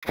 ॐ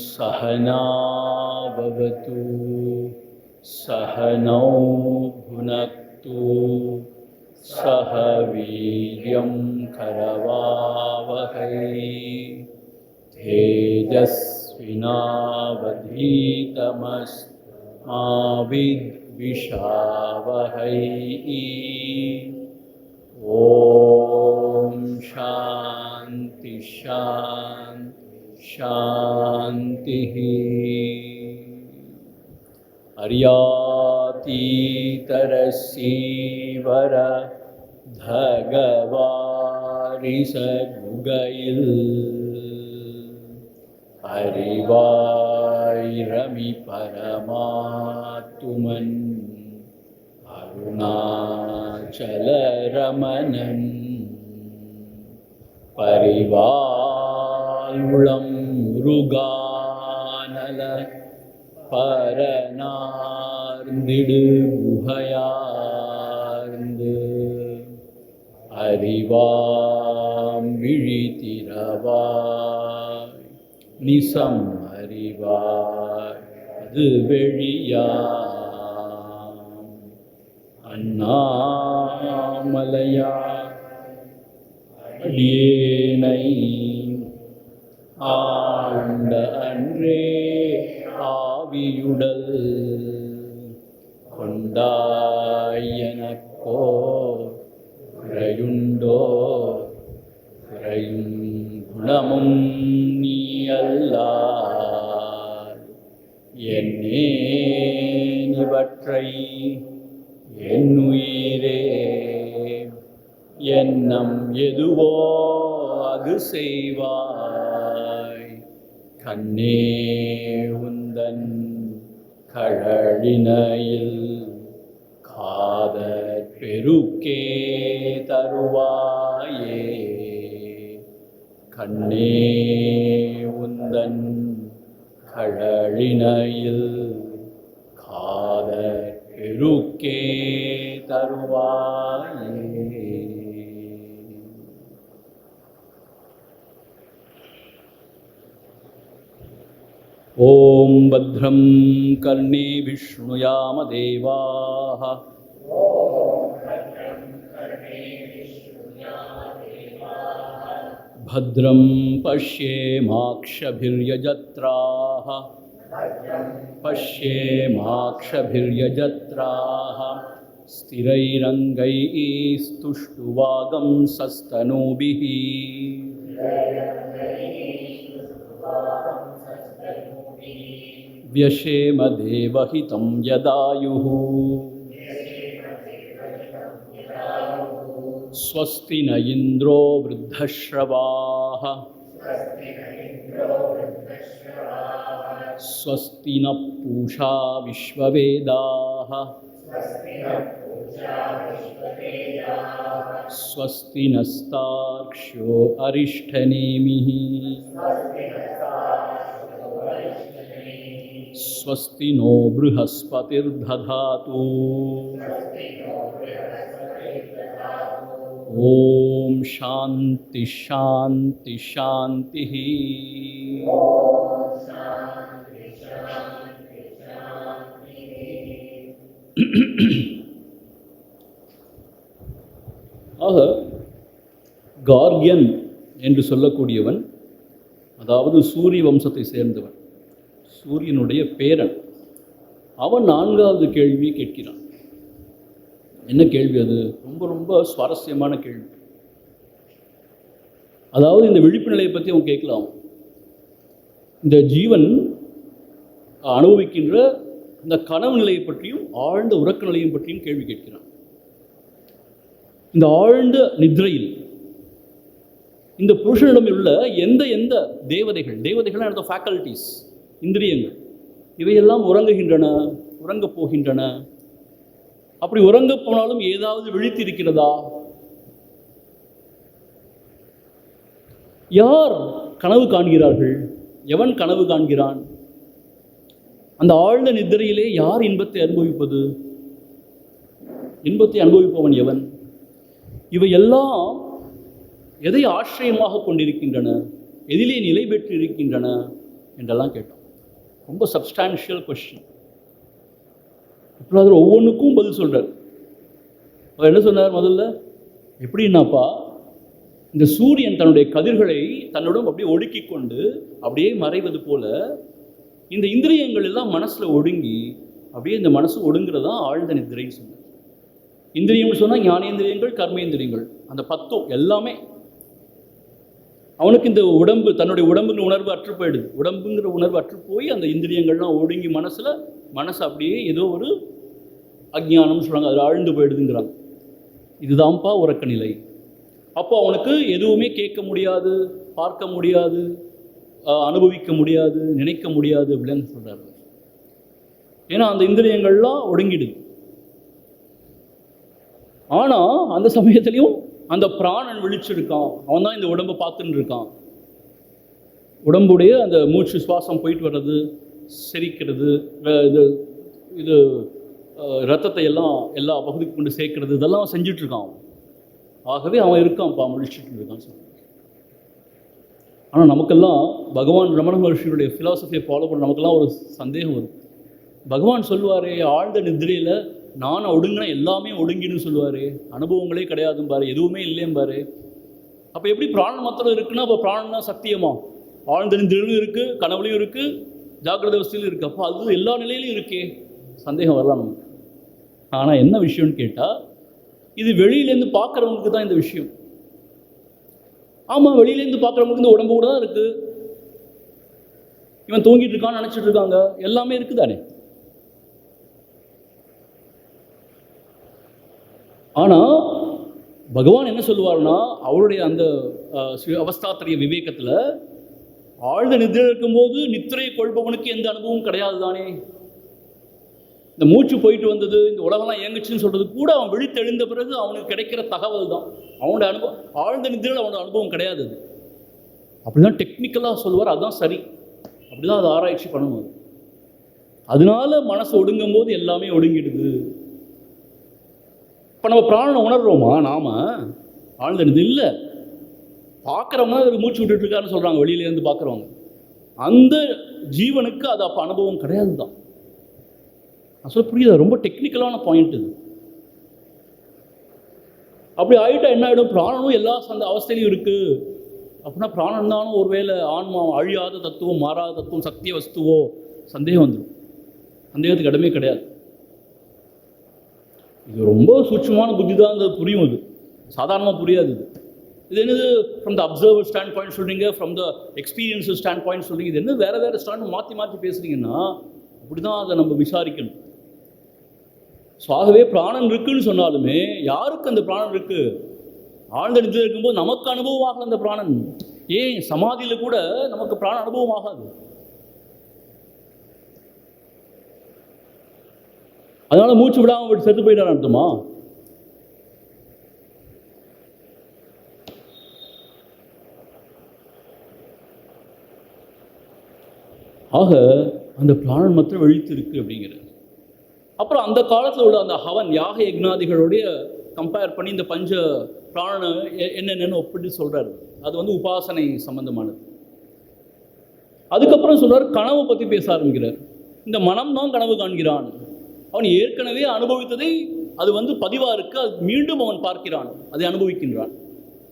सहना भवतु सहनौ भुनक्तु सह वीर्यं करवावहै तेजस्विनावधीतमस्तु मा विद्विषावहै। ॐ शान्ति शान्ति शान्तिः। अर्यातीतरसीवर भगवारिसगुगैल அறிவாயிரமி பரமாத்துமன் அருணாச்சலரமணன் பரிவாளுளம் முருகானல பரனார்ந்திடு குகையார்ந்து அறிவாம் விழித்திரவாய் நிசம் அறிவாய் அது வெளியாம் அண்ணாமலையா அடியேனை ஆண்ட அன்றே ஆவியுடல் கொண்டாயனக்கோ குறையுண்டோ குறையும் குணமும் நீ அல்லால் என்னேன் இவற்றை என்னுயிரே எண்ணம் எதுவோ அது செய்வாய் கண்ணே உந்தன் கழலினையில் காதற் பெருக்கே தருவாயே கண்ணே உந்தன் கழலினையில் காதற் பெருக்கே தருவாயே. ॐ भद्रं कर्णेभिः शृणुयाम देवाः भद्रं पश्येमाक्षभिर्यजत्राः स्थिरैरङ्गैस्तुष्टुवागंसस्तनूभिः व्यशेम देवहितं यदायुः स्वस्ति न इन्द्रो वृद्धश्रवाः स्वस्ति न पूषा विश्ववेदाः स्वस्ति नस्तार्क्ष्यो अरिष्ठनेमिः स्वस्ति नो बृहस्पतिर्दधातु ॐ शान्ति शान्ति शान्तिः। ஆக கார்கியன் என்று சொல்லக்கூடியவன், அதாவது சூரிய வம்சத்தை சேர்ந்தவன், சூரியனுடைய பேரன். அவன் 4வது கேள்வியை கேட்கிறான். என்ன கேள்வி அது? ரொம்ப ரொம்ப சுவாரஸ்யமான கேள்வி. அதாவது இந்த விழிப்பு நிலையை பற்றி அவன் கேட்கலாம். இந்த ஜீவன் அனுபவிக்கின்ற இந்த கனவு நிலையை பற்றியும் ஆழ்ந்த உறக்க நிலையை பற்றியும் கேள்வி கேட்கிறான். இந்த ஆழ்ந்த நித்ரையில் இந்த புருஷனிடம் உள்ள எந்த எந்த தேவதைகள் அந்த ஃபேக்கல்டிஸ், இந்திரியங்கள், இவையெல்லாம் உறங்குகின்றன, உறங்கப் போகின்றன. அப்படி உறங்கப் போனாலும் ஏதாவது விழித்திருக்கிறதா? யார் கனவு காண்கிறார்கள்? எவன் கனவு காண்கிறான்? அந்த ஆழ்ந்த நித்திரையிலே யார் இன்பத்தை அனுபவிப்பது? இன்பத்தை அனுபவிப்பவன் எவன்? இவையெல்லாம் எதை ஆශ්‍රயமாக கொண்டிருக்கின்றன, எதிலே நிலை பெற்று இருக்கின்றன என்றெல்லாம் கேட்டோம். ரொம்ப சப்ஸ்டான்ஷியல் கொஸ்டின். இப்போ அதில் ஒவ்வொன்றுக்கும் பதில் சொல்கிறார். அவர் என்ன சொன்னார்? முதல்ல எப்படின்னாப்பா, இந்த சூரியன் தன்னுடைய கதிர்களை தன்னுடன் அப்படியே ஒடுக்கி கொண்டு அப்படியே மறைவது போல இந்த இந்திரியங்கள் எல்லாம் மனசில் ஒடுங்கி அப்படியே இந்த மனசு ஒடுங்கிறதா ஆழ்ந்த நித்திரைன்னு சொன்னார். இந்திரியம்னு சொன்னால் ஞானேந்திரியங்கள், கர்மேந்திரியங்கள், அந்த 10 எல்லாமே. அவனுக்கு இந்த உடம்பு, தன்னுடைய உடம்புங்கிற உணர்வு அற்று போயிடுது. உடம்புங்கிற உணர்வு அற்று போய் அந்த இந்திரியங்கள்லாம் ஒடுங்கி மனசு அப்படியே ஏதோ ஒரு அஜ்ஞானம்னு சொல்கிறாங்க, அதில் ஆழ்ந்து போயிடுதுங்கிறாங்க. இதுதான்ப்பா உறக்க நிலை. அப்போ அவனுக்கு எதுவுமே கேட்க முடியாது, பார்க்க முடியாது, அனுபவிக்க முடியாது, நினைக்க முடியாது அப்படின்னு சொல்கிறார். ஏன்னா அந்த இந்திரியங்கள்லாம் ஒடுங்கிடுது. ஆனால் அந்த சமயத்துலேயும் அந்த பிராணன் விழிச்சிருக்கான். அவன் தான் இந்த உடம்பை பார்த்துன்னு இருக்கான். உடம்புடைய அந்த மூச்சு சுவாசம் போயிட்டு வர்றது, செரிக்கிறது, இது ரத்தத்தை எல்லாம் எல்லா பகுதிக்கு கொண்டு சேர்க்கறது, இதெல்லாம் செஞ்சிட்ருக்கான். ஆகவே அவன் இருக்கான்ப்பா, முழிச்சிட்டு இருக்கான்னு சொல்லுவான். ஆனால் நமக்கெல்லாம் பகவான் ரமண மகர்ஷியுடைய ஃபிலாசபியை ஃபாலோ பண்ண நமக்கெல்லாம் ஒரு சந்தேகம் வரும். பகவான் சொல்லுவாரே, ஆழ்ந்த நித்திரையில் நான் ஒடுங்கினா எல்லாமே ஒடுங்கின்னு சொல்லுவார், அனுபவங்களே கிடையாதும் பாரு, எதுவுமே இல்லையும் பாரு. அப்போ எப்படி பிராணன் மாத்திரம் இருக்குன்னா அப்போ பிராணன்னா சத்தியமா? ஆழ்ந்த நித்திரையிலும் இருக்குது, கனவுலையும் இருக்குது, ஜாக்கிரத அவஸ்தையிலும் இருக்குது. அப்போ அது எல்லா நிலையிலையும் இருக்கே, சந்தேகம் வரலாம் நமக்கு. ஆனால் என்ன விஷயம்னு கேட்டால், இது வெளியிலேருந்து பார்க்குறவங்களுக்கு தான் இந்த விஷயம். ஆமாம், வெளியிலேருந்து பார்க்குறவங்களுக்கு இந்த உடம்பு கூட தான் இருக்குது, இவன் தூங்கிட்டு இருக்கான்னு நினச்சிட்டு இருக்காங்க, எல்லாமே இருக்குதானே. ஆனால் பகவான் என்ன சொல்லுவார்னா, அவருடைய அந்த அவஸ்தாத்திரிய விவேகத்தில் ஆழ்ந்த நித்திரை இருக்கும்போது நித்திரையை கொள்பவனுக்கு எந்த அனுபவமும் கிடையாது தானே. இந்த மூச்சு போயிட்டு வந்தது, இந்த உலகம்லாம் இயங்குச்சுன்னு சொல்கிறது கூட அவன் விழித்தெழுந்த பிறகு அவனுக்கு கிடைக்கிற தகவல் தான். அவனுடைய அனுபவம், ஆழ்ந்த நித்திரையில் அவனோட அனுபவம் கிடையாது. அது அப்படிதான் டெக்னிக்கலாக சொல்லுவார், அதுதான் சரி, அப்படிதான் அதை ஆராய்ச்சி பண்ணணும். அதனால மனசு ஒடுங்கும் போது எல்லாமே ஒடுங்கிடுது. இப்போ நம்ம பிராணனை உணர்றோமா? நாம் ஆழ்ந்த நிதி இல்லை, பார்க்குறவங்க ஒரு மூச்சு விட்டுட்டு இருக்காருன்னு சொல்கிறாங்க, வெளியிலேருந்து பார்க்குறவங்க. அந்த ஜீவனுக்கு அது அப்போ அனுபவம் கிடையாது தான். நான் சொல்ல புரியுதா? ரொம்ப டெக்னிக்கலான பாயிண்ட் இது. அப்படி ஆகிட்டா என்ன ஆகிடும்? பிராணனும் எல்லா அவஸ்தையிலையும் இருக்குது அப்படின்னா பிராணன் தானும் ஒருவேளை ஆன்மா, அழியாத தத்துவம், மாறாத தத்துவம், சத்திய வஸ்துவோ? சந்தேகம் வந்துடும். சந்தேகத்துக்கு இடமே கிடையாது. இது ரொம்ப சூட்சமான புத்தி தான், அது புரியும். இது சாதாரணமாக புரியாது. இது என்னது from the observer standpoint சொல்கிறீங்க, from the experiences standpoint சொல்கிறீங்க, இது என்ன வேறு ஸ்டாண்ட் மாற்றி பேசுகிறீங்கன்னா அப்படி தான் அதை நம்ம விசாரிக்கணும். ஸோ ஆகவே பிராணன் இருக்குன்னு சொன்னாலுமே யாருக்கு அந்த பிராணன் இருக்குது? ஆழ்ந்த நிதியில் இருக்கும்போது நமக்கு அனுபவம் ஆகல அந்த பிராணன். ஏன் சமாதியில் கூட நமக்கு பிராண அனுபவம் ஆகாது. அதனால மூச்சு விடாமல் செத்து போயிட்டார் அர்த்தமா? ஆக அந்த பிராணன் மாத்திரம் விழித்து இருக்கு அப்படிங்கிறது. அப்புறம் அந்த காலத்தில் உள்ள அந்த ஹவன் யாக யக்னாதிகளுடைய கம்பேர் பண்ணி இந்த பஞ்ச பிராணனை என்னென்னு ஒப்பிட்டு சொல்கிறாரு. அது வந்து உபாசனை சம்பந்தமானது. அதுக்கப்புறம் சொல்கிறார், கனவை பற்றி பேச ஆரம்பிக்கிறார். இந்த மனம் தான் கனவு காண்கிறான். அவன் ஏற்கனவே அனுபவித்ததை அது வந்து பதிவாக இருக்கு, அது மீண்டும் அவன் பார்க்கிறான், அதை அனுபவிக்கின்றான்.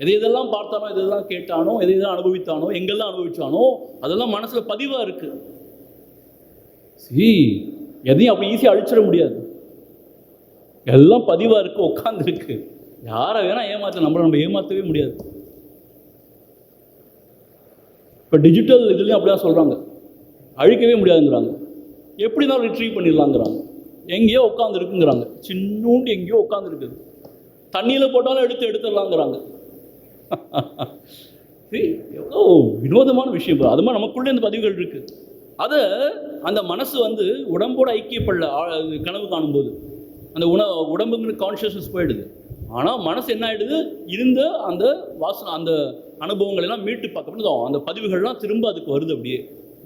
எதையெல்லாம் பார்த்தானோ, எதெல்லாம் கேட்டானோ, எதையெல்லாம் அனுபவித்தானோ, எங்கெல்லாம் அனுபவிச்சானோ அதெல்லாம் மனசுல பதிவாக இருக்கு. எதையும் அப்படி ஈஸியாக அழிச்சிட முடியாது. எல்லாம் பதிவாக இருக்கு, உட்காந்துருக்கு. யாரை வேணா ஏமாற்ற, நம்ம ஏமாற்றவே முடியாது. இப்போ டிஜிட்டல் இதுலேயும் அப்படிதான் சொல்கிறாங்க, அழிக்கவே முடியாதுங்கிறாங்க. எப்படி தான் ரிட்ரீவ் பண்ணிடலாங்கிறாங்க. எங்கேயோ உட்காந்துருக்குங்கிறாங்க, சின்னூண்டு எங்கேயோ உட்காந்துருக்குது, தண்ணியில் போட்டாலும் எடுத்துடலாங்கிறாங்க. எவ்வளோ வினோதமான விஷயம். அது மாதிரி நமக்குள்ளே இந்த பதிவுகள் இருக்குது. அதை அந்த மனசு வந்து உடம்போடு ஐக்கியப்படல கனவு காணும்போது. அந்த உடம்புங்கிற கான்ஷியஸ்னஸ் போயிடுது. ஆனால் மனசு என்ன ஆகிடுது, இருந்த அந்த அந்த அனுபவங்கள் எல்லாம் மீட்டு பார்க்கப்படுது. அந்த பதிவுகள்லாம் திரும்ப அதுக்கு வருது. அப்படியே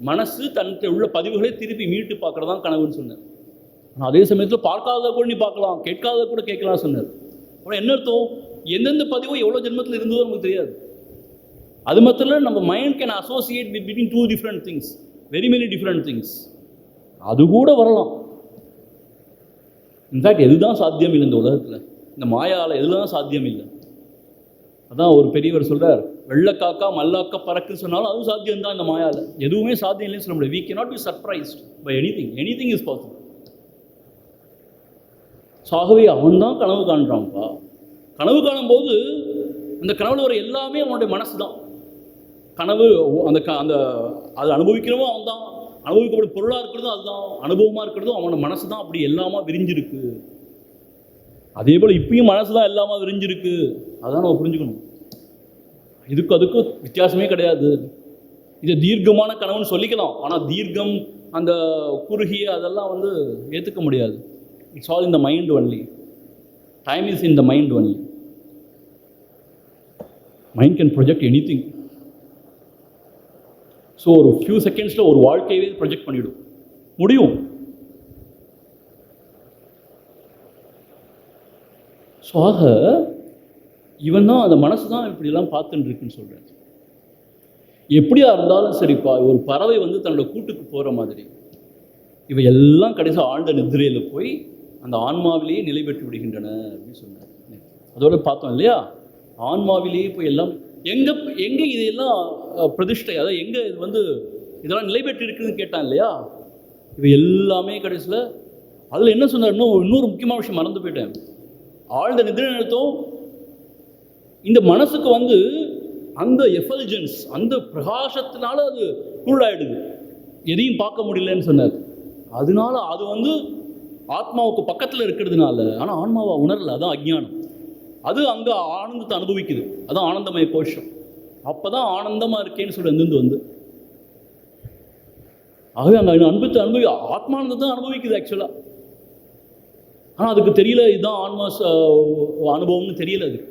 மனசு தன்கிட்ட உள்ள பதிவுகளை திருப்பி மீட்டு பார்க்குறதான் கனவுன்னு சொன்னார். ஆனால் அதே சமயத்தில் பார்க்காத கூட நீ பார்க்கலாம், கேட்காத கூட கேட்கலாம் சொன்னார். அப்புறம் என்ன அர்த்தம், எந்தெந்த பதிவோ எவ்வளோ ஜென்மத்தில் இருந்ததோ நமக்கு தெரியாது. அது மாத்திரம் நம்ம mind can associate between two different things, very many different things. அது கூட வரலாம். இன்ஃபேக்ட் எதுதான் சாத்தியம் இல்லை இந்த உலகத்தில், இந்த மாயாவில் எதுலாம் சாத்தியம் இல்லை. அதான் ஒரு பெரியவர் சொல்கிறார், வெள்ளக்காக்கா மல்லாக்கா பறக்கு சொன்னாலும் அதுவும் சாத்தியம்தான். இந்த மாயாவில் எதுவுமே சாத்தியம் இல்லைன்னு சொல்ல முடியாது. we cannot be surprised by anything is possible. So ஆகவே அவன் தான் கனவு காண்றான்ப்பா. கனவு காணும்போது அந்த கனவுல வர எல்லாமே அவனுடைய மனசு தான். கனவு அந்த அதை அனுபவிக்கிறவோ அவன் தான், அனுபவிக்கப்படும் பொருளாக இருக்கிறதும் அதுதான், அனுபவமாக இருக்கிறதும் அவனோட மனசு தான். அப்படி எல்லாமா விரிஞ்சிருக்கு. அதே போல் இப்பயும் மனசு தான் எல்லாமா விரிஞ்சிருக்கு. அதான் நம்ம புரிஞ்சுக்கணும். அதுக்கும் வித்தியாசமே கிடையாது. இது தீர்க்கமான கனவுன்னு சொல்லிக்கலாம், ஆனால் தீர்க்கம் அந்த குறுகிய அதெல்லாம் வந்து ஏற்றுக்க முடியாது. It's all in the mind only. Time is in the mind only. Mind can project any thing. So ஒரு ஃபியூ செகண்ட்ஸில் ஒரு வாழ்க்கையவே ப்ரொஜெக்ட் பண்ணிவிடும் முடியும். ஸோ ஆக இவன் தான் அந்த மனசு தான் இப்படிலாம் பார்த்துட்டு இருக்குன்னு சொல்கிறேன். எப்படியா இருந்தாலும் சரிப்பா, ஒரு பறவை வந்து தன்னோட கூட்டுக்கு போகிற மாதிரி இவை எல்லாம் கடைசியாக ஆழ்ந்த நித்திரையில் போய் அந்த ஆன்மாவிலேயே நிலை பெற்று விடுகின்றன அப்படின்னு சொன்னார். அதோட பார்த்தோம் இல்லையா, ஆன்மாவிலேயே போய் எல்லாம் எங்கே இதையெல்லாம் பிரதிஷ்டை, அதாவது எங்கே இது வந்து இதெல்லாம் நிலை பெற்று இருக்குதுன்னு கேட்டான் இல்லையா. இவை எல்லாமே கடைசியில் அதில் என்ன சொன்னார், இன்னொரு முக்கியமான விஷயம் மறந்து போயிட்டேன். ஆழ்ந்த நிதிரை நிறுத்தம் இந்த மனசுக்கு வந்து அந்த எஃபல்ஜன்ஸ், அந்த பிரகாசத்தினால அது குருடாயிடுது, எதையும் பார்க்க முடியலன்னு சொன்னார். அதனால அது வந்து ஆத்மாவுக்கு பக்கத்தில் இருக்கிறதுனால, ஆனால் ஆன்மாவை உணரல, அதான் அஜ்ஞானம். அது அங்கே ஆனந்தத்தை அனுபவிக்குது, அதான் ஆனந்தமய கோஷம். அப்போ தான் ஆனந்தமாக இருக்கேன்னு சொல்லி வந்து ஆகவே அங்கே அன்பத்தை ஆத்மானந்தத்தை அனுபவிக்குது ஆக்சுவலாக. ஆனால் அதுக்கு தெரியல, இதுதான் ஆன்மா அனுபவம்னு தெரியல. அது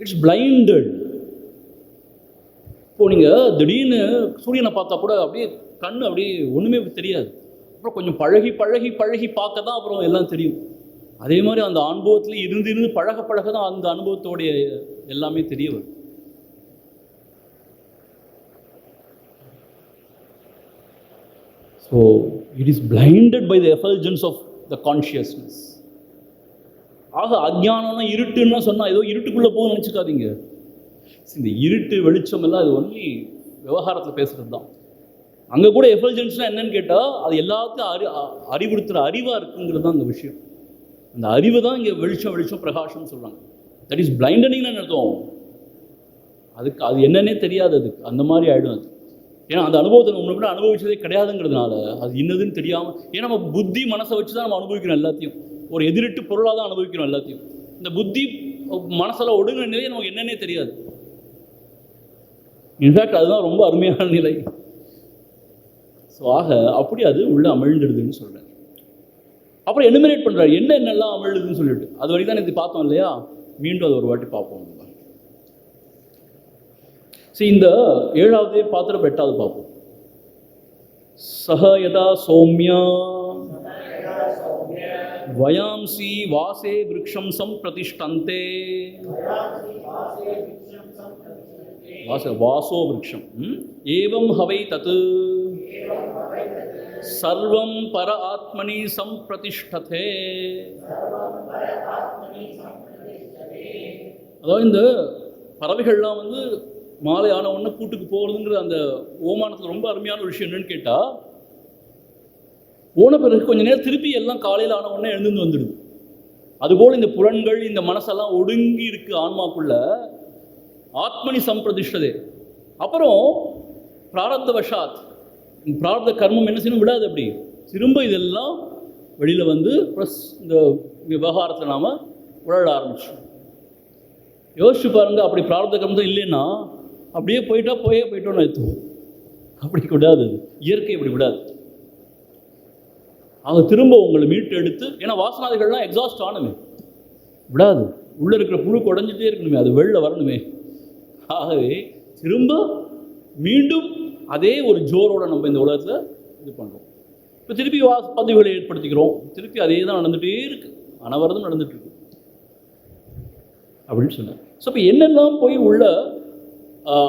இட்ஸ் பிளைண்டட். இப்போ நீங்கள் திடீர்னு சூரியனை பார்த்தா கூட அப்படியே கண் அப்படியே ஒன்றுமே தெரியாது. அப்புறம் கொஞ்சம் பழகி பழகி பழகி பார்க்க தான் அப்புறம் எல்லாம் தெரியும். அதே மாதிரி அந்த அனுபவத்தில் இருந்து பழக தான் அந்த அனுபவத்தோடைய எல்லாமே தெரிய வரும். So it is blinded by the effulgence of the consciousness. ஆக அஜ்ஞானம்னா இருட்டுன்னா சொன்னால் ஏதோ இருட்டுக்குள்ளே போக நினச்சிக்காதீங்க. இந்த இருட்டு வெளிச்சம் எல்லாம் இது ஒன்லி விவகாரத்தில் பேசுகிறது தான். அங்கே கூட எஃபல்ஜன்ஸ்னால் என்னன்னு கேட்டால் அது எல்லாத்தையும் அறிவுறுத்துகிற அறிவாக இருக்குங்கிறது தான் அந்த விஷயம். அந்த அறிவு தான் இங்கே வெளிச்சம் பிரகாஷம்னு சொல்கிறாங்க. தட் இஸ் பிளைண்டனிங்னு அர்த்தம். அதுக்கு அது என்னன்னே தெரியாது, அதுக்கு அந்த மாதிரி ஆகிடும் அது. ஏன்னா அந்த அனுபவத்தை நம்ம முன்னாடி அனுபவிச்சதே கிடையாதுங்கிறதுனால அது இன்னதுன்னு தெரியாமல், ஏன்னா நம்ம புத்தி மனசை வச்சு தான் நம்ம அனுபவிக்கிறோம் எல்லாத்தையும். ஒரு எதிரிட்டு பொருளாக தான் அனுபவிக்கிறோம் எல்லாத்தையும். இந்த புத்தி மனசில் ஒடுங்கிற நிலையை நமக்கு என்னன்னே தெரியாது. இன்ஃபேக்ட் அதுதான் ரொம்ப அருமையான நிலை. ஸோ ஆக அப்படி அது உள்ளே அமிழ்ந்துடுதுன்னு சொல்கிறேன். அப்புறம் எனுமினேட் பண்ணுறாரு என்னென்னலாம் அமிழ்துன்னு சொல்லிட்டு. அது வரைக்கும் தான் இது பார்த்தோம் இல்லையா, மீண்டும் அது ஒரு வாட்டி பார்ப்போம். சரி, இந்த 7வது பாத்திரம் 8வது பார்ப்போம். சஹ யதா சௌமியா வயாம்சி வாசே விருக்ஷம் சம்பிரதிஷ்டந்தே. வாசோ விருக்ஷம் ஏவம் ஹவை தத் சர்வம் பர ஆத்மனி சம்பிரதிஷ்டதே. அதாவது இந்த பறவைகள்லாம் வந்து மாலை ஆன உடனே கூட்டுக்கு போகிறதுங்கிற அந்த ஓமானத்தில் ரொம்ப அருமையான ஒரு விஷயம் என்னன்னு கேட்டால், போன பிறகு கொஞ்ச நேரம் திருப்பி எல்லாம் காலையில் ஆன உடனே எழுந்து வந்துடுது. அதுபோல் இந்த புலன்கள், இந்த மனசெல்லாம் ஒடுங்கி இருக்கு ஆன்மாக்குள்ள. ஆத்மனி சம்பிரதிஷ்டதே. அப்புறம் பிராரப்த வஷாத், பிராரப்த கர்மம் என்ன செய்யணும், விடாது. அப்படி திரும்ப இதெல்லாம் வெளியில் வந்து ப்ளஸ் இந்த விவகாரத்தில் நாம் உழல ஆரம்பிச்சோம். யோசிச்சு பாருங்க, அப்படி பிராரப்த கர்மம் இல்லைன்னா அப்படியே போயிட்டோன்னு எடுத்துவோம். அப்படி விடாது, இயற்கை அப்படி விடாது. அவங்க திரும்ப உங்களை மீட்டு எடுத்து, ஏன்னா வாசனாதிகள்லாம் எக்ஸாஸ்ட் ஆனமே, விடாது. உள்ளே இருக்கிற புழு குடைஞ்சிட்டே இருக்கணுமே, அது வெளில வரணுமே. ஆகவே திரும்ப மீண்டும் அதே ஒரு ஜோரோட நம்ம இந்த உலகத்தில் இது பண்ணுறோம். இப்போ திருப்பி பதிவுகளை ஏற்படுத்திக்கிறோம், திருப்பி அதே தான் நடந்துகிட்டே இருக்கு, அனவரதம் நடந்துட்டு இருக்கு அப்படின்னு சொன்னார். ஸோ இப்போ என்னெல்லாம் போய் உள்ள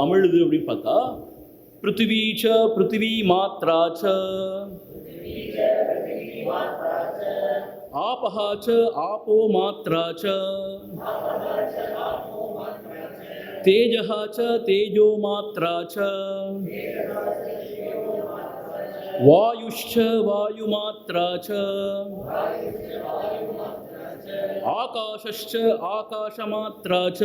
அமிழுது அப்படின்னு பார்த்தா, பிருத்திவி மாத்ராச்ச, ஆபஹாச்ச ஆபோ மாத்ராச்ச, தேஜஹாச்ச தேஜோ மாத்ராச்ச, வாயுஷ்ச வாயு மாத்ராச்ச, ஆகாஷஸ்ச ஆகாஷ மாத்ராச்ச,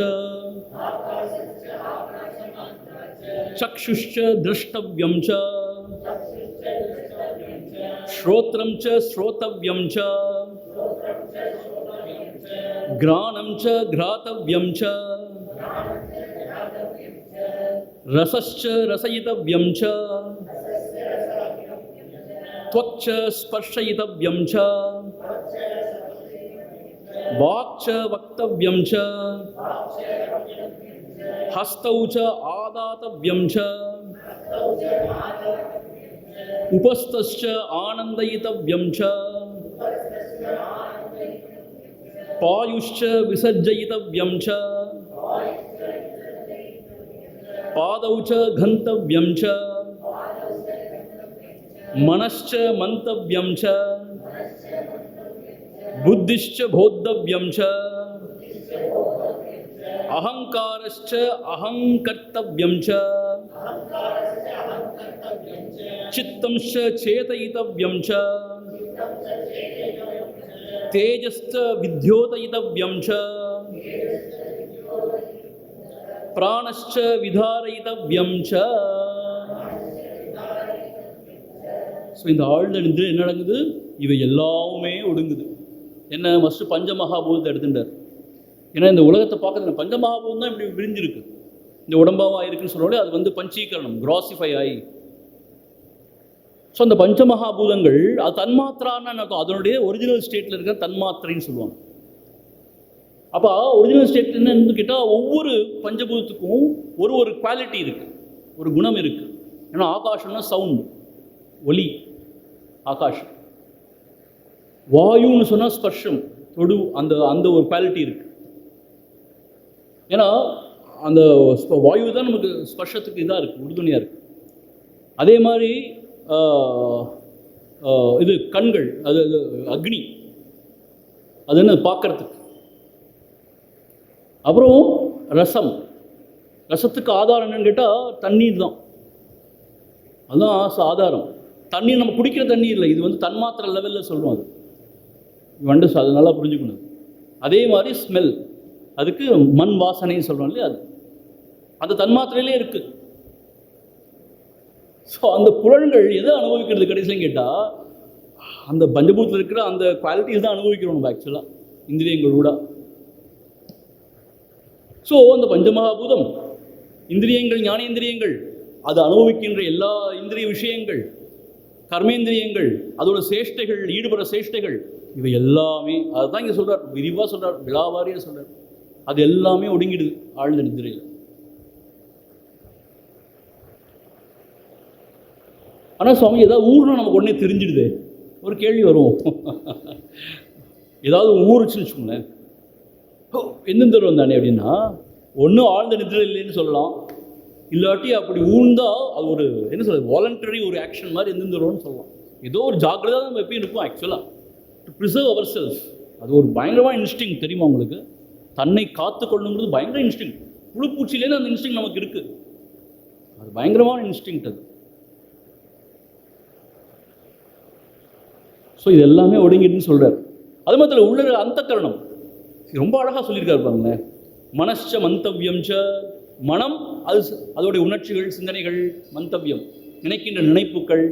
சக்ஷுஷ்ச द्रष्टव्यं च, श्रोत्रं च श्रोतव्यं च, घ्राणं च घ्रातव्यं च, रसश्च रसयितव्यं च, त्वक् च स्पर्शयितव्यं च, वाक् च वक्तव्यं च, हस्तौ च आदातव्यं च, उपस्थश्च आनन्दयितव्यं च, पायुश्च विसर्जयितव्यं च, पादौ च गन्तव्यं च, मनश्च मन्तव्यं च, बुद्धिश्च बोद्धव्यं च, अहंकारश्च अहंकर्तव्यं च, चित्तंश्च चेतयितव्यं च, तेजश्च विद्योतयितव्यं च, प्राणश्च विधारयितव्यं च. ஸோ இந்த ஆழ்ந்த நிதிரை என்ன நடக்குது, இவை எல்லாமே ஒடுங்குது. என்ன ஃபஸ்ட்டு பஞ்சமகாபூதத்தை எடுத்துட்டார். ஏன்னா இந்த உலகத்தை பார்க்குறது பஞ்சமகாபூதம் தான் இப்படி விரிஞ்சிருக்கு, இந்த உடம்பாவாக இருக்குன்னு சொன்னோட அது வந்து பஞ்சீகரணம், கிராசிஃபை ஆகி. ஸோ அந்த பஞ்சமகாபூதங்கள் அது தன்மாத்திரான்னு அர்த்தம். அதனுடைய ஒரிஜினல் ஸ்டேட்டில் இருக்கிற தன்மாத்திரைன்னு சொல்லுவாங்க. அப்போ ஒரிஜினல் ஸ்டேட் என்னன்னு கேட்டால், ஒவ்வொரு பஞ்சபூதத்துக்கும் ஒரு குவாலிட்டி இருக்குது, ஒரு குணம் இருக்குது. ஏன்னா ஆகாஷம்னா சவுண்டு, ஒலி, ஆகாஷம். வாயுன்னு சொன்னால் ஸ்பர்ஷம், தொடு, அந்த ஒரு குவாலிட்டி இருக்குது. ஏன்னா அந்த வாயு தான் நமக்கு ஸ்பர்ஷத்துக்கு இதாக இருக்குது, உறுதுணையாக இருக்குது. அதே மாதிரி இது கண்கள், அது அக்னி, அது என்ன பார்க்கறதுக்கு. அப்புறம் ரசம், ரசத்துக்கு ஆதாரம் என்னன்னு கேட்டால் தண்ணீர் தான், அதுதான் ஆதாரம். தண்ணீர் நம்ம குடிக்கிற தண்ணீர் இல்லை, இது வந்து தன்மாத்திரை லெவலில் சொல்லுவோம். அது நல்லா புரிஞ்சுக்கணும். அதே மாதிரி ஸ்மெல், அதுக்கு மண் வாசனைன்னு சொல்கிறோம் இல்லையா, அது அந்த தன்மாத்திரையிலே இருக்குது. ஸோ அந்த புலன்கள் எதை அனுபவிக்கிறது கடைசியும் கேட்டால், அந்த பஞ்சபூத்தில் இருக்கிற அந்த குவாலிட்டிஸ் தான் அனுபவிக்கிறோம் நம்ம ஆக்சுவலாக இந்திரியங்களோட. ஸோ அந்த பஞ்சமகாபூதம், இந்திரியங்கள், ஞானேந்திரியங்கள், அது அனுபவிக்கின்ற எல்லா இந்திரிய விஷயங்கள், கர்மேந்திரியங்கள், அதோட சேஷ்டைகள், ஈடுபடுற சேஷ்டைகள், இவை எல்லாமே அதுதான் இங்கே சொல்கிறார், விரிவாக சொல்கிறார், விழாவாரியாக சொல்கிறார். அது எல்லாமே ஒடுங்கிடுது ஆழ்ந்த நிதிரையில். ஆனால் சுவாமி ஏதாவது ஊர்னா நமக்கு உடனே தெரிஞ்சிடுது. ஒரு கேள்வி வரும், ஏதாவது ஊருச்சுன்னு வச்சுக்கோங்களேன், எந்தெந்த வந்தானே அப்படின்னா, ஒன்று ஆழ்ந்த நிதிரை இல்லைன்னு சொல்லலாம், இல்லாட்டி அப்படி ஊழ்ந்தால் அது ஒரு என்ன சொல்கிறது, வாலண்டரி ஒரு ஆக்ஷன் மாதிரி எந்தெந்தரோன்னு சொல்லலாம். ஏதோ ஒரு ஜாக்கிரதா நம்ம எப்பயும் இருக்கும் ஆக்சுவலாக, டு ப்ரிசர்வ் அவர் செல்ஃப். அது ஒரு பயங்கரமான இன்ஸ்டிங் தெரியுமா உங்களுக்கு? தன்னை காத்து கொள்ளணுங்கிறது பயங்கர இன்ஸ்டிங். புழுப்பூச்சிலேருந்து அந்த இன்ஸ்டிங் நமக்கு இருக்குது. அது பயங்கரமான இன்ஸ்டிங் அது. ஸோ இது எல்லாமே ஒடுங்கிடுன்னு சொல்கிறார். அது மாதிரி உள்ள அந்த கரணம் ரொம்ப அழகாக சொல்லியிருக்காரு பாருங்களேன். மனச்ச மந்தவ்யம் ச, மனம் அது அதோடைய உணர்ச்சிகள், சிந்தனைகள், மந்தவ்யம் நினைக்கின்ற நினைப்புகள்,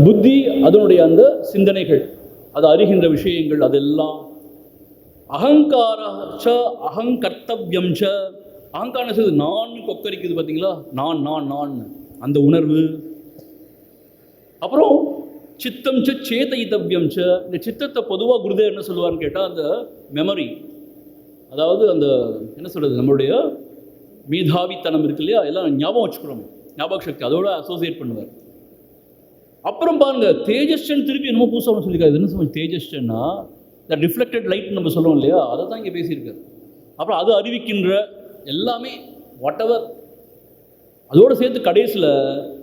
புத்தி அதனுடைய அந்த சிந்தனைகள், அது அறிகின்ற விஷயங்கள், அதெல்லாம். அகங்கார ச அகங்கர்த்தவ்யம் ச, அகங்காரம் செய்து நான் கொக்கரிக்குது பார்த்தீங்களா, நான் நான் நான் அந்த உணர்வு. அப்புறம் சித்தம் ச சேதயிதவ்யம் ச, இந்த சித்தத்தை பொதுவாக குருதேவ் என்ன சொல்லுவார்னு கேட்டால் அந்த மெமரி, அதாவது அந்த என்ன சொல்கிறது, நம்மளுடைய மேதாவித்தனம் இருக்கு இல்லையா, எல்லாம் ஞாபகம் வச்சுக்கிறோம், ஞாபக சக்தி அதோட அசோசியேட் பண்ணுவார். அப்புறம் பாருங்க தேஜஸ்டன் திருப்பி என்னமோ புதுசாக ஒன்று சொல்லியிருக்காரு. என்ன சொல்லுவாங்க தேஜஸ்டன்னா, இந்த ரிஃப்ளெக்டட் லைட் நம்ம சொல்லுவோம் இல்லையா, அதை தான் இங்கே பேசியிருக்காரு. அப்புறம் அது அறிவிக்கின்ற எல்லாமே வாட் எவர், அதோடு சேர்த்து கடைசியில்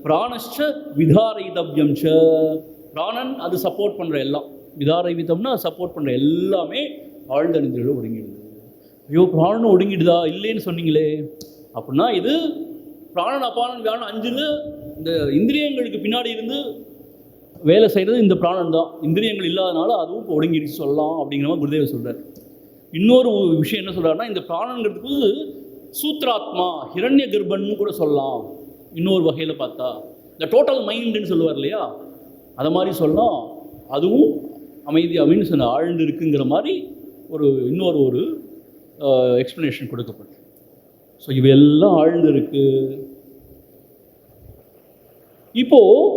பிராணஷ்ட விதாரைதவ்யம் ச, பிராணன் அது சப்போர்ட் பண்ணுற எல்லாம், விதாரைவிதம்னா சப்போர்ட் பண்ணுற எல்லாமே ஆழ்ந்த நிதியோடு ஒடுங்கிடுது. ஐயோ பிராணன் ஒடுங்கிடுதா இல்லைன்னு சொன்னீங்களே அப்படின்னா, இது பிராணன் அபானன் வியாழன் 5ல் இந்த இந்திரியங்களுக்கு பின்னாடி இருந்து வேலை செய்கிறது இந்த பிராணன் தான். இந்திரியங்கள் இல்லாதனால அதுவும் இப்போ ஒடுங்கிடுச்சு சொல்லலாம் அப்படிங்கிற மாதிரி குருதேவர் சொல்கிறார். இன்னொரு விஷயம் என்ன சொல்கிறாருன்னா, இந்த பிராணங்கிறதுக்கு சூத்ராத்மா ஹிரண்ய கர்ப்பன்னு கூட சொல்லலாம். இன்னொரு வகையில் பார்த்தா இந்த டோட்டல் மைண்டுன்னு சொல்லுவார் இல்லையா, அதை மாதிரி சொல்லலாம். அதுவும் அமைதியாக மீன்ஸ் ஆழ்ந்து இருக்குங்கிற மாதிரி இன்னொரு எக்ஸ்ப்ளனேஷன் கொடுக்கப்பட்டு. ஸோ இவையெல்லாம் ஆழ்ந்து இருக்கு. இப்போது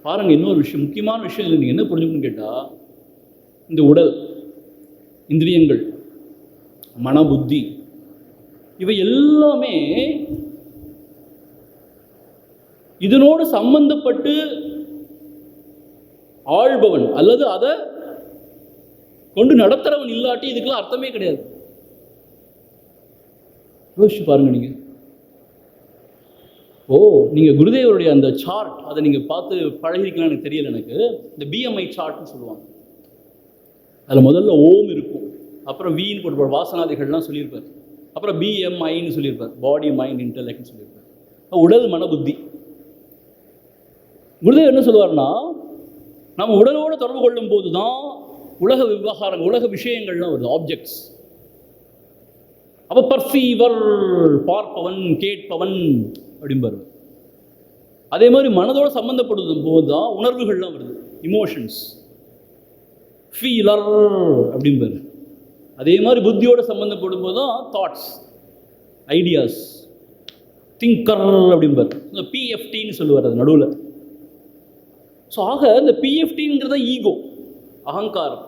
பாருங்கள், இன்னொரு விஷயம், முக்கியமான விஷயம் இல்லை, நீங்கள் என்ன புரிஞ்சுக்கணும்னு கேட்டால், இந்த உடல், இந்திரியங்கள், மன, புத்தி, இவை எல்லாமே இதனோடு சம்பந்தப்பட்டு ஆள்பவன் அல்லது அதை கொண்டு நடத்துறவன் இல்லாட்டி இதுக்கெல்லாம் அர்த்தமே கிடையாது. யோசிச்சு பாருங்க. நீங்கள் குருதேவருடைய அந்த சார்ட் அதை நீங்கள் பார்த்து பழகிருக்கலாம், எனக்கு தெரியல. எனக்கு இந்த பிஎம்ஐ சார்ட்னு சொல்லுவாங்க. அதில் முதல்ல ஓம் இருக்கும், அப்புறம் வீன்னு போட்டு வாசனாதிகள்லாம் சொல்லியிருப்பார், அப்புறம் பிஎம்ஐன்னு சொல்லியிருப்பார், பாடி மைண்ட் இன்டெலெக்ட்னு சொல்லியிருப்பார். உடல் மன புத்தி. குருதேவர் என்ன சொல்லுவார்னா, நம்ம உடலோடு தொடர்பு கொள்ளும் போது தான் உலக விவகாரங்கள், உலக விஷயங்கள்லாம் வருது, ஆப்ஜெக்ட்ஸ். அப்போ பர்சீவர் பார்ப்பவன் கேட்பவன் அப்படிம்பார். அதே மாதிரி மனதோடு சம்மந்தப்படுத்தும் போது தான் உணர்வுகள்லாம் வருது, இமோஷன்ஸ். ஃபீலர் அப்படிம்பார். அதே மாதிரி புத்தியோடு சம்மந்தப்படும் போது தான் தாட்ஸ், ஐடியாஸ், திங்கர் அப்படிம்பார். இந்த பிஎஃப்டின்னு சொல்லுவார் அது நடுவில். ஸோ ஆக இந்த பிஎஃப்டிங்கிறத ஈகோ, அகங்காரம்,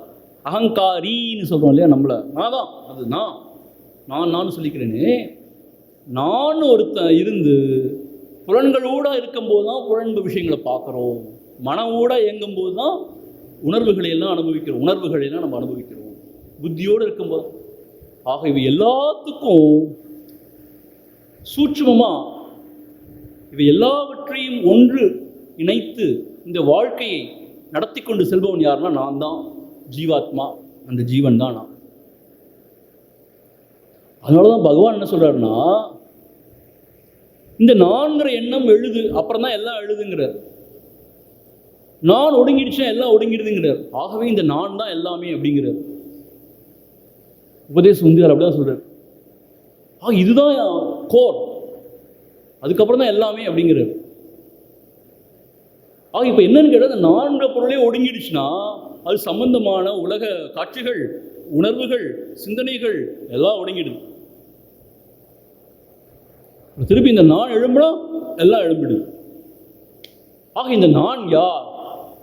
அகங்காரின்னு சொல்கிறோம் இல்லையா நம்மளை. நான் தான் அது நான் சொல்லிக்கிறேனே, நான் ஒருத்தன் இருந்து புலன்களோடு இருக்கும்போது தான் புலன்பு விஷயங்களை பார்க்குறோம், மனவோடு இயங்கும்போது தான் உணர்வுகளையெல்லாம் அனுபவிக்கிறோம், உணர்வுகளையெல்லாம் நம்ம அனுபவிக்கிறோம் புத்தியோடு இருக்கும்போது. ஆக இவை எல்லாத்துக்கும் சூட்சுமமாக இவை எல்லாவற்றையும் ஒன்று இணைத்து இந்த வாழ்க்கையை நடத்தி கொண்டு செல்பவன் யாருன்னா நான் தான், ஜீவாத்மா, அந்த ஜீவன் தான் நான். அதனால தான் பகவான் என்ன சொல்கிறாருன்னா, இந்த நான்கிற எண்ணம் எழுது, அப்புறம் தான் எல்லாம் எழுதுங்கிறார். நான் ஒடுங்கிடுச்சா எல்லாம் ஒடுங்கிடுதுங்கிறார். ஆகவே இந்த நான் தான் எல்லாமே அப்படிங்கிறார். உபதேச உந்தியார் அப்படிதான் சொல்கிறார். இதுதான் கோர், அதுக்கப்புறம் தான் எல்லாமே அப்படிங்கிறார். இப்போ என்னன்னு கேட்டால், அந்த நான்கு பொருளே ஒடுங்கிடுச்சுன்னா அது சம்பந்தமான உலக காட்சிகள், உணர்வுகள், சிந்தனைகள் எல்லாம் ஒடுங்கிடுது. திருப்பி இந்த நான் எழும்புனா எல்லாம் எழும்பிடுது. ஆக இந்த நான் யார்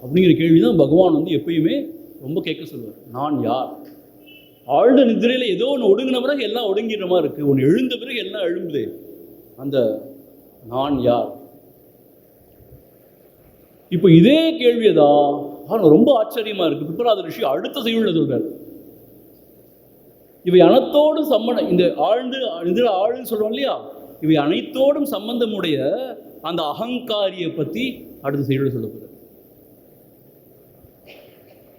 அப்படிங்கிற கேள்விதான் பகவான் எப்பயுமே ரொம்ப கேட்க சொல்லுவார். நான் யார்? ஆழ்ந்த நிதிரையில் ஏதோ ஒன்று ஒடுங்கின பிறகு எல்லாம் ஒடுங்கிற மாதிரி இருக்குது, ஒன்று எழுந்த பிறகு எல்லாம் எழும்புதே, அந்த நான் யார்? இப்போ இதே கேள்வியை தான் ரொம்ப ஆச்சரியமாக இருக்குது. பிற்பராத ரிஷி அடுத்த செய்யுள்ள சொல்கிறார். இவை அனைத்தோடும் சம்பந்தம், இந்த ஆழ்ந்து சொல்கிறோம் இல்லையா, இவை அனைத்தோடும் சம்பந்தமுடைய அந்த அகங்காரியை பற்றி அடுத்த செய்யுள்ள சொல்ல போகிறார்.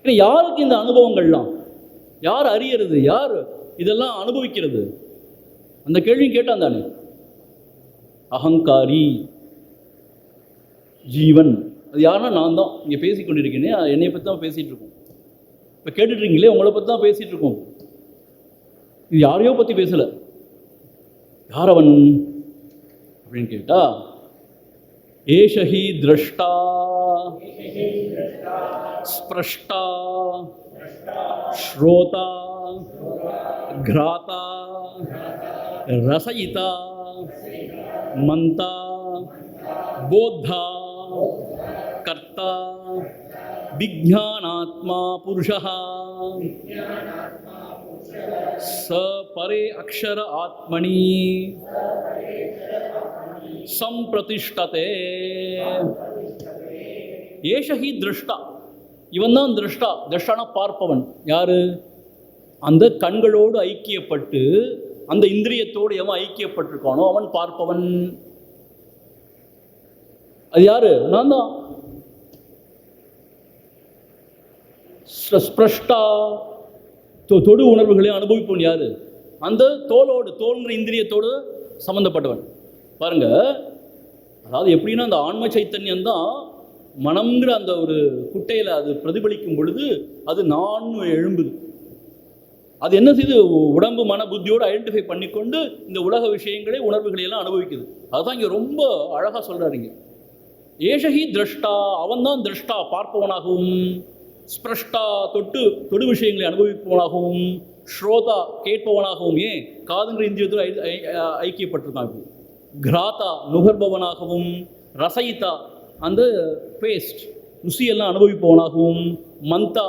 ஏன்னா யாருக்கு இந்த அனுபவங்கள்லாம்? யார் அறியறது? யார் இதெல்லாம் அனுபவிக்கிறது? அந்த கேள்வியும் கேட்டான் தானே. அகங்காரி ஜீவன் அது யாருன்னா நான் தான். இங்கே பேசி கொண்டிருக்கேனே, என்னை பற்றி தான் பேசிகிட்டு இருக்கோம். இப்போ கேட்டுட்ருக்கீங்களே, உங்களை பற்றி தான் பேசிகிட்டு இருக்கோம். இது யாரையோ பற்றி பேசலை. யார் அவன் அப்படின்னு கேட்டா, ஏஷஹி திரஷ்டா ஸ்பிரஷ்டா ஸ்ரோதா கிராதா ரசயிதா மந்தா போத்தா கர்த்தா விஜ்ஞானாத்மா புருஷः स परे अक्षर आत्मनि संप्रतिष्ठते ஏஷ ஹி திரஷ்டா. இவன் தான் திரஷ்டா. திரஷ்டான பார்ப்பவன். யாரு? அந்த கண்களோடு ஐக்கியப்பட்டு அந்த இந்திரியத்தோடு எவன் ஐக்கியப்பட்டிருக்கானோ அவன் பார்ப்பவன். அது யாரு? நான் தான். ஸ்பிரஷ்டா தொடு உணர்வுகளை அனுபவிப்பவன் யாரு? அந்த தோல்ன்ற இந்திரியத்தோடு சம்பந்தப்பட்டவன். பாருங்க, அதாவது எப்படின்னா அந்த ஆன்ம சைத்தன்யம் தான் மனம்ங்கிற அந்த ஒரு குட்டையில் அது பிரதிபலிக்கும் பொழுது அது நான் எழும்புது. அது என்ன செய்து? உடம்பு மன புத்தியோடு ஐடென்டிஃபை பண்ணிக்கொண்டு இந்த உலக விஷயங்களை உணர்வுகளை எல்லாம் அனுபவிக்குது. அதுதான் இங்கே ரொம்ப அழகாக சொல்கிறாருங்க. ஏஷஹி திரஷ்டா, அவன் தான் திரஷ்டா பார்ப்பவனாகவும், ஸ்பிரஷ்டா தொடு விஷயங்களை அனுபவிப்பவனாகவும், ஸ்ரோதா கேட்பவனாகவும், ஏன் காதுங்கிற இந்திரியத்தோடு ஐக்கியப்பட்டிருக்கான். கிராதா நுகர்பவனாகவும், ரசயிதா அந்த பேஸ்ட் ருசியெல்லாம் அனுபவிப்பவனாகவும், மந்தா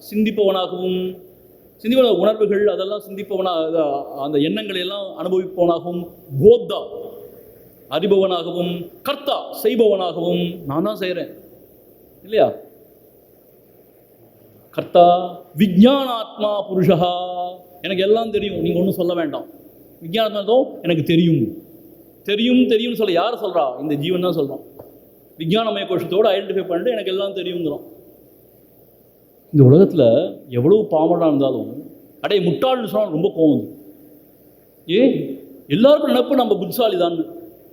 சிந்திப்பவனாகவும், உணர்வுகள் அதெல்லாம் சிந்திப்பவனாக அந்த எண்ணங்களை எல்லாம் அனுபவிப்பவனாகவும், போத்தா அறிபவனாகவும், கர்த்தா செய்பவனாகவும். நான் தான் செய்கிறேன் இல்லையா? கர்த்தா விஜ்ஞானாத்மா புருஷா, எனக்கு எல்லாம் தெரியும், நீங்கள் ஒன்றும் சொல்ல வேண்டாம். விஜ்ஞானாத்மா எனக்கு தெரியும் தெரியும்னு சொல்ல யார் சொல்கிறா? இந்த ஜீவன் தான் சொல்கிறான். விஞ்ஞானமய கோஷத்தோடு ஐடென்டிஃபை பண்ணிட்டு எனக்கு எல்லாம் தெரியுங்கிறோம். இந்த உலகத்தில் எவ்வளவு பாமரனாக இருந்தாலும் அடைய முட்டாள்னு சொன்னால் ரொம்ப கோவம். எல்லாருக்கும் நினைப்பு நம்ம புத்திசாலி தான்.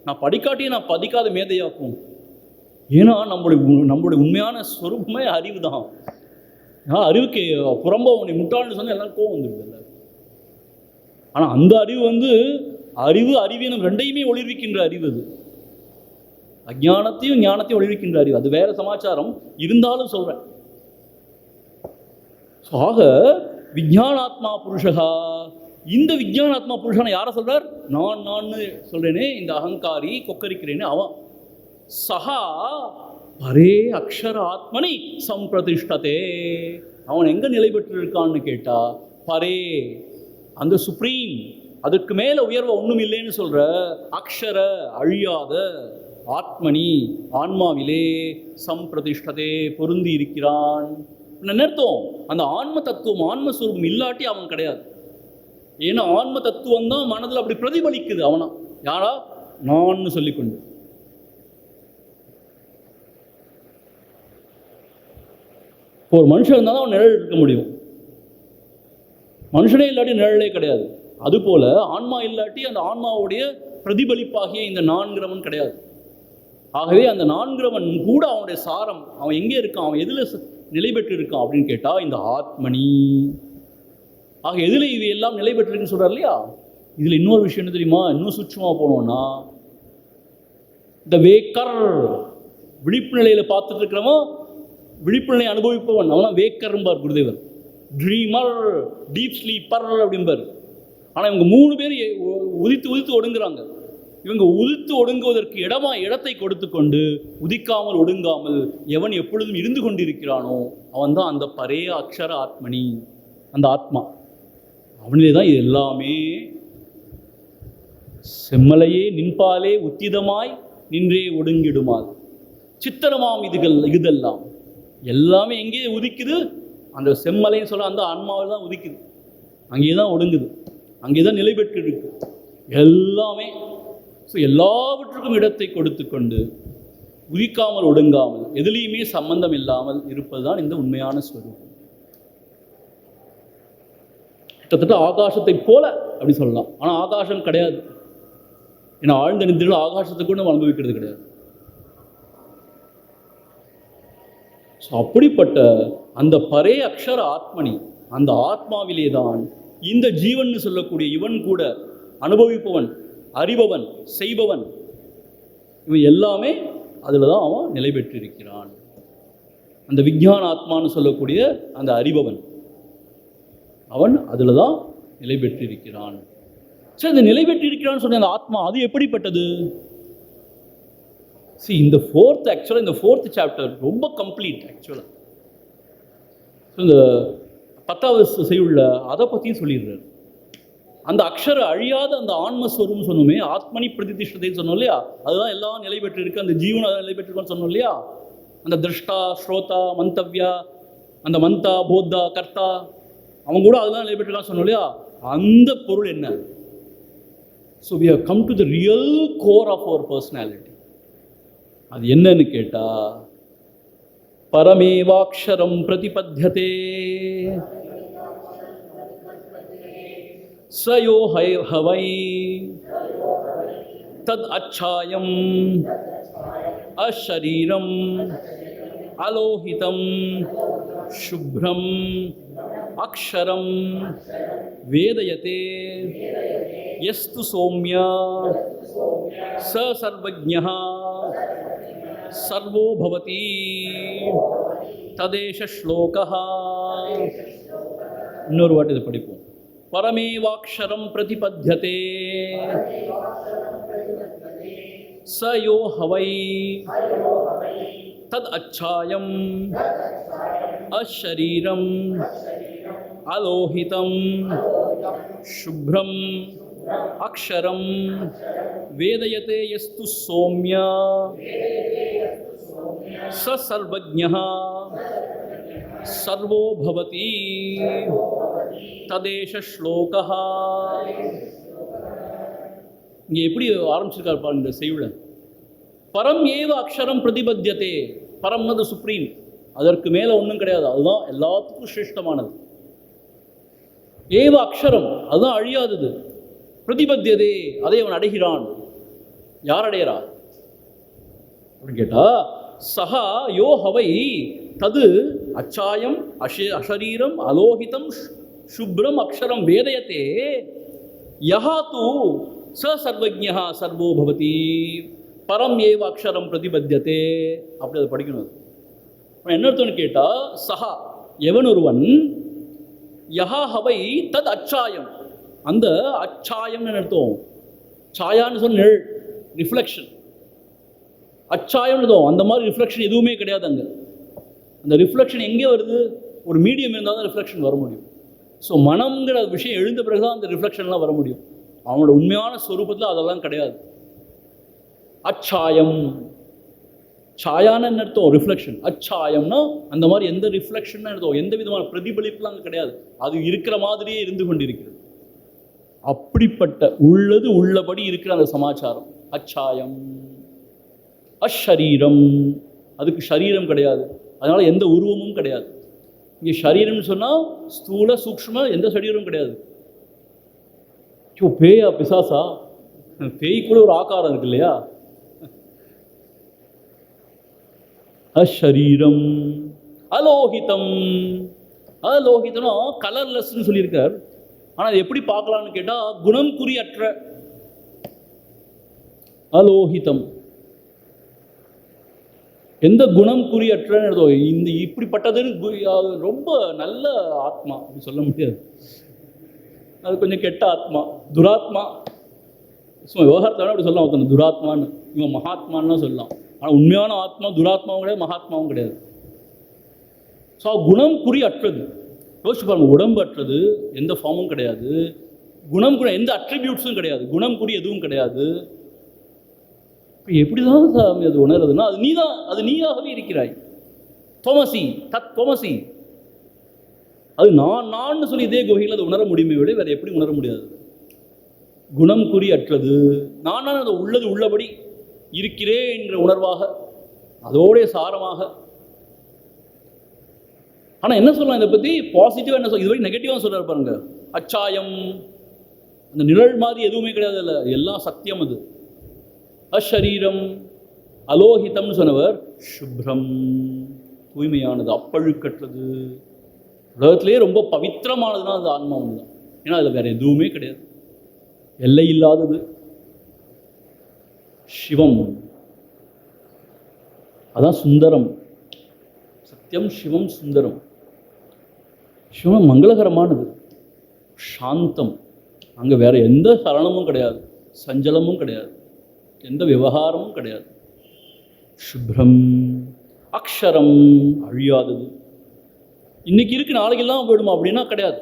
நான் படிக்காட்டியே நான் பதிக்காத மேதையாக்கும். ஏன்னா நம்மளுடைய உண்மையான ஸ்வரூபமே அறிவு தான். அறிவுக்கு புறம்போ உன்னை முட்டாள்னு சொன்னால் எல்லாரும் கோவம் வந்துடுது. ஆனால் அந்த அறிவு அறிவீனம் ரெண்டையுமே ஒளிர்விக்கின்ற அறிவு. அது அஞ்ஞானத்தையும் ஞானத்தையும் ஒளிர்விக்கின்ற அறிவு. அது வேற சமாச்சாரம் இருந்தாலும் சொல்றேன். ஆக விஞ்ஞானாத்மா புருஷா, இந்த விஞ்ஞானாத்மா புருஷனை யாரை சொல்றார்? நான் சொல்றேனே, இந்த அகங்காரி கொக்கரிக்கிறேனே அவன். சஹா பரே அக்ஷர ஆத்மனி சம்பிரதிஷ்டதே, அவன் எங்க நிலை பெற்று இருக்கான்னு கேட்டா, பரே அந்த சுப்ரீம், அதுக்கு மேல உயர்வ ஒண்ணும் இல்லைன்னு சொல்ற அக்ஷர அழியாத ஆத்மனி ஆன்மாவிலே சம்பிரதிஷ்டதே பொருந்தி இருக்கிறான். அர்த்தம் அந்த ஆன்ம தத்துவம் ஆன்மஸ்வரூபம் இல்லாட்டி அவன் கிடையாது. ஏன்னா ஆன்ம தத்துவம் தான் மனதில் அப்படி பிரதிபலிக்குது. அவனா யாரா? நான் சொல்லிக்கொண்டு. ஒரு மனுஷன் இருந்தால் தான் அவன் நிழல் இருக்க முடியும். மனுஷனே இல்லாட்டி நிழலே கிடையாது. அதுபோல ஆன்மா இல்லாட்டி அந்த ஆன்மாவுடைய பிரதிபலிப்பாகிய இந்த நான்கிறவன் கிடையாது. ஆகவே அந்த நான்கிறவன் கூட அவனுடைய சாரம் அவன் எங்கே இருக்கான், அவன் எதில் நிலை பெற்று இருக்கான் அப்படின்னு கேட்டா இந்த ஆத்மனி. ஆக எதில் இது எல்லாம் நிலை பெற்றிருக்குன்னு சொல்றார் இல்லையா? இதுல இன்னொரு விஷயம் என்ன தெரியுமா? இன்னும் சூட்சமா போனோம்னா, இந்த வேக்கர் விழிப்பு நிலையில பார்த்துட்டு இருக்கிறவன், விழிப்பு நிலையை அனுபவிப்பவன் அவனா வேக்கர்பார் குருதேவர். ட்ரீமர், டீப் ஸ்லீப்பர் அப்படிம்பார். ஆனா இவங்க 3 பேர் உதித்து ஒடுங்குறாங்க. இவங்க உதித்து ஒடுங்குவதற்கு இடத்தை கொடுத்து கொண்டு உதிக்காமல் ஒடுங்காமல் எவன் எப்பொழுதும் இருந்து கொண்டிருக்கிறானோ அவன் தான் அந்த பரே அக்ஷர ஆத்மனி, அந்த ஆத்மா. அவனிலே தான் இது எல்லாமே. செம்மலையே நின்பாலே உத்திதமாய் நின்றே ஒடுங்கிடுமால் சித்திரமாம் இதெல்லாம் எல்லாமே எங்கே உதிக்குது? அந்த செம்மலைன்னு சொல்ல அந்த ஆன்மாவில் தான் உதிக்குது. அங்கே தான் ஒடுங்குது, அங்கே தான் நிலை பெற்று இருக்கு எல்லாமே. ஸோ எல்லாவற்றுக்கும் இடத்தை கொடுத்து கொண்டு உதிக்காமல் ஒடுங்காமல் எதுலேயுமே சம்பந்தம் இல்லாமல் இருப்பது தான் இந்த உண்மையான ஸ்வரூபம். கிட்டத்தட்ட ஆகாசத்தை போல அப்படி சொல்லலாம். ஆனால் ஆகாசம் கிடையாது. ஏன்னா ஆழ்ந்த நிதியில் ஆகாசத்தை கூட நம்ம அனுபவிக்கிறது கிடையாது. ஸோ அப்படிப்பட்ட அந்த பரே அக்ஷர ஆத்மனி, அந்த ஆத்மாவிலே தான் இந்த ஜீவன் சொல்லக்கூடிய இவன் கூட அனுபவிப்பவன், அறிபவன், செய்பவன், இவன் எல்லாமே அதில் தான் அவன் நிலை பெற்றிருக்கிறான். அந்த விஞ்ஞான ஆத்மான்னு சொல்லக்கூடிய அந்த அறிபவன், அவன் அதில் தான் நிலை பெற்றிருக்கிறான். சரி, இந்த நிலை பெற்றிருக்கிறான்னு சொன்ன அந்த ஆத்மா அது எப்படிப்பட்டது? இந்த ஃபோர்த் சாப்டர் ரொம்ப கம்ப்ளீட் ஆக்சுவலாக. இந்த 10வது செய்யுள்ள அதை பற்றியும் சொல்லிடுறாரு. அந்த அக்ஷர அழியாத அந்த ஆன்மஸ்வரூபம் சொன்னோமே, ஆத்மனி பிரதிஷ்டதைன்னு சொன்னோம் இல்லையா, அதுதான் எல்லாம் நிலை பெற்று இருக்கு. அந்த ஜீவன் அதை நிலை பெற்றிருக்கான்னு சொன்னோம் இல்லையா. அந்த திருஷ்டா, ஸ்ரோதா, மந்தவ்யா, அந்த மந்தா, போத்தா, கர்த்தா, அவங்க கூட அதெல்லாம் நிலை பெற்றிருக்கான்னு சொன்னோம் இல்லையா. அந்த பொருள் என்ன? So we have come to the real core of our personality. அது என்னன்னு கேட்டா, பரமேவாக்ஷரம் பிரதிபத்யதே சயோ ஹவை தத் அச்சாயம் அஷரீரம் அலோஹிதம் சுப்ரம் அக்ஷரம் வேதயதே யஸ்து சௌம்யா ச சர்வஜ்ஞः சர்வோ பவதி ததேஷ ஸ்லோகः. இன்னொரு வாட்டி இதை படிப்போம். பரமேவாக்ஷரம் பிரதிபத்யதே ச யோ ஹவை தத் அச்சாயம் அஷரீரம் அலோஹிதம் சுப்ரம் அக்ஷரம் வேதயதே யஸ்து சௌம்யா ச சர்வஜ்ஞः சர்வோ பவதி ததேஷ ஸ்லோகः. இங்கே எப்படி ஆரம்பிச்சிருக்காரு பாருங்க இந்த செய்யுள. பரம் ஏவ அக்ஷரம் பிரதிபத்யதே. பரம்னது சுப்ரீம், அதற்கு மேலே ஒன்றும் கிடையாது, அதுதான் எல்லாத்துக்கும் சிரேஷ்டமானது. ஏவ அக்ஷரம், அதுதான் அழியாதது. பிரதிபத்தியதே, அதை அவன் அடைகிறான். யார் அடைகிறா அப்படின்னு கேட்டா, சஹா யோ ஹவை தது அச்சாயம் அஷரீரம் அலோஹிதம் சுப்ரம் அக்ஷரம் வேதயத்தே யஹா தூ ச சர்வஜ்ஞः சர்வோ பவதி பரம் ஏவ அக்ஷரம் பிரதிபத்தியதே. அப்படி அதை படிக்கணும். என்ன அர்த்தம்னு கேட்டா, சஹா எவன் ஒருவன், யஹா ஹவை தத் அச்சாயம், அந்த அச்சாயம்னு அர்த்தம். சாயான்னு சொன்ன நிழல், ரிஃப்ளெக்ஷன். அச்சாயம்னு அர்த்தம், அந்த மாதிரி ரிஃப்ளெக்ஷன் எதுவுமே கிடையாது அங்கே. அந்த ரிஃப்ளெக்ஷன் எங்கே வருது? ஒரு மீடியம் இருந்தால் தான் ரிஃப்ளெக்ஷன் வர முடியும். ஸோ மனம்ங்கிற விஷயம் எழுந்த பிறகு தான் அந்த ரிஃப்ளெக்ஷன்லாம் வர முடியும். அவனோட உண்மையான ஸ்வரூபத்தில் அதெல்லாம் கிடையாது. அச்சாயம், சாயான்னு அர்த்தம் ரிஃப்ளெக்ஷன். அச்சாயம்னா அந்த மாதிரி எந்த ரிஃப்ளெக்ஷன் அர்த்தம், எந்த விதமான பிரதிபலிப்புலாம் அங்கே கிடையாது. அது இருக்கிற மாதிரியே இருந்து கொண்டிருக்கிறது. அப்படிப்பட்ட உள்ளது உள்ளபடி இருக்கிற அந்த சமாச்சாரம் அச்சாயம். அஷரீரம், அதுக்கு ஷரீரம் கிடையாது, அதனால எந்த உருவமும் கிடையாது. இங்கே ஷரீரம்னு சொன்னால் ஸ்தூல சூக்ஷ்ம எந்த சரீரமும் கிடையாது. பேயா பிசாசா? பேய்க்குள்ள ஒரு ஆகாரம் இருக்கு இல்லையா? அஷரீரம் அலோஹிதம். அலோஹிதம்னா கலர்லெஸ்ன்னு சொல்லியிருக்கார். ஆனால் அது எப்படி பார்க்கலான்னு கேட்டால், குணம் குறியற்ற. அலோஹிதம் எந்த குணம் குறியற்றோ இந்த இப்படிப்பட்டதுன்னு ரொம்ப நல்ல ஆத்மா அப்படி சொல்ல முடியாது. அது கொஞ்சம் கெட்ட ஆத்மா, துராத்மா. சும்மா விவகாரத்தோட அப்படி சொல்லலாம், ஒருத்தன் துராத்மான்னு, இவன் மகாத்மான்னு சொல்லலாம். ஆனால் உண்மையான ஆத்மா துராத்மாவும் கிடையாது, மகாத்மாவும் கிடையாது. ஸோ குணம் குறி அற்றது. யோசிச்சு பாருங்க, உடம்பு அற்றது, எந்த ஃபார்மும் கிடையாது. குணம் குறி எந்த அட்ரிபியூட்ஸும் கிடையாது, குணம் குறி எதுவும் கிடையாது. இப்போ எப்படி தான் சாமி அது உணர்றதுன்னா, அது நீ தான், அது நீயாகவே இருக்கிறாய். தோமசி தத் தோமசி, அது நான் சொல்லி இதே குகையில் அதை உணர முடியுமே விட வேறு எப்படி உணர முடியாது. குணம் குறி அற்றது, நான் அது உள்ளது உள்ளபடி இருக்கிறேன் என்ற உணர்வாக, அதோடைய சாரமாக. ஆனால் என்ன சொல்லலாம் இதை பற்றி? பாசிட்டிவாக என்ன சொல்ல, இதுவரை நெகட்டிவாக சொல்கிறார் பாருங்க. அச்சாயம், அந்த நிழல் மாதிரி எதுவுமே கிடையாது, இல்லை எல்லாம் சத்தியம். அது அஷரீரம், அலோகிதம் சொன்னவர் சுப்ரம், தூய்மையானது, அப்பழுக்கற்றது. உலகத்திலே ரொம்ப பவித்திரமானதுன்னா அது ஆன்மா ஒன்று தான். ஏன்னா அதில் வேற எதுவுமே கிடையாது, எல்லை இல்லாதது. சிவம், அதான் சுந்தரம். சத்தியம் சிவம் சுந்தரம். சிவம் மங்களகரமானது, சாந்தம். அங்கே வேற எந்த சலனமும் கிடையாது, சஞ்சலமும் கிடையாது, எந்த விவகாரமும் கிடையாது. சுப்ரம், அக்ஷரம், அழியாதது. இன்னைக்கு இருக்கு நாளைக்கெல்லாம் போயிடுமா அப்படின்னா கிடையாது.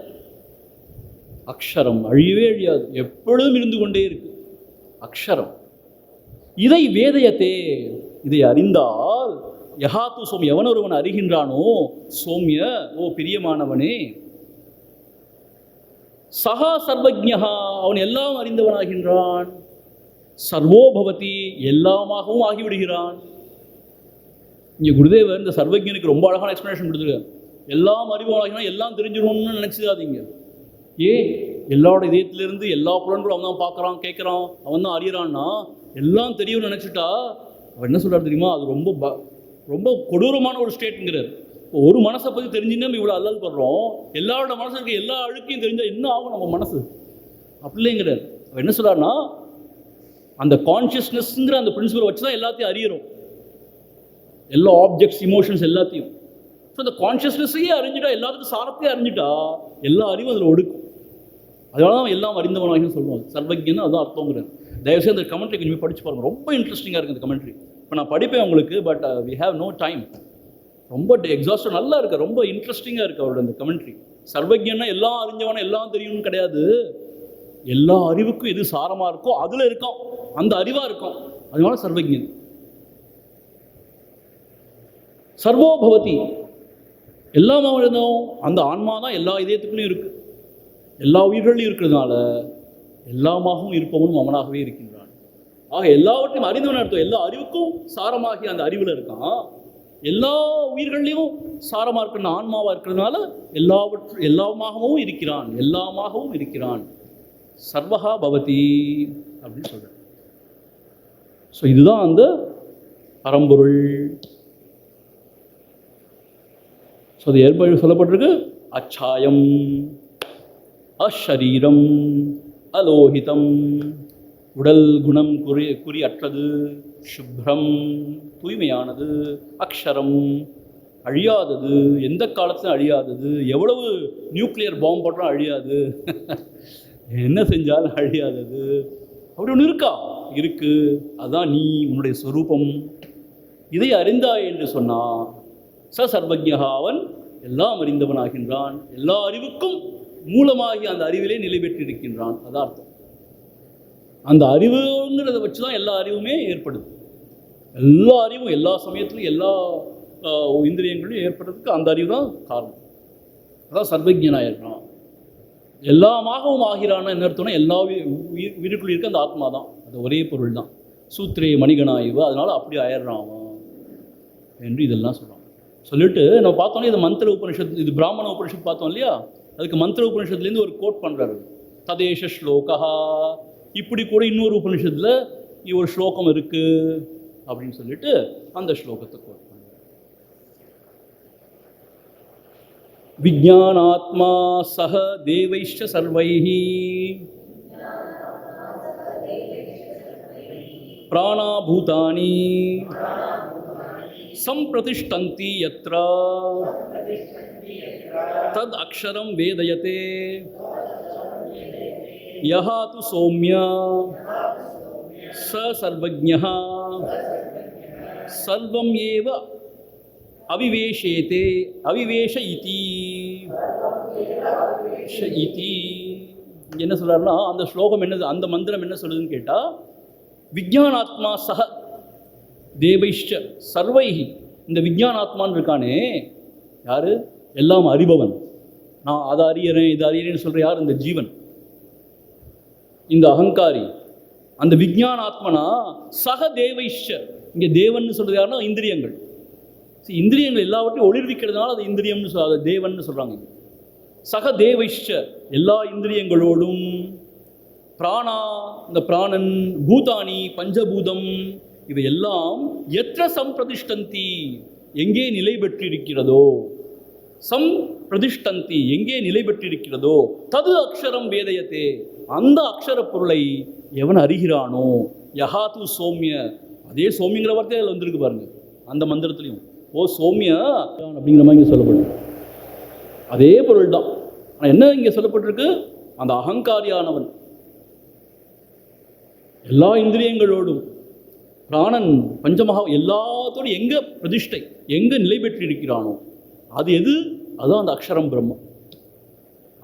அக்ஷரம் அழியவே அழியாது, எப்பொழுதும் இருந்து கொண்டே இருக்கு அக்ஷரம். இதை வேதயத்தே, இதை அறிந்தால் யஹாத்து சோம், எவன் ஒருவன் அறிகின்றானோ, சோம்ய, ஓ பிரியமானவனே, சகா சர்வஜ்ஞா, அவன் எல்லாம் அறிந்தவனாகின்றான். சர்வோபவதி, எல்லாமாகவும் ஆகிவிடுகிறான். இங்கே குருதேவர் இந்த சர்வஜனுக்கு ரொம்ப அழகான எக்ஸ்பிளனேஷன் கொடுத்துருக்கார். எல்லாம் அறிவாகினா எல்லாம் தெரிஞ்சிடணும்னு நினச்சிடாதீங்க. எல்லாரோட இதயத்திலிருந்து எல்லா புலன்களும் அவன் தான் பார்க்குறான், கேட்குறான், அவன் தான் அறியறான்னா எல்லாம் தெரியும்னு நினச்சிட்டா அவன் என்ன சொல்கிறார் தெரியுமா? அது ரொம்ப ரொம்ப கொடூரமான ஒரு ஸ்டேட்டுங்கிறார். இப்போ ஒரு மனசை பற்றி தெரிஞ்சுன்னா நம்ம இவ்வளோ அல்லல் படுறோம், எல்லாரோட மனசு இருக்க எல்லா அழுக்கையும் தெரிஞ்சால் என்ன ஆகும் நம்ம மனசு? அப்படி இல்லைங்கிறார். அவன் என்ன சொல்கிறாருன்னா, அந்த கான்ஷியஸ்னஸ்ங்கிற அந்த பிரின்சிபலை வச்சு தான் எல்லாத்தையும் அறியறோம், எல்லா ஆப்ஜெக்ட்ஸ், இமோஷன்ஸ் எல்லாத்தையும். ஸோ அந்த கான்ஷியஸ்னஸையே அறிஞ்சிட்டா, எல்லாத்துக்கும் சாரத்தையே அறிஞ்சிட்டா எல்லா அறிவும் அதில் ஒடுக்கும். அதனால தான் எல்லாம் அறிந்தவனாகின்னு சொல்லுவாங்க. சர்வஜன்னு அதுதான் அர்த்தங்கிறார். தயவுசெய்து அந்த கமெண்ட்ரி கொஞ்சம் படித்து பாருங்கள், ரொம்ப இன்ட்ரெஸ்டிங்காக இருக்குது அந்த கமெண்ட்ரி. இப்போ நான் படிப்பேன் உங்களுக்கு, but we have no time. ரொம்ப எக்ஸாஸ்ட், நல்லா இருக்குது, ரொம்ப இன்ட்ரெஸ்டிங்காக இருக்குது அவரோட அந்த கமெண்ட்ரி. சர்வஜன்னா எல்லாம் அறிஞ்சவனா எல்லாம் தெரியும்னு கிடையாது, எல்லா அறிவுக்கும் எது சாரமாக இருக்கோ அதில் இருக்கும், அந்த அறிவாக இருக்கும். அதனால சர்வஜன். சர்வோபவதி, எல்லாமாக இருந்தோம், அந்த ஆன்மா தான் எல்லா இதயத்துக்குள்ளேயும் இருக்குது, எல்லா உயிர்களையும் இருக்கிறதுனால எல்லாமாகவும் இருப்பவனும் அவனாகவே இருக்கின்றான். ஆக எல்லாவற்றையும் அறிந்தவன் அர்த்தம், எல்லா அறிவுக்கும் சாரமாகி அந்த அறிவில் இருக்கான். எல்லா உயிர்களையும் சாரமாக இருக்கிற ஆன்மாவாக இருக்கிறதுனால எல்லாமாகவும் இருக்கிறான், எல்லாமாகவும் இருக்கிறான். சர்வஹா பவதி அப்படின்னு சொல்கிறேன். ஸோ இதுதான் அந்த பரம்பொருள். ஸோ அது ஏற்ப சொல்லப்பட்டிருக்கு. அச்சாயம், அஷரீரம், அலோகிதம், உடல் குணம் குறி அற்றது, சுப்ரம், தூய்மையானது, அக்ஷரம், அழியாதது, எந்த காலத்திலும் அழியாதது, எவ்வளவு நியூக்ளியர் பாம்பு போட்டாலும் அழியாது, என்ன செஞ்சாலும் அழியாதது. அப்படி ஒன்று இருக்கா? இருக்கு. அதுதான் நீ, உன்னுடைய ஸ்வரூபம். இதை அறிந்தாய் என்று சொன்னான் சர்வஜ்ஞா, அவன் எல்லாம் அறிந்தவனாகின்றான், எல்லா அறிவுக்கும் மூலமாகி அந்த அறிவிலே நிலை பெற்றிருக்கின்றான். அதான் அர்த்தம். அந்த அறிவுங்கிறத வச்சு தான் எல்லா அறிவுமே ஏற்படுது. எல்லா அறிவும் எல்லா சமயத்திலும் எல்லா இந்திரியங்களும் ஏற்படுறதுக்கு அந்த அறிவு தான் காரணம். அதான் சர்வஜனாயிருக்கான். எல்லாமாகவும் ஆகிறான்னு என்ன அர்த்தம்னா, எல்லா உயிருக்குள்ள இருக்க அந்த ஆத்மா தான், அது ஒரே பொருள் தான். சூத்திரே மணிகனாய்வு, அதனால அப்படி ஆயிடுறான் என்று இதெல்லாம் சொல்கிறாங்க. சொல்லிட்டு நம்ம பார்த்தோன்னா, இது மந்திர உபனிஷத்து, இது பிராமண உபனிஷத்து பார்த்தோம் இல்லையா? அதுக்கு மந்திர உபனிஷத்துலேருந்து ஒரு கோட் பண்ணுறாரு, ததேஷ ஸ்லோகா. இப்படி கூட இன்னொரு உபனிஷத்தில் ஒரு ஸ்லோகம் இருக்கு அப்படின்னு சொல்லிட்டு அந்த ஸ்லோகத்தை கோட் பண்ணுறாரு. விஜ்ஞானாத்மா சஹ தேவைஷ்ச சர்வைஹி பிராணாபூதானி சம்பிரதிஷ்டந்தி யத்ர தத் அக்ஷரம் வேதயதே யஹ து சௌம்ய ச சர்வஜ்ஞः சர்வம் ஏவ அவிவேஷேதே அவிவேஷ இதி. என்ன சொல்றாருன்னா, அந்த ஸ்லோகம் என்னது, அந்த மந்திரம் என்ன சொல்லுதுன்னு கேட்டால், விஜ்ஞானாத்மா சஹ தேவைஷ்ச சர்வைஹி. இந்த விஜ்ஞானாத்மான்னு இருக்கானே யாரு? எல்லாம் அறிபவன். நான் அதை அறியறேன் இதை அறியறேன்னு சொல்கிற யார்? இந்த ஜீவன், இந்த அகங்காரி. அந்த விஜ்ஞானாத்மனா சக தேவைஷ்ச. இங்கே தேவன் சொல்கிறது யாருன்னா இந்திரியங்கள். இந்திரியங்கள் எல்லாவற்றையும் ஒளிர்விக்கிறதுனால அது இந்திரியம்னு அதை தேவன் சொல்கிறாங்க. சக தேவைஷ்ச எல்லா இந்திரியங்களோடும், பிராணா இந்த பிராணன், பூதானி பஞ்சபூதம் இவையெல்லாம் எற்ற சம்பிரதிஷ்டந்தி எங்கே நிலை பெற்றிருக்கிறதோ, பிரதிஷ்டந்தி எங்கே நிலை பெற்றிருக்கிறதோ, தது அக்ஷரம் வேதயத்தே அந்த அக்ஷர பொருளை எவன் அறிகிறானோ, யஹாத்து சோமிய, அதே சோமியங்கிற வார்த்தை அதில் வந்திருக்கு பாருங்க அந்த மந்திரத்துலையும். ஓ சோமிய அப்படிங்கிற மாதிரி இங்கே சொல்லப்படும். அதே பொருள் தான். ஆனால் என்ன இங்கே சொல்லப்பட்டிருக்கு, அந்த அகங்காரியானவன் எல்லா இந்திரியங்களோடும், பிராணன் பஞ்சமகா எல்லாத்தோடும் எங்கே பிரதிஷ்டை எங்கே நிலை பெற்றிருக்கிறானோ அது எது, அதுதான் அந்த அக்ஷரம் பிரம்மம்.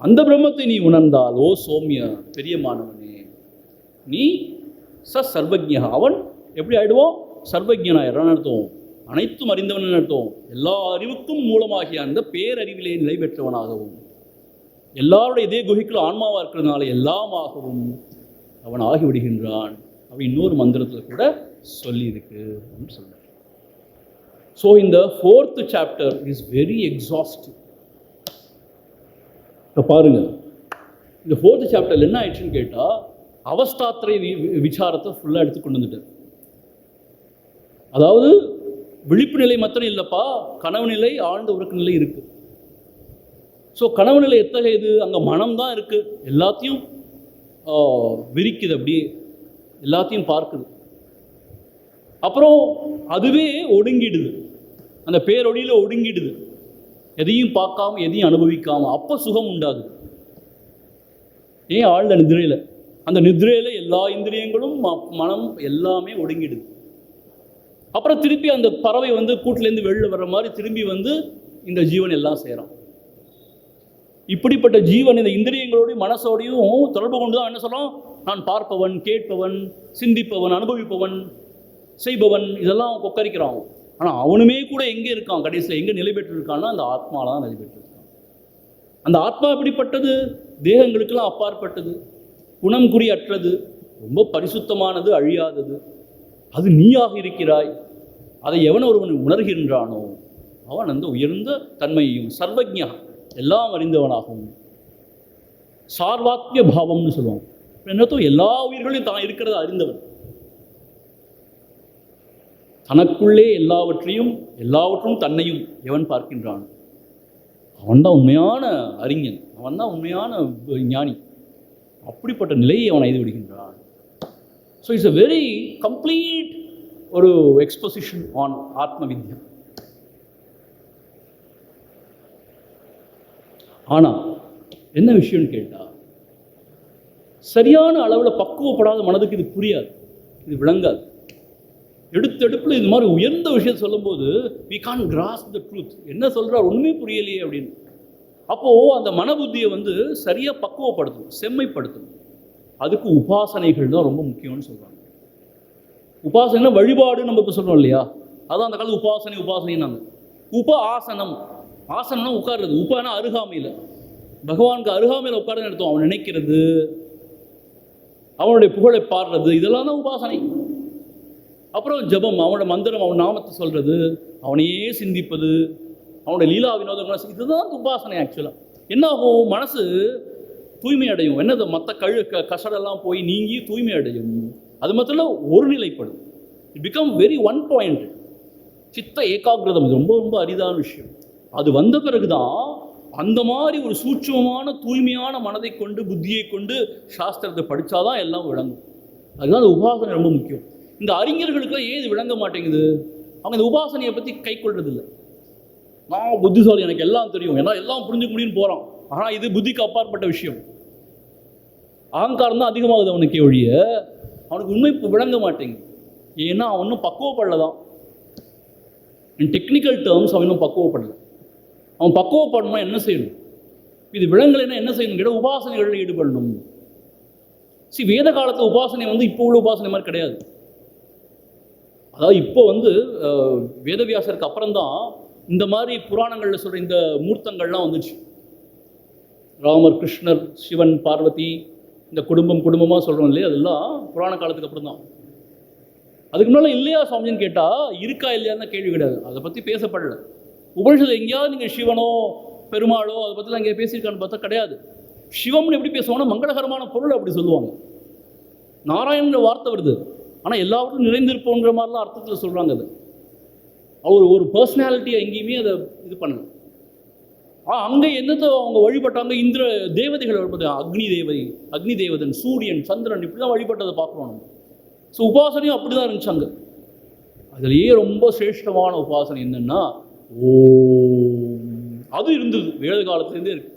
அந்த பிரம்மத்தை நீ உணர்ந்தால் ஓ சோமிய பெரிய மாணவனே, நீ சர்வஜ்ஞா, அவன் எப்படி ஆயிடுவோம், சர்வஜ்ஞனாயிரம் அர்த்தம், அனைத்தும் அறிந்தவன் அர்த்தம், எல்லா அறிவுக்கும் மூலமாகிய அந்த பேரறிவிலே நிலை பெற்றவனாகவும், எல்லாருடைய இதே குகைக்குள்ள ஆன்மாவாக இருக்கிறதுனால எல்லாமாகவும் அவன் ஆகிவிடுகின்றான். அப்படி இன்னொரு மந்திரத்தில் கூட சொல்லியிருக்கு அப்படின்னு சொல்றார். ஸோ இந்த 4th chapter is very exhaustive. இப்போ பாருங்க, இந்த 4th chapter என்ன ஆயிடுச்சுன்னு கேட்டால், அவஸ்தாத்திரை விசாரத்தை ஃபுல்லாக எடுத்து கொண்டு வந்துட்டார். அதாவது விழிப்பு நிலை மாத்திரம் இல்லைப்பா, கனவு நிலை, ஆழ்ந்த உறக்க நிலை இருக்கு. ஸோ கனவு நிலை எத்தகையது, அங்கே மனம்தான் இருக்கு, எல்லாத்தையும் விரிக்குது, அப்படியே எல்லாத்தையும் பார்க்குது. அப்புறம் அதுவே ஒடுங்கிடுது, அந்த பேரொழியில் ஒடுங்கிடுது, எதையும் பார்க்காம எதையும் அனுபவிக்காம, அப்போ சுகம் உண்டாகுது. ஏன் ஆழ்ந்த நிதிரையில், அந்த நிதிரையில் எல்லா இந்திரியங்களும் மனம் எல்லாமே ஒடுங்கிடுது. அப்புறம் திருப்பி அந்த பறவை வந்து கூட்டிலேருந்து வெளில வர்ற மாதிரி திரும்பி வந்து இந்த ஜீவன் எல்லாம் செய்கிறான். இப்படிப்பட்ட ஜீவன் இந்த இந்திரியங்களோடையும் மனசோடையும் தொடர்பு கொண்டு தான் என்ன சொல்கிறோம், நான் பார்ப்பவன், கேட்பவன், சிந்திப்பவன், அனுபவிப்பவன், செய்பவன், இதெல்லாம் கொக்கரிக்கிறான். ஆனால் அவனுமே கூட எங்கே இருக்கான், கடைசியில் எங்கே நிலை பெற்றிருக்கான்னா அந்த ஆத்மாவில் தான் நிலை பெற்றிருக்கான். அந்த ஆத்மா எப்படிப்பட்டது, தேகங்களுக்கெல்லாம் அப்பாற்பட்டது, குணம் குறி அற்றது, ரொம்ப பரிசுத்தமானது, அழியாதது. அது நீயாக இருக்கிறாய். அதை எவன் ஒருவன் உணர்கின்றானோ அவன் அந்த உயர்ந்த தன்மையையும், சர்வஜ்ஞா எல்லாம் அறிந்தவனாகவும், சார்வாத்மிய பாவம்னு சொல்லுவாங்க. என்னத்தோ எல்லா உயிர்களையும் தான் இருக்கிறத அறிந்தவன், தனக்குள்ளே எல்லாவற்றும் தன்னையும் எவன் பார்க்கின்றான் அவன் தான் உண்மையான அறிஞன், அவன் தான் உண்மையான ஞானி. அப்படிப்பட்ட நிலையை அவன் எய்து விடுகின்றான். So it's a very complete ஒரு எக்ஸ்பொசிஷன் ஆன் ஆத்ம வித்யா. ஆனால் என்ன விஷயம்னு கேட்டால், சரியான அளவில் பக்குவப்படாத மனதுக்கு இது புரியாது, இது விளங்காது. எடுத்தெடுப்பில் இது மாதிரி உயர்ந்த விஷயத்தை சொல்லும்போது we can't grasp the truth, என்ன சொல்கிறார் ஒன்றுமே புரியலையே அப்படின்னு. அப்போது அந்த மனபுத்தியை வந்து சரியாக பக்குவப்படுத்தணும், செம்மைப்படுத்தணும். அதுக்கு உபாசனைகள் தான் ரொம்ப முக்கியம்னு சொல்கிறாங்க. உபாசனை வழிபாடு நம்ம இப்போ சொல்கிறோம் இல்லையா, அதான் அந்த காலத்து உபாசனைனாங்க. ஆசனம், ஆசனம்னா உட்கார்றது, உப்பானா அருகாமையில், பகவானுக்கு அருகாமையில் உட்கார்ந்து நடத்தும். அவன் நினைக்கிறது, அவனுடைய புகழை பாடுறது, இதெல்லாம் தான் உபாசனை. அப்புறம் ஜபம், அவனோட மந்திரம், அவன் நாமத்தை சொல்கிறது, அவனையே சிந்திப்பது, அவனுடைய லீலா வினோதங்கள், இதுதான் உபாசனை. ஆக்சுவலாக என்ன ஆகும், மனசு தூய்மை அடையும். என்னது, மற்ற கசடெல்லாம் போய் நீங்கி தூய்மை அடையும். அது மாத்திரம் ஒரு நிலைப்படும். It become very one point. சித்த ஏகாகிரதம் ரொம்ப ரொம்ப அரிதான விஷயம். அது வந்த பிறகுதான் அந்த மாதிரி ஒரு சூட்சமான தூய்மையான மனதை கொண்டு, புத்தியை கொண்டு சாஸ்திரத்தை படித்தாதான் எல்லாம் விளங்கும். அதுதான் உபாசனை ரொம்ப முக்கியம். இந்த அறிஞர்களுக்கெல்லாம் ஏன் இது விளங்க மாட்டேங்குது, அவங்க இந்த உபாசனையை பற்றி கை கொள்றதில்லை. நான் புத்திசாலி, எனக்கு எல்லாம் தெரியும், ஏன்னா எல்லாம் புரிஞ்சுக்க முடியும்னு போகிறான். ஆனால் இது புத்திக்கு அப்பாற்பட்ட விஷயம். அகங்காரம் தான் அதிகமாகுது அவனுக்கு ஒழிய அவனுக்கு உண்மை விளங்க மாட்டேங்குது. ஏன்னா அவன் இன்னும் பக்குவப்படலாம். இன் டெக்னிக்கல் டேர்ம்ஸ் அவன் இன்னும் பக்குவப்படலை. அவன் பக்குவப்படணும்னா என்ன செய்யணும், இது விளங்கலைன்னா என்ன செய்யணும் கேட்டால் உபாசனைகளில் ஈடுபடணும். வேத காலத்தில் உபாசனை வந்து இப்போ உள்ள உபாசனை மாதிரி கிடையாது. அதாவது இப்போ வந்து வேதவியாசருக்கு அப்புறம்தான் இந்த மாதிரி புராணங்களில் சொல்கிற இந்த மூர்த்தங்கள்லாம் வந்துச்சு. ராமர், கிருஷ்ணர், சிவன், பார்வதி, இந்த குடும்பமாக சொல்கிறோம் இல்லையா, அதெல்லாம் புராண காலத்துக்கு அப்புறம் தான். அதுக்கு முன்னால் இல்லையா சுவாமின்னு கேட்டால் இருக்கா இல்லையான்னு கேள்வி கிடையாது, அதை பற்றி பேசப்படலை. உபனிஷத்தில் எங்கேயாவது நீங்கள் சிவனோ பெருமாளோ அதை பற்றிலாம் இங்கே பேசியிருக்கான்னு பார்த்தா கிடையாது. சிவம்னு எப்படி பேசுவாங்கன்னா மங்களகரமான பொருள் அப்படி சொல்லுவாங்க. நாராயணன்ற வார்த்தை வருது, ஆனால் எல்லாவற்றும் நிறைந்திருப்போன்ற மாதிரிலாம் அர்த்தத்தில் சொல்கிறாங்க. அது அவர் ஒரு பர்சனாலிட்டியை எங்கேயுமே அதை இது பண்ணல. அங்கே என்னத்தை அவங்க வழிபட்டாங்க? இந்திர தேவதைகளை வழிபட்டாங்க. அக்னி தேவதன், சூரியன், சந்திரன், இப்படி தான் வழிபட்டதை பார்க்குறோம் நம்ம. ஸோ உபாசனையும் அப்படி தான் இருந்துச்சு அங்கே. அதுலேயே ரொம்ப சிரேஷ்டமான உபாசனை என்னென்னா ஓம். அது இருந்தது, வேத காலத்துலேருந்தே இருக்கு.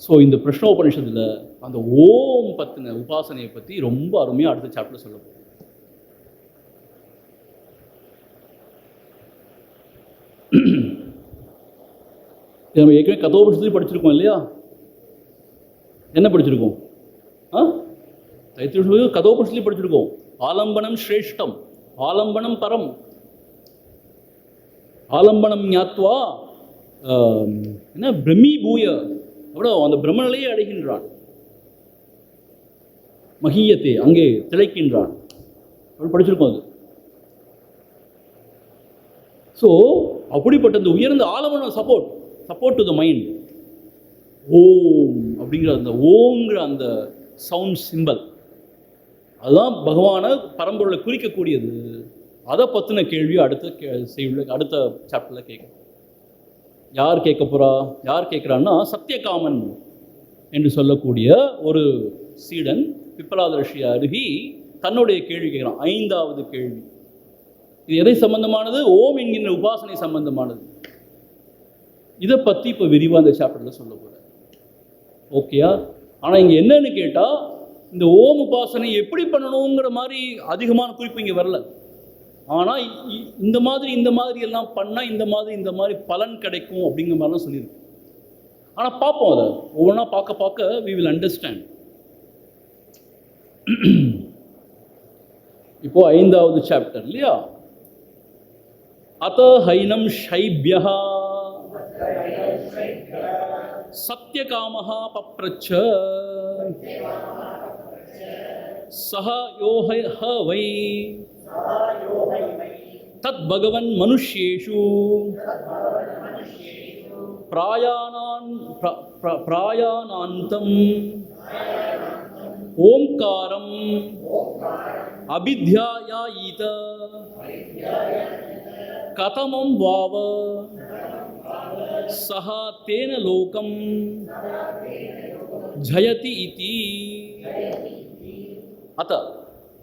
ஸோ இந்த பிரஷ்னோபனிஷத்தில் அந்த ஓம் பற்றின உபாசனையை பற்றி ரொம்ப அருமையாக அடுத்த சாப்டர் சொல்லப்படும். நம்ம ஏற்கனவே கதோபனிஷத்துலையும் படிச்சிருக்கோம் இல்லையா? என்ன படிச்சிருக்கோம்? தைத்திரிய கதோபனிஷத்துலையும் படிச்சிருக்கோம். ஆலம்பனம் ஸ்ரேஷ்டம், ஆலம்பனம் பரம், ஆலம்பனம் ஞாத்வா என்ன பிரம்மி பூய, அவ்வளோ அந்த பிரம்மநிலையை அடைகின்றான். மகியத்தை அங்கே திளைக்கின்றான். அப்படி படிச்சிருக்கோம் அது. ஸோ அப்படிப்பட்ட அந்த உயர்ந்த ஆலம்பன சப்போர்ட் டு த மைண்ட். ஓம் அப்படிங்கிற அந்த ஓம்ங்கிற அந்த சவுண்ட் சிம்பல், அதுதான் பகவானை பரம்பொருளை குறிக்கக்கூடியது. அதை பற்றின கேள்வியை அடுத்த சாப்டரில் கேட்கணும். யார் கேட்க போகிறா? யார் கேட்குறான்னா சத்தியகாமன் என்று சொல்லக்கூடிய ஒரு சீடன் பிப்பலாத ரிஷியை அருகி தன்னுடைய கேள்வி கேட்குறான். 5வது கேள்வி. இது எதை சம்பந்தமானது? ஓம் என்கின்ற உபாசனை சம்பந்தமானது. இதை பற்றி இப்போ விரிவாக இந்த சாப்டரில் சொல்ல போகிறேன். ஓகேயா? ஆனால் இங்கே என்னன்னு கேட்டால், இந்த ஓம் உபாசனை எப்படி பண்ணணுங்கிற மாதிரி அதிகமான குறிப்பு இங்கே வரல. ஆனால் இந்த மாதிரி எல்லாம் பண்ணால் இந்த மாதிரி பலன் கிடைக்கும் அப்படிங்கிற மாதிரிலாம் சொல்லியிருக்கு. ஆனால் பார்ப்போம், அதை ஒவ்வொன்றா பார்க்க we will understand. இப்போ 5வது சாப்டர் இல்லையா? அத ஹைனம் ஷைப்யஹ சத்யகாமஹ பப்ரச்ச சஹ யோஹ வை தத் பகவன் மனுஷ்யேஷு பிராயானாந்தம் ஓம்காரம் அபித்யாயாயித கதமம் வாவ சஹ தேன லோகம் ஜயதி இதி.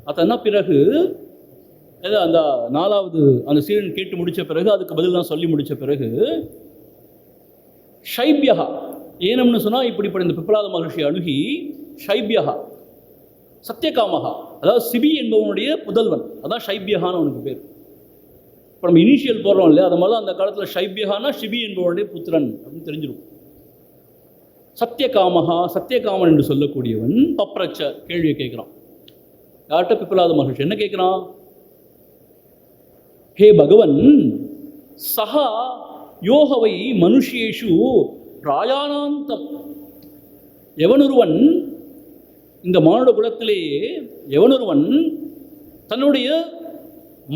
அத்தன்னா பிறகு அந்த 4வது அந்த சீடன் கேட்டு முடித்த பிறகு அதுக்கு பதில் தான் சொல்லி முடித்த பிறகு ஷைப்யா ஏனம்னு சொன்னால் இப்படிப்பட்ட இந்த பிப்பலாத மகர்ஷி அணுகி ஷைப்யா சத்தியகாமஹா, அதாவது சிபி என்பவனுடைய புதல்வன், அதான் ஷைப்யஹான்னு அவனுக்கு பேர். இப்போ நம்ம இனிஷியல் போடுறோம் இல்லையா? அது மாதிரி அந்த காலத்தில் ஷைப்யஹானா சிபி என்பவனுடைய புத்திரன் அப்படின்னு தெரிஞ்சிடும். சத்தியகாமன் என்று சொல்லக்கூடியவன் பப்ரச்ச கேள்வியை கேட்குறான். யார்கிட்ட? பிப்பலாத மகர்ஷி. என்ன கேட்குறான்? ஹே பகவன், சஹா யோகவை மனுஷியேஷு பிராயானாந்தம், எவனொருவன் இந்த மானுட குலத்திலேயே எவனொருவன் தன்னுடைய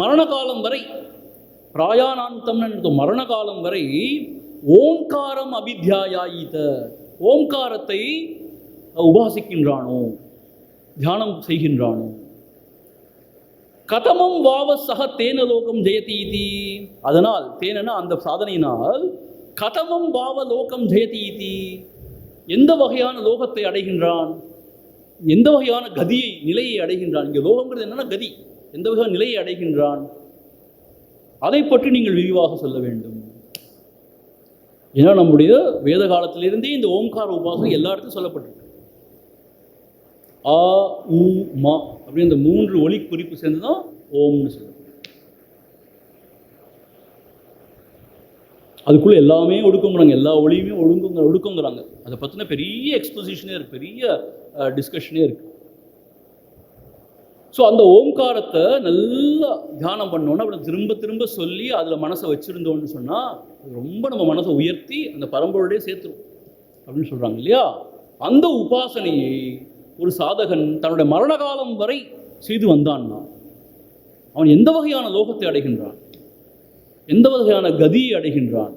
மரண காலம் வரை, பிராயானாந்தம் என்ற மரண காலம் வரை ஓங்காரம் அபித்யாயாயித, ஓங்காரத்தை உபாசிக்கின்றானோ, தியானம் செய்கின்றானோ, கதமம் வாவ சக தேன லோகம் ஜெயதி இதி, அதனால் தேனனா அந்த சாதனையினால் கதமம் வாவ லோகம் ஜெயதி இதி, எந்த வகையான லோகத்தை அடைகின்றான், எந்த வகையான கதியை நிலையை அடைகின்றான். இங்கே லோகங்கிறது என்னன்னா கதி, எந்த வகையான நிலையை அடைகின்றான், அதை பற்றி நீங்கள் விரிவாக சொல்ல வேண்டும். ஏன்னா நம்முடைய வேத காலத்திலிருந்தே இந்த ஓம்கார உபாசனை எல்லா இடத்துலையும் சொல்லப்பட்டிருக்கு. ஆ உ மா அப்படின்னு இந்த 3 ஒலி குறிப்பு சேர்ந்து தான் ஓம்னு சொல்லப்படும். அதுக்குள்ளே எல்லாமே ஒடுக்குங்கிறாங்க, எல்லா ஒளியுமே ஒடுக்குங்கிறாங்க. அதை பற்றின பெரிய எக்ஸ்பொசிஷனே இருக்குது, பெரிய டிஸ்கஷனே இருக்குது. ஸோ அந்த ஓம்காரத்தை நல்லா தியானம் பண்ணோன்னா அப்படி திரும்ப திரும்ப சொல்லி அதில் மனசை வச்சுருந்தோன்னு சொன்னால் ரொம்ப நம்ம மனசை உயர்த்தி அந்த பரம்பொருளே சேர்த்துரும் அப்படின்னு சொல்கிறாங்க இல்லையா? அந்த உபாசனையை ஒரு சாதகன் தன்னுடைய மரண காலம் வரை செய்து வந்தான்னா அவன் எந்த வகையான லோகத்தை அடைகின்றான், எந்த வகையான கதியை அடைகின்றான்,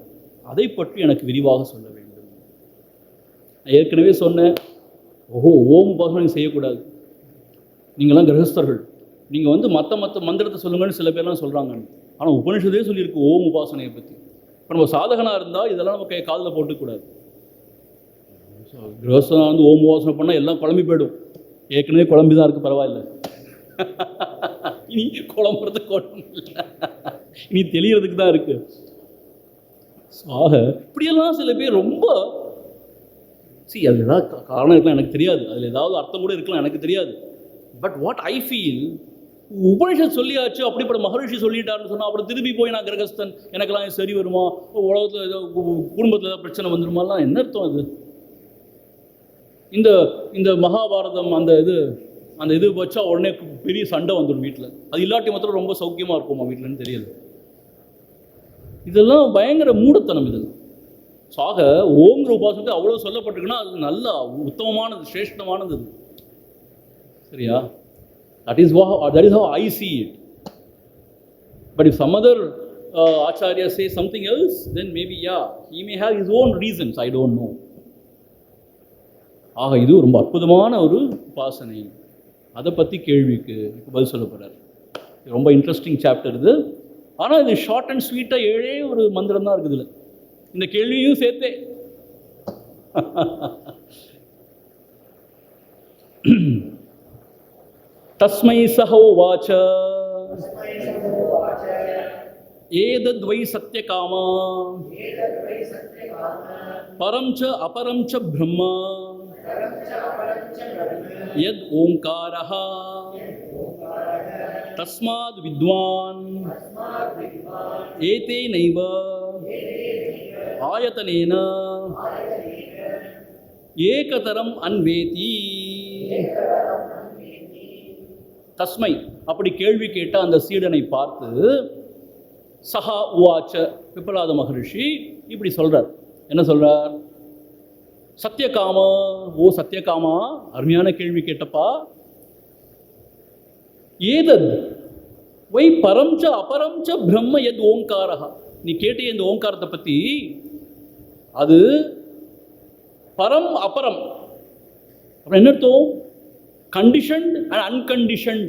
அதை பற்றி எனக்கு விரிவாக சொல்ல வேண்டும். நான் ஏற்கனவே சொன்னேன், ஓம் உபாசனை செய்யக்கூடாது, நீங்களாம் கிரகஸ்தர்கள், நீங்கள் வந்து மற்ற மந்திரத்தை சொல்லுங்கன்னு சில பேர்லாம் சொல்கிறாங்க. ஆனால் உபனிஷதே சொல்லியிருக்கு ஓம் உபாசனையை பற்றி. இப்போ நம்ம சாதகனாக இருந்தால் இதெல்லாம் நம்ம காதில் போட்டுக்கூடாது. கிரகஸ்தனாக வந்து ஓம் உபாசனை பண்ணால் எல்லாம் குழம்பி போயிடும். ஏற்கனவே குழம்பி தான் இருக்குது, பரவாயில்ல. இனி குழம்புறதுக்கு குழம்பு இல்லை, இனி தெளிகிறதுக்கு தான் இருக்குது. ஆக இப்படியெல்லாம் சில பேர் ரொம்ப அது ஏதாவது காரணம் இருக்கலாம் எனக்கு தெரியாது, அதில் ஏதாவது அர்த்தம் கூட இருக்கலாம் எனக்கு தெரியாது. But what I feel, Upanishad சொல்லியாச்சு, அப்படிப்பட்ட மகரிஷி சொல்லிட்டாருன்னு சொன்னால் அப்புறம் திரும்பி போய் நான் கிரகஸ்தன், எனக்கெல்லாம் சரி வருமா, உலகத்தில் ஏதோ குடும்பத்தில் ஏதாவது பிரச்சனை வந்துருமாலாம் என்ன அர்த்தம் அது? இந்த மகாபாரதம் அந்த இது வச்சா உடனே பெரிய சண்டை வந்துடும் வீட்டில். அது இல்லாட்டி மாத்திரம் ரொம்ப சௌக்கியமாக இருப்போமா வீட்டிலன்னு தெரியல. இதெல்லாம் பயங்கர மூடத்தனம் இதெல்லாம். ஆக ஓங்கிற உபாசனத்தை அவ்வளோ சொல்லப்பட்டிருக்குன்னா அது நல்ல உத்தமமானது, சிரேஷ்டமானது. சரியா? That is how I see it. But if some other acharya say something else, then maybe he may have his own reasons, I don't know. ஆக இது ரொம்ப அற்புதமான ஒரு உபாசனை. அதை பற்றி கேள்விக்கு இப்போ பதில் சொல்ல போகிறார். ரொம்ப இன்ட்ரெஸ்டிங் சாப்டர் இது. ஆனால் இது ஷார்ட் அண்ட் ஸ்வீட்டாக 7 ஒரு மந்திரம் தான் இருக்குதுல்ல, இந்த கேள்வியும் சேர்த்தே. தஸ்மை சஹோவாச்ச ஏதத்வை சத்யகாமா பரம் ச அபரம் ச பிரம்ம யத் ஓங்காரஹ தஸ்மாத் வித்வான் ஏதேனைவ ஆயதனேன ஏகதரம் அன்வேதி. தஸ்மை அப்படி கேள்வி கேட்ட அந்த சீடனை பார்த்து சஹா உவாச்ச பிப்பலாத மகரிஷி இப்படி சொல்றார். என்ன சொல்றார்? சத்யகாமா, ஓ சத்யகாமா, அருமையான கேள்வி கேட்டப்பா. ஏதத் வை பரம் ச அபரம் ச பிரம்ம யத் ஓங்காரஹ, நீ கேட்டிய இந்த ஓங்காரத்தை பற்றி, அது பரம் அபரம் அப்புறம் என்ன அர்த்தம்? கண்டிஷன்ட் அண்ட் அன்கண்டிஷன்ட்,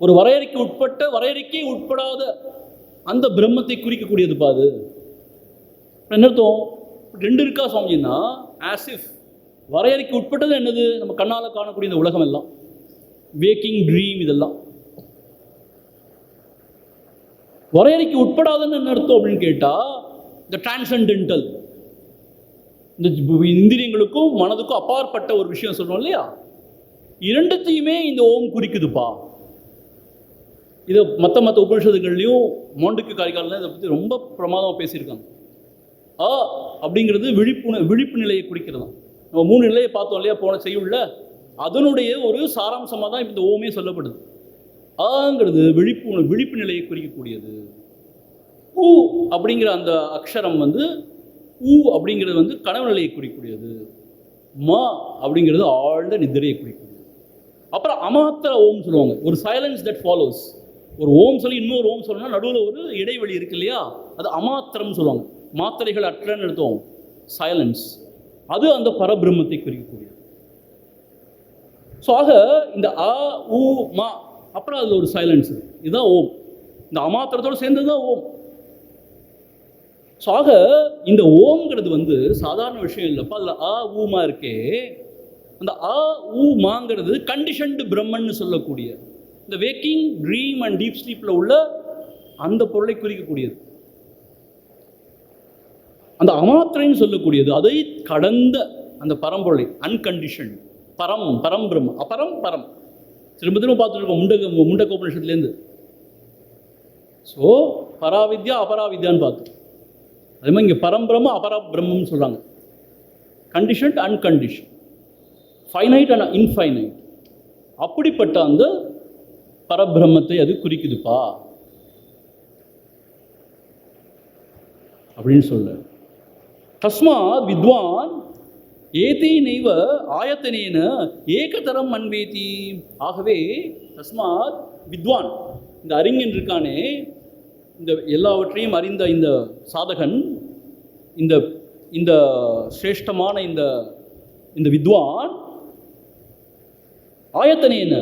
ஒரு வரையறைக்கு உட்பட்ட வரையறைக்கே உட்படாத அந்த பிரம்மத்தை குறிக்கக்கூடியதுப்பா அது. என்ன அர்த்தம்? 2 இருக்கா சுவாமிஜின்னா, ஆஸ் இஃப் வரையறைக்கு உட்பட்டது என்னது? நம்ம கண்ணால் காணக்கூடிய இந்த உலகம் எல்லாம், வேக்கிங் ட்ரீம், இதெல்லாம் வரையறைக்கு உட்படாதுன்னு என்ன அர்த்தம் அப்படின்னு கேட்டால், இந்த டிரான்சென்டென்டல், இந்த இந்திரியங்களுக்கும் மனதுக்கும் அப்பாற்பட்ட ஒரு விஷயம் சொல்கிறோம் இல்லையா, இரண்டுத்தையுமே இந்த ஓம் குறிக்குதுப்பா. இதை மற்ற உபனிஷத்துகள்லையும் மோண்டுக்கு காரிகாலில் இதை பற்றி ரொம்ப பிரமாதமாக பேசியிருக்காங்க. அப்படிங்கிறது விழிப்பு நிலையை குறிக்கிறது. நம்ம 3 நிலையை பார்த்தோம் இல்லையா போன செய்யுள்ள, அதனுடைய ஒரு சாராம்சமாக தான் இந்த ஓமே சொல்லப்படுது. ஆங்கிறது விழிப்பு நிலையை குறிக்கக்கூடியது. ஊ அப்படிங்கிற அந்த அக்ஷரம் ஊ அப்படிங்கிறது கனவு நிலையை குறிக்கக்கூடியது. மா அப்படிங்கிறது ஆழ்ந்த நித்திரையை குறிக்கக்கூடியது. அப்புறம் அமாத்திர ஓம் சொல்லுவாங்க, ஒரு சைலன்ஸ் தட் ஃபாலோஸ். ஒரு ஓம் சொல்லி இன்னொரு ஓம் சொல்லணும்னா நடுவில் ஒரு இடைவெளி இருக்கு இல்லையா, அது அமாத்திரம் சொல்லுவாங்க. மாத்திரைகள் அற்றன்னு எடுத்தோம், சைலன்ஸ். அது அந்த பரபிரம்மத்தை குறிக்கக்கூடியது. ஸோ ஆக இந்த அ உ மா, அப்புறம் அதில் ஒரு சைலன்ஸ், இதுதான் ஓம். இந்த அமாத்திரத்தோடு சேர்ந்தது தான் ஓம். ஸோ ஆக இந்த ஓம்ங்கிறது சாதாரண விஷயம் இல்லைப்பா. அதில் அ ஊமா இருக்கே, அந்த அ ஊ மாங்கிறது கண்டிஷன்டு பிரம்மன்னு சொல்லக்கூடிய இந்த வேக்கிங் ட்ரீம் அண்ட் டீப் ஸ்லீப்பில் உள்ள அந்த பொருளை குறிக்கக்கூடியது. அந்த அமாத்திரைன்னு சொல்லக்கூடியது அதை கடந்த அந்த பரம்பொருளை, அன்கண்டிஷன் பரம் பிரம்ம, அபரம் பரம். திரும்ப திரும்ப பார்த்துருக்கோம் முண்டகோபனிஷத்துலேருந்து. ஸோ பராவித்யா அபராவித்யான்னு பார்த்தோம். அதே மாதிரி இங்கே பரம்பிரம்ம அபரபிரம்மன்னு சொல்கிறாங்க. கண்டிஷன்ட் அன்கண்டிஷன், ஃபைனைட் அண்ட் இன்ஃபைனைட், அப்படிப்பட்ட அந்த பரபிரம்மத்தை அது குறிக்குதுப்பா அப்படின்னு சொல்ல. தஸ்மாத் வித்வான் ஏதேனைவ ஆயத்தனேன ஏகதரம் அன்வேதி. ஆகவே தஸ்மாத் வித்வான், இந்த அறிஞன் இருக்கானே, இந்த எல்லாவற்றையும் அறிந்த இந்த சாதகன் இந்த இந்த சிரேஷ்டமான இந்த வித்வான் ஆயத்தனேன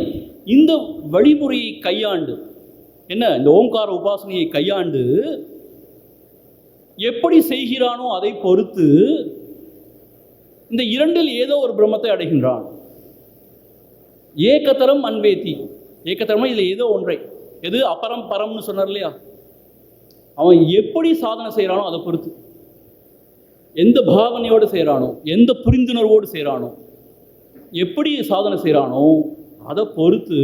இந்த வழிமுறையை கையாண்டு, என்ன இந்த ஓங்கார உபாசனையை கையாண்டு எப்படி செய்கிறானோ அதை பொறுத்து இந்த இரண்டில் ஏதோ ஒரு பிரம்மத்தை அடைகின்றான். ஏகதரம் அன்வேதி, ஏகதரமா இதில் ஏதோ ஒன்றை, எது அபரம் பரம்னு சொன்னார் இல்லையா, அவன் எப்படி சாதனை செய்கிறானோ அதை பொறுத்து, எந்த பாவனையோடு செய்கிறானோ, எந்த புரிந்துணர்வோடு செய்கிறானோ, எப்படி சாதனை செய்கிறானோ அதை பொறுத்து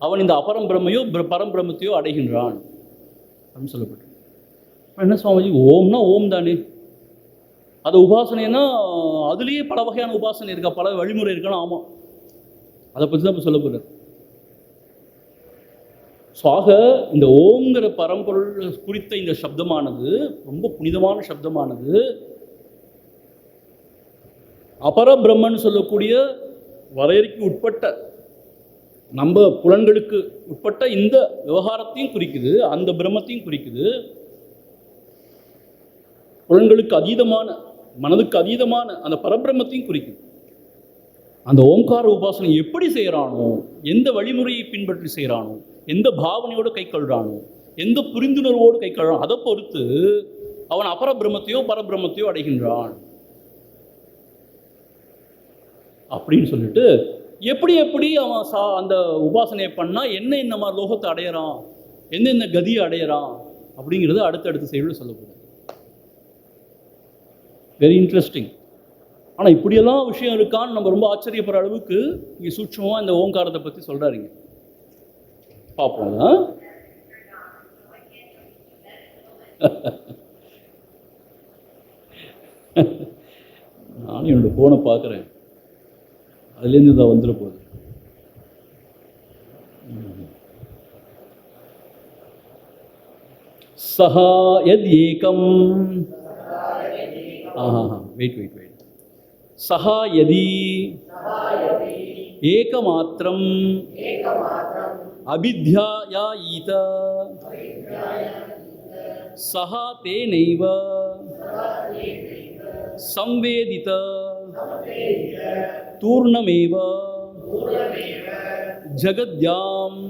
அவன் இந்த அபரம் பிரம்மையோ பரம்பிரம்மத்தையோ அடைகின்றான் அப்படின்னு சொல்லப்பட்டு. என்ன சுவாமிஜி, ஓம்னா ஓம் தானே, அது உபாசனைன்னா அதுலேயே பல வகையான உபாசனை இருக்கா, பல வழிமுறை இருக்கான்னு. ஆமாம், அதை பற்றி தான் இப்போ சொல்ல போகிறேன். ஸோ ஆக இந்த ஓம்ங்கிற பரம்பொருள் குறித்த இந்த சப்தமானது ரொம்ப புனிதமான சப்தமானது. அபர பிரம்மன் சொல்லக்கூடிய வரையறைக்கு உட்பட்ட, நம்ம புலன்களுக்கு உட்பட்ட இந்த விவகாரத்தையும் குறிக்குது, அந்த பிரம்மத்தையும் குறிக்குது. புலன்களுக்கு அதீதமான, மனதுக்கு அதீதமான அந்த பரபிரம்மத்தையும் குறிக்குது. அந்த ஓம்கார உபாசனை எப்படி செய்கிறானோ, எந்த வழிமுறையை பின்பற்றி செய்கிறானோ, எந்த பாவனையோடு கை கொள்கிறானோ, எந்த புரிந்துணர்வோடு கை கொள்கிறானோ அதை பொறுத்து அவன் அபர பிரம்மத்தையோ பரபிரம்மத்தையோ அடைகின்றான் அப்படின்னு சொல்லிட்டு, எப்படி எப்படி அவன் அந்த உபாசனையை பண்ணால் என்ன மாதிரி லோகத்தை அடையிறான், என்ன கதியை அடையிறான் அப்படிங்கிறது அடுத்தடுத்த செயலில் சொல்லப்படுது. Very interesting. ஆனால் இப்படியெல்லாம் விஷயம் இருக்கான்னு நம்ம ரொம்ப ஆச்சரியப்படுற அளவுக்கு இங்கே சூட்சமாக இந்த ஓங்காரத்தை பற்றி சொல்கிறாருங்க. பார்ப்போம். நானும் என்னோட ஃபோனை பார்க்குறேன், அதுலேருந்து இதை வந்துட போகுது. சஹா யத் ஏகம், வெயிட் சஹா யதி ஏகமாத்திரம் அபித்யாயாயீத சஹா தேனைவ சம்வேதித தூர்ணமேவ ஜகத்யாம்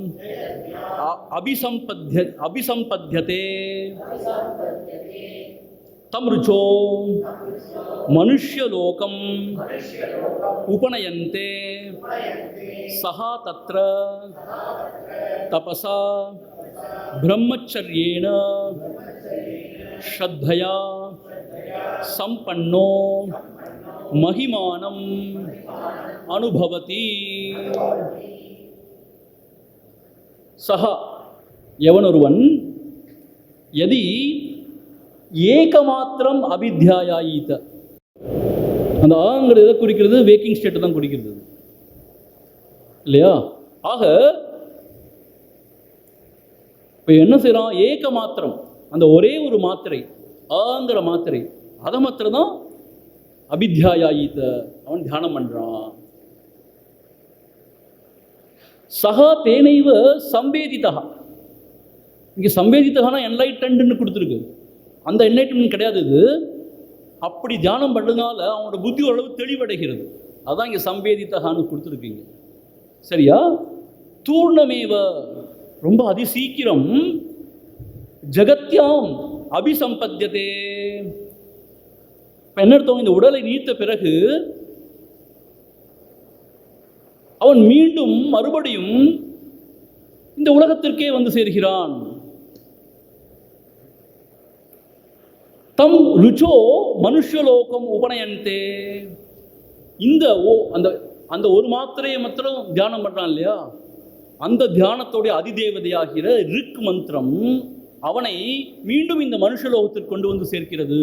அபிசம்பத்யதே தம்ருச்சோ மனுஷ்யலோகம் உபநயந்தே சஹா தத்ர தபசா பிரம்மச்சர்யேன ஸ்ரத்தயா சம்பன்னோ மகிமானம் அனுபவதி. சஹா எவனொருவன் யதி ஏகமாத்திரம் அபித்யாயாயீத, அந்த ஆங்கிறது எதை குறிக்கிறது, வேக்கிங் ஸ்டேட்டை தான் குறிக்கிறது இல்லையா. ஆக இப்போ என்ன செய்கிறான், ஏக மாத்திரம், அந்த ஒரே ஒரு மாத்திரை, ஆங்கிற மாத்திரை, அதை மாத்திரம் தான் அபித்யாயாயீத அவன் தியானம் பண்ணுறான். சஹா தேனைவ சம்வேதிதா, இங்கே சம்வேதித்தகானா என்லைட்டன்ட்னு கொடுத்துருக்கு, அந்த என்லைட்மெண்ட் கிடையாது இது. அப்படி தியானம் பண்ணுறதுனால அவனோட புத்தி ஓரளவு தெளிவடைகிறது, அதுதான் இங்கே சம்வேதித்தகான்னு கொடுத்துருக்கீங்க. சரியா. தூர்ணமேவ, ரொம்ப அதிசீக்கிரம், ஜகத்யாம் அபிசம்பத்யதே. இப்போ என்ன அர்த்தம், இந்த உடலை நீத்த பிறகு அவன் மீண்டும் மறுபடியும் இந்த உலகத்திற்கே வந்து சேர்கிறான். தம் ருச்சோ மனுஷலோகம் உபநயந்தே, இந்த அந்த ஒரு மாத்திரையை மாத்திரம் தியானம் பண்ணுறான் இல்லையா, அந்த தியானத்தோடைய அதிதேவதையாகிற ரிக் மந்திரம் அவனை மீண்டும் இந்த மனுஷலோகத்திற்கு கொண்டு வந்து சேர்க்கிறது.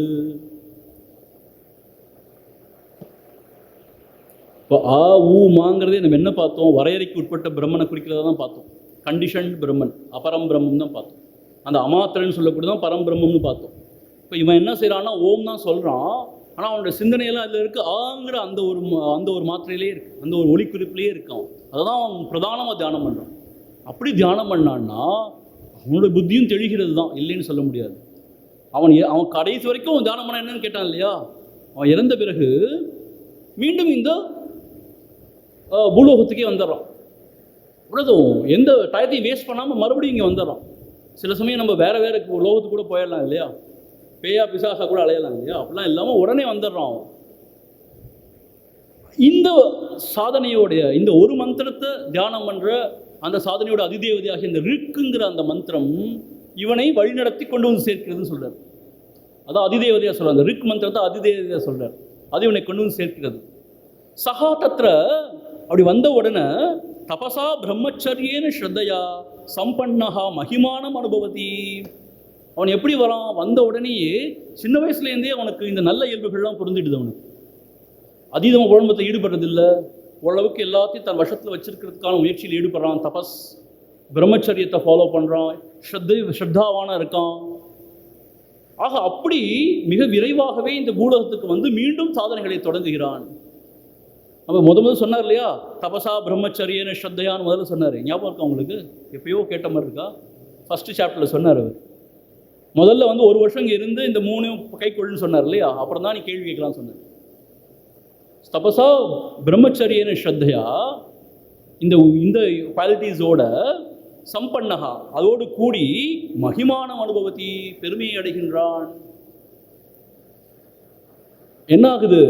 இப்போ ஆ ஊ மாங்கிறதே நம்ம என்ன பார்த்தோம், வரையறைக்கு உட்பட்ட பிரம்மனை குறிக்கிறத தான் பார்த்தோம். கண்டிஷன் பிரம்மன், அபரம் பிரம்மம் தான் பார்த்தோம். அந்த அமாத்திரன்னு சொல்லக்கூடியதான் பரம்பிரம்மம்னு பார்த்தோம். இப்போ இவன் என்ன செய்கிறான்னா ஓம் தான் சொல்கிறான், ஆனால் அவனோட சிந்தனையெல்லாம் அதில் இருக்குது, ஆங்கிற அந்த ஒரு மாத்திரையிலே இருக்குது, அந்த ஒரு ஒளிக்குறிப்பிலேயே இருக்கான். அதை தான் அவன் பிரதானமாக தியானம் பண்ணுறான். அப்படி தியானம் பண்ணான்னா அவனோட புத்தியும் தெளிகிறது தான், இல்லைன்னு சொல்ல முடியாது. அவன் கடைசி வரைக்கும் தியானம் பண்ண என்னன்னு கேட்டான் இல்லையா? அவன் இறந்த பிறகு மீண்டும் இந்த பூலோகத்துக்கே வந்துடுறான். இவ்வளோதும் எந்த டயத்தையும் வேஸ்ட் பண்ணாமல் மறுபடியும் இங்கே வந்துடுறான். சில சமயம் நம்ம வேறு லோகத்துக்கு கூட போயிடலாம் இல்லையா? பேயா பிசாசா கூட அலையலாம் இல்லையா? அப்படிலாம் இல்லாமல் உடனே வந்துடுறான். இந்த சாதனையோடைய இந்த ஒரு மந்திரத்தை தியானம் பண்ணுற அந்த சாதனையோட அதிதேவதையாக இந்த ரிக்குங்கிற அந்த மந்திரம் இவனை வழிநடத்தி கொண்டு வந்து சேர்க்கிறதுன்னு சொல்கிறார். அதான் அதிதேவதையாக சொல்கிறார். அந்த ரிக் மந்திரத்தை அதிதேவதையாக சொல்கிறார். அது இவனை கொண்டு வந்து சேர்க்கிறது. சகா தத்ர அப்படி வந்த உடனே தபசா பிரம்மச்சரியேன ஸ்ரத்தையா சம்பன்னஹா மகிமானம் அனுபவதி. அவன் எப்படி வரான்? வந்த உடனேயே சின்ன வயசுலேருந்தே அவனுக்கு இந்த நல்ல இயல்புகள்லாம் புரிஞ்சிடுது. அவனுக்கு அதீதமாக குழம்பத்தில் ஈடுபடுறதில்லை. ஓரளவுக்கு எல்லாத்தையும் தன் வசத்தில் வச்சிருக்கிறதுக்கான முயற்சியில் ஈடுபடுறான். தபஸ் பிரம்மச்சரியத்தை ஃபாலோ பண்ணுறான். ஸ்ரத்தாவான இருக்கான். ஆக அப்படி மிக விரைவாகவே இந்த பூலோகத்துக்கு வந்து மீண்டும் சாதனைகளை தொடங்குகிறான். நம்ம முதல்ல சொன்னார் இல்லையா? தபசா பிரம்மச்சரியன்னு ஸ்ரத்தையான்னு முதல்ல சொன்னார். ஞாபகம் இருக்கா உங்களுக்கு? எப்பயோ கேட்ட மாதிரி இருக்கா? ஃபஸ்ட்டு சாப்டரில் சொன்னார் அவர். முதல்ல வந்து 1 வருஷம் இங்கே இருந்து இந்த 3 கைக்கொள்ளுன்னு சொன்னார் இல்லையா? அப்புறம் தான் நீ கேள்வி கேட்கலாம்னு சொன்னார். தபசா பிரம்மச்சரியன்னு ஸ்ரத்தையா இந்த குவாலிட்டிஸோட சம்பன்னகா அதோடு கூடி மகிமானம் அனுபவத்தி பெருமையை அடைகின்றான். என்ன ஆகுது?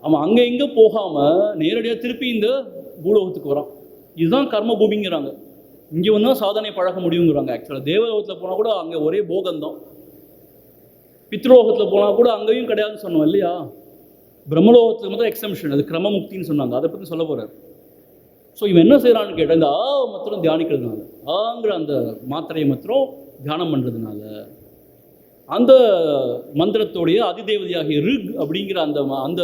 அவன் அங்கே இங்கே போகாமல் நேரடியாக திருப்பி இந்த பூலோகத்துக்கு வரான். இதுதான் கர்ம பூமிங்கிறாங்க. இங்கே வந்து தான் சாதனை பழக முடியுங்கிறாங்க. ஆக்சுவலாக தேவலோகத்தில் போனால் கூட அங்கே ஒரே போகந்தான். பித்ருலோகத்தில் போனால் கூட அங்கேயும் கிடையாதுன்னு சொன்னோம் இல்லையா? பிரம்மலோகத்துக்கு மட்டும் எக்ஸம்ஷன், அது கிரமமுக்தின்னு சொன்னாங்க. அதை பற்றி சொல்ல போகிறார். ஸோ இவன் என்ன செய்கிறான்னு கேட்டால் இந்த மாத்திரம் தியானிக்கிறதுனால, ஆங்கிற அந்த மாத்திரையை மாத்திரம் தியானம் பண்ணுறதுனால அந்த மந்திரத்தோடைய அதிதேவதையாகிய ரிக் அப்படிங்கிற அந்த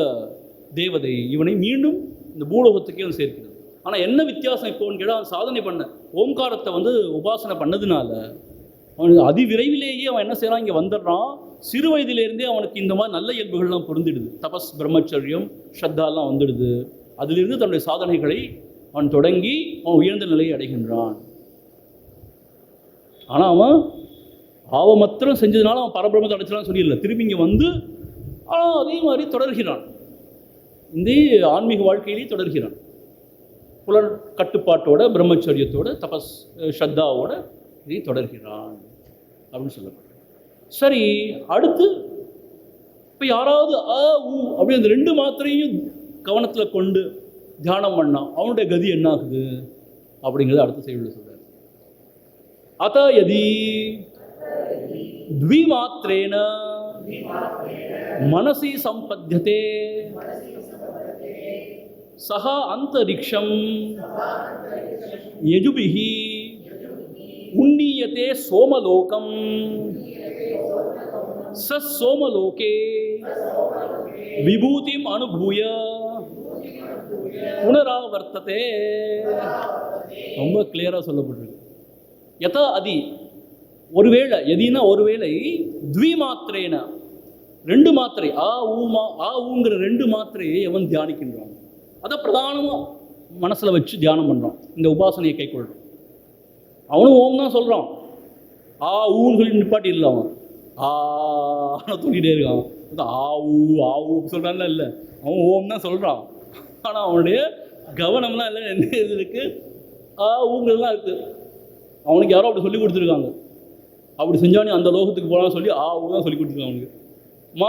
தேவதை இவனை மீண்டும் இந்த பூலோகத்துக்கே வந்து சேர்க்கிறது. ஆனால் என்ன வித்தியாசம் இப்போன்னு கேட்டால், அவன் சாதனை பண்ண ஓம்காரத்தை வந்து உபாசனை பண்ணதுனால அவனுக்கு அதிவிரைவிலேயே அவன் என்ன செய்யறான்? இங்கே வந்துடுறான். சிறு வயதிலேருந்தே அவனுக்கு இந்த மாதிரி நல்ல இயல்புகள்லாம் பொருந்திடுது. தபஸ் பிரம்மச்சரியம் ஸ்ரத்தாலாம் வந்துடுது. அதிலிருந்து தன்னுடைய சாதனைகளை அவன் தொடங்கி அவன் உயர்ந்த நிலையை அடைகின்றான். ஆனால் அவன் மாத்திரம் செஞ்சதுனால அவன் பரபிரமத்தை அடைச்சலான்னு சொல்லிடல. திரும்பி இங்கே வந்து அதே மாதிரி தொடர்கிறான். இந்த ஆன்மீக வாழ்க்கையிலேயே தொடர்கிறான். புலன் கட்டுப்பாட்டோட பிரம்மச்சரியத்தோட தபஸ் ஸ்ரத்தாவோட இதை தொடர்கிறான் அப்படின்னு சொல்லப்படுது. சரி, அடுத்து இப்போ யாராவது அப்படி அந்த 2 மாத்திரையும் கவனத்தில் கொண்டு தியானம் பண்ணான், அவனுடைய கதி என்ன ஆகுது அப்படிங்கிறது அடுத்த செய்தியில் சொல்றார். அத யதி த்விமாத்ரேன மனசி சம்பத்யதே சஹா அந்தரிக்ஷம் யஜுபிஹி உன்னீயதே சோமலோகம் சோமலோகே விபூதிம் அனுபூய புனராவர்த்ததே. ரொம்ப கிளியராக சொல்லப்பட்டிருக்கு. யதா அதி ஒருவேளை, எதினா ஒருவேளை, த்விமாத்திரேன 2 மாத்திரை ஊங்கிற 2 மாத்திரையை எவன் தியானிக்கின்றான், அதை பிரதானமாக மனசில் வச்சு தியானம் பண்ணுறான், இந்த உபாசனையை கைக்கொள்கிறான். அவனும் ஓம் தான் சொல்கிறான். ஊன்னு சொல்லி நிப்பாட்டி இல்லை, அவன் தூங்கிட்டே இருக்கான். ஆவு சொல்கிறான்ல இல்லை, அவன் ஓம் தான் சொல்கிறான். ஆனால் அவனுடைய கவனம்லாம் இல்லை, என்ன இது இருக்குது, ஊங்கிறதுலாம் இருக்குது. அவனுக்கு யாரோ அப்படி சொல்லி கொடுத்துருக்காங்க. அப்படி செஞ்சானே அந்த லோகத்துக்கு போகலான்னு சொல்லி ஊ தான் சொல்லி கொடுத்துருக்கான். அவனுக்கு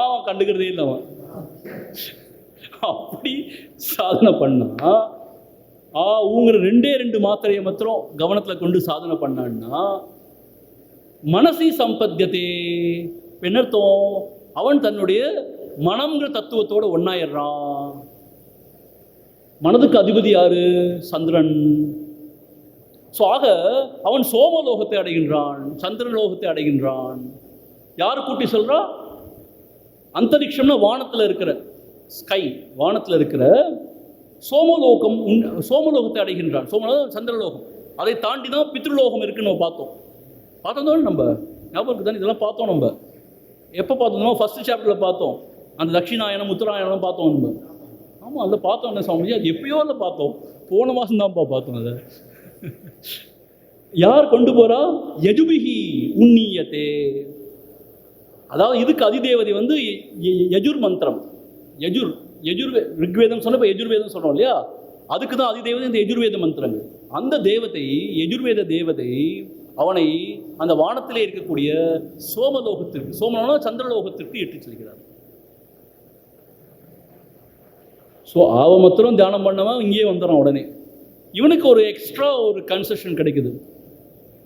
அவன் கண்டுக்கிறதே இல்லை. அவன் அப்படி சாதனை பண்ணா ஊங்கிற 2 மாத்திரையை மாத்திரம் கவனத்தில் கொண்டு சாதனை பண்ணான்னா மனசி சம்பத்தியதே. என்னர்த்தம்? அவன் தன்னுடைய மனம்ங்கிற தத்துவத்தோடு ஒன்றாயிடுறான். மனதுக்கு அதிபதி யாரு? சந்திரன். ஸோ ஆக அவன் சோமலோகத்தை அடைகின்றான், சந்திரலோகத்தை அடைகின்றான். யார் கூட்டி சொல்கிறா? அந்தரிக்ஷம்னா வானத்தில் இருக்கிற ஸ்கை, வானத்தில் இருக்கிற சோமலோகம், சோமலோகத்தை அடைகின்றான். சோமலோகம் சந்திரலோகம். அதை தாண்டி தான் பித்ருலோகம் இருக்குன்னு நம்ம பார்த்தோம் நம்ம ஞாபகம் தானே. இதெல்லாம் பார்த்தோம் நம்ம. எப்போ பார்த்தோம்? ஃபஸ்ட்டு சாப்டரில் பார்த்தோம். அந்த தட்சிணாயனம் உத்தராயணம் பார்த்தோம் நம்ம. ஆமாம், அதில் பார்த்தோம். என்ன சுவாமிஜி, அது எப்பயோ இல்லை பார்த்தோம், போன மாதம் தான்ப்பா பார்த்தோம். அதை யார் கொண்டு போகிறா? யஜுபிஹி உன்னீயத்தே. அதாவது இதுக்கு அதிதேவதை வந்து யஜுர் மந்திரம். யஜுர் ரிக்வேதம் சொன்ன இப்போ யஜுர்வேதம் சொல்கிறோம் இல்லையா, அதுக்கு தான் அதிதேவதை இந்த யஜுர்வேத மந்திரங்கள். அந்த தேவதை, யஜுர்வேத தேவதை அவனை அந்த வானத்திலே இருக்கக்கூடிய சோமலோகத்திற்கு, சோமலோகம்னா சந்திரலோகத்திற்கு இட்டு செல்கிறார். ஸோ அவன் மாத்திரம் தியானம் பண்ணவன் இங்கேயே வந்துடுறான். உடனே இவனுக்கு ஒரு எக்ஸ்ட்ரா ஒரு கன்செஷன் கிடைக்குது.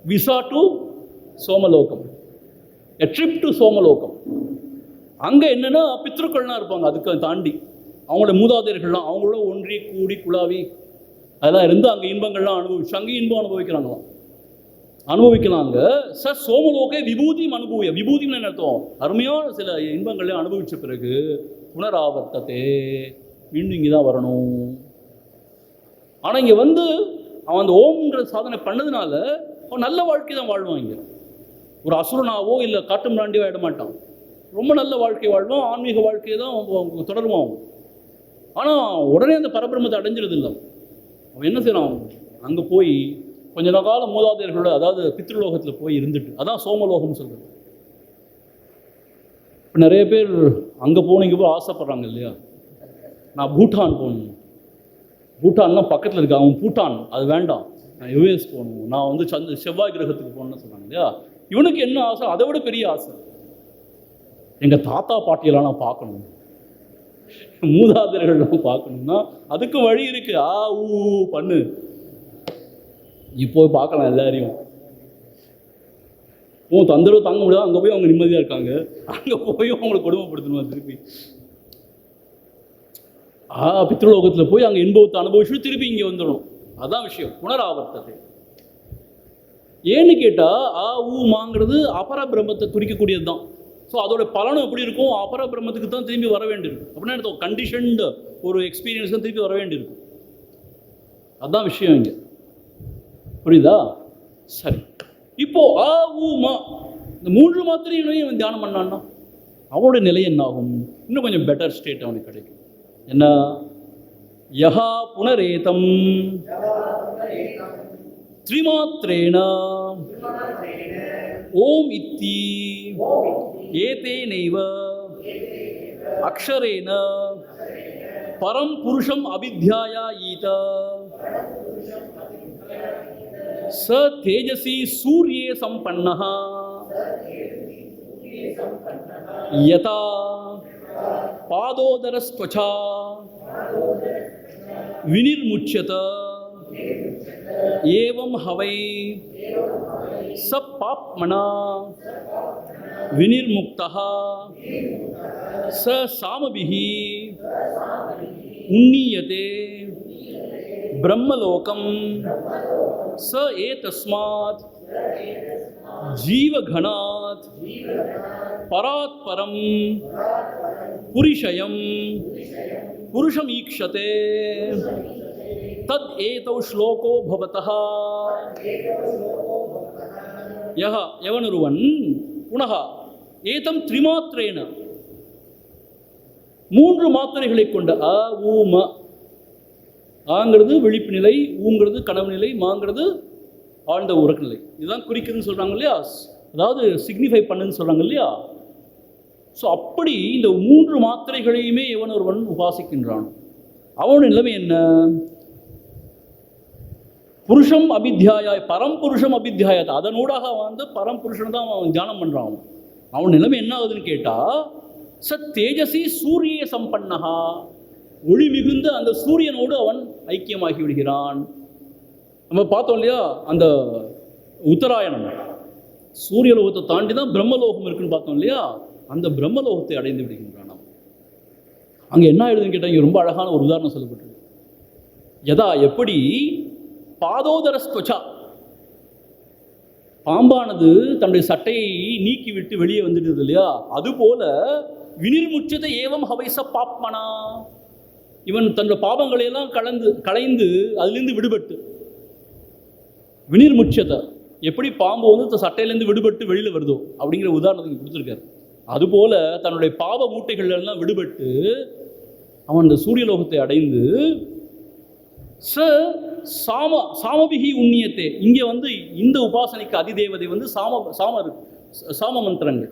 Visa to Somalokam, a trip to Somalokam. அங்கே என்னென்னா பித்ருக்கள்லாம் இருப்பாங்க, அதுக்கு தாண்டி அவங்களோட மூதாதையர்கள்லாம் அவங்களோட ஒன்றி கூடி குழாவி அதெல்லாம் இருந்து அங்கே இன்பங்கள்லாம் அனுபவிச்சு அங்கேயும் இன்பம் அனுபவிக்கலாங்க. சோமலோகே விபூதியும் அனுபவிய, விபூதின்னு என்ன அர்த்தம், அருமையான சில இன்பங்கள்லாம் அனுபவித்த பிறகு புனராவர்த்தத்தை மீண்டும் இங்கே தான் வரணும். ஆனால் இங்கே வந்து அவன் அந்த ஓம்ன்ற சாதனை பண்ணதுனால அவன் நல்ல வாழ்க்கை தான் வாழ்வான். இங்கே ஒரு அசுரனாவோ இல்லை காட்டு மிராண்டியோ ஆகிட மாட்டான். ரொம்ப நல்ல வாழ்க்கை வாழ்வான், ஆன்மீக வாழ்க்கையை தான் தொடருவான். ஆனால் உடனே அந்த பரபிரம்மத்தை அடைஞ்சிருது இல்லை. அவன் என்ன செய்யறான், அங்கே போய் கொஞ்ச காலம் மூதாதையர்களோட, அதாவது பித்ருலோகத்தில் போய் இருந்துட்டு, அதான் சோமலோகம்னு சொல்கிறது. இப்போ நிறைய பேர் அங்கே போகணும் இங்கே போய் ஆசைப்படுறாங்க இல்லையா. நான் பூட்டான் போகணும், பூட்டான்லாம் பக்கத்தில் இருக்கு, அவன் பூட்டான் அது வேண்டாம், நான் யுஎஸ் போகணும், நான் வந்து செவ்வாய் கிரகத்துக்கு போகணும்னு சொல்கிறாங்க இல்லையா. இவனுக்கு என்ன ஆசை, அதை விட பெரிய ஆசை, எங்கள் தாத்தா பாட்டியெல்லாம் நான் பார்க்கணும், மூதாதையர்கள்லாம் பார்க்கணும்னா அதுக்கு வழி இருக்கு. பண்ணு, இப்போ பார்க்கலாம் எல்லாரையும். தொந்தரவு தாங்க முடியாது, அங்கே போய் அவங்க நிம்மதியாக இருக்காங்க, அங்கே போய் அவங்களை கொடுமைப்படுத்தணும் திருப்பி. பித்ருலோகத்தில் போய் அங்கே இன்பத்தை அனுபவிச்சு திருப்பி இங்கே வந்துடும். அதான் விஷயம், புனராவர்த்தத்தை. ஏன்னு கேட்டால் மாங்கிறது அபர பிரம்மத்தை குறிக்கக்கூடியது தான். ஸோ அதோட பலனும் எப்படி இருக்கும், அபர பிரம்மத்துக்கு தான் திரும்பி வர வேண்டியிருக்கும். அப்படின்னா எனக்கு கண்டிஷன்டு ஒரு எக்ஸ்பீரியன்ஸ் தான் திருப்பி வர வேண்டியிருக்கும். அதுதான் விஷயம் இங்கே, புரியுதா? சரி, இப்போ இந்த 3 மாத்திரையும் அவன் தியானம் பண்ணான்னா அவனோட நிலை என்ன ஆகும், இன்னும் கொஞ்சம் பெட்டர் ஸ்டேட் அவனுக்கு கிடைக்கும். என்ன, யஹா புனரேதம் த்ரிமாத்ரேண ஓம் இத்தி ஏதேனைவ அக்ஷரேண பரம் புருஷம் அபித்யாயாயீத ச தேஜசி சூர்யே சம்பன்னஹ யதா பாதோதரஸ்த்வச்சா வினிர்முச்யத ஏவம் ஹவை ச பாப்மனா வினிர்முக்தஹ ச சாமபிஹி உன்னியதே பிரம்மலோகம் ச ஏதஸ்மாத் ஜீவகணாத் பராத் பரம் புரிஷயம் புருஷம் ஈக்ஷதே தத் ஏதௌ ஸ்லோகோ பவதஹ. எவனொருவன் புனக ஏதம் த்ரிமாத்திரேன 3 மாத்திரைகளை கொண்ட ம, ஆங்கிறது விழிப்பு நிலை, ஊங்கிறது கனவு நிலை, மாங்கிறது ஆழ்ந்த உறக்க நிலை. இதுதான் குறிக்குதுன்னு சொல்கிறாங்க இல்லையா, அதாவது சிக்னிஃபை பண்ணுன்னு சொல்கிறாங்க இல்லையா. ஸோ அப்படி இந்த 3 மாத்திரைகளையுமே எவன் ஒருவன் உபாசிக்கின்றான், அவனுடைய நிலைமை என்ன, புருஷம் அபித்தியாய பரம்புருஷம் அபித்தியாயத்தை, அதனூடாக பரம்புருஷன் தான் அவன் தியானம் பண்ணுறான். அவன் நிலைமை என்ன ஆகுதுன்னு கேட்டால், ச தேஜசி சூரிய சம்பன்னஹா, ஒளி மிகுந்த அந்த சூரியனோடு அவன் ஐக்கியமாகி விடுகிறான். நம்ம பார்த்தோம் இல்லையா, அந்த உத்தராயணம் சூரியலோகத்தை தாண்டி தான் பிரம்மலோகம் இருக்குன்னு பார்த்தோம் இல்லையா, அந்த பிரம்மலோகத்தை அடைந்து விடுகின்றான். அங்கே என்ன ஆயிடுதுன்னு கேட்டால், இங்கே ரொம்ப அழகான ஒரு உதாரணம் சொல்லப்பட்டிருக்கு. யதா, எப்படி பாதோதரஸ்துவச்சா, பாம்பானது தன்னுடைய சட்டையை நீக்கிவிட்டு வெளியே வந்துடுது இல்லையா, அதுபோல வினிர்முச்சத்தை ஏவம் ஹவைச பாப்மனா, இவன் தன்னுடைய பாபங்களையெல்லாம் களைந்து அதிலிருந்து விடுபட்டு, வினிர்முச்சத்தை எப்படி பாம்பு வந்து சட்டையிலேருந்து விடுபட்டு வெளியில் வருதோ அப்படிங்கிற உதாரணத்துக்கு கொடுத்துருக்காரு. அதுபோல தன்னுடைய பாவ மூட்டைகள்லாம் விடுபட்டு அவன் இந்த சூரியலோகத்தை அடைந்து சாமபிகி உன்னியத்தே, இங்கே இந்த உபாசனைக்கு அதிதேவதை சாம மந்திரங்கள்.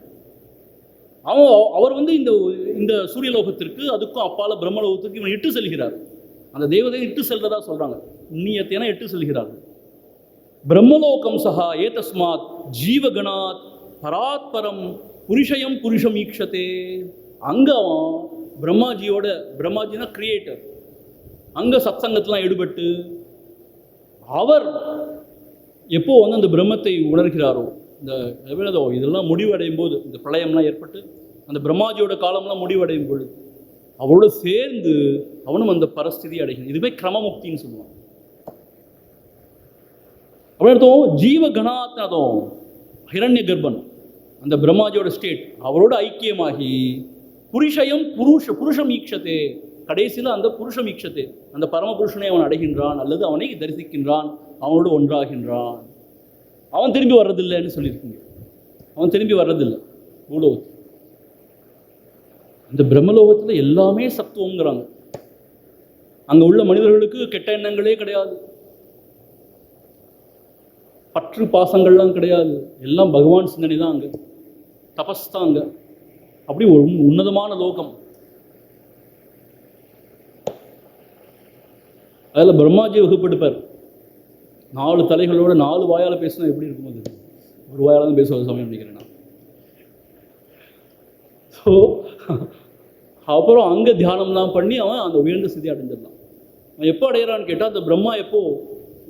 அவர் வந்து இந்த இந்த சூரியலோகத்திற்கு அதுக்கும் அப்பால பிரம்மலோகத்திற்கு இவன் இட்டு செல்கிறார். அந்த தேவதையை இட்டு செல்றதா சொல்றாங்க. புண்ணியத்தேன இட்டு செல்கிறார்கள். பிரம்மலோகம் சஹா ஏதஸ்மாத் ஜீவகணாத் பராத்பரம் புருஷயம் புருஷம் ஈக்ஷதே. அங்க அவன் பிரம்மாஜினா கிரியேட்டர், அங்க சத்சங்கத்திலாம் ஈடுபட்டு அவர் எப்போ வந்து அந்த பிரம்மத்தை உணர்கிறாரோ, இந்த இதெல்லாம் முடிவடையும் போது, இந்த பிரளயம்லாம் ஏற்பட்டு அந்த பிரம்மாஜியோட காலம்லாம் முடிவடையும் பொழுது அவரோடு சேர்ந்து அவனும் அந்த பரஸ்திதி அடைகிறான். இதுவே கிரமமுக்தின்னு சொல்லுவான். அப்படி அர்த்தம் ஜீவகணாத் அர்த்தம் ஹிரண்ய கர்ப்பன் அந்த பிரம்மாஜியோட ஸ்டேட் அவரோட ஐக்கியமாகி புருஷம் ஈக்ஷத்தே, கடைசியில் அந்த புருஷம் ஈக்ஷத்தே, அந்த பரமபுருஷனை அவன் அடைகின்றான் அல்லது அவனை தரிசிக்கின்றான், அவனோடு ஒன்றாகின்றான். அவன் திரும்பி வர்றதில்லைன்னு சொல்லியிருக்கீங்க. அவன் திரும்பி வர்றதில்லை பூலோகத்தில். இந்த பிரம்மலோகத்தில் எல்லாமே சத்துவங்கிறாங்க. அங்கே உள்ள மனிதர்களுக்கு கெட்ட எண்ணங்களே கிடையாது, பற்று பாசங்கள்லாம் கிடையாது, எல்லாம் பகவான் சிந்தனை தான். அங்கே தபஸ் தான். அங்கே அப்படி ஒரு உன்னதமான லோகம். அதில் பிரம்மாஜி வகுப்படுப்பார். 4 தலைகளோட 4 வாயால் பேசினா எப்படி இருக்கும்? அது ஒரு வாயால் தான் பேசுவது சமயம் நினைக்கிறேன் நான். ஸோ அப்புறம் அங்கே தியானம்லாம் பண்ணி அவன் அந்த உயர்ந்த ஸ்திதி அடைஞ்சிடலாம். அவன் எப்போ அடையிறான்னு கேட்டால், அந்த பிரம்மா எப்போ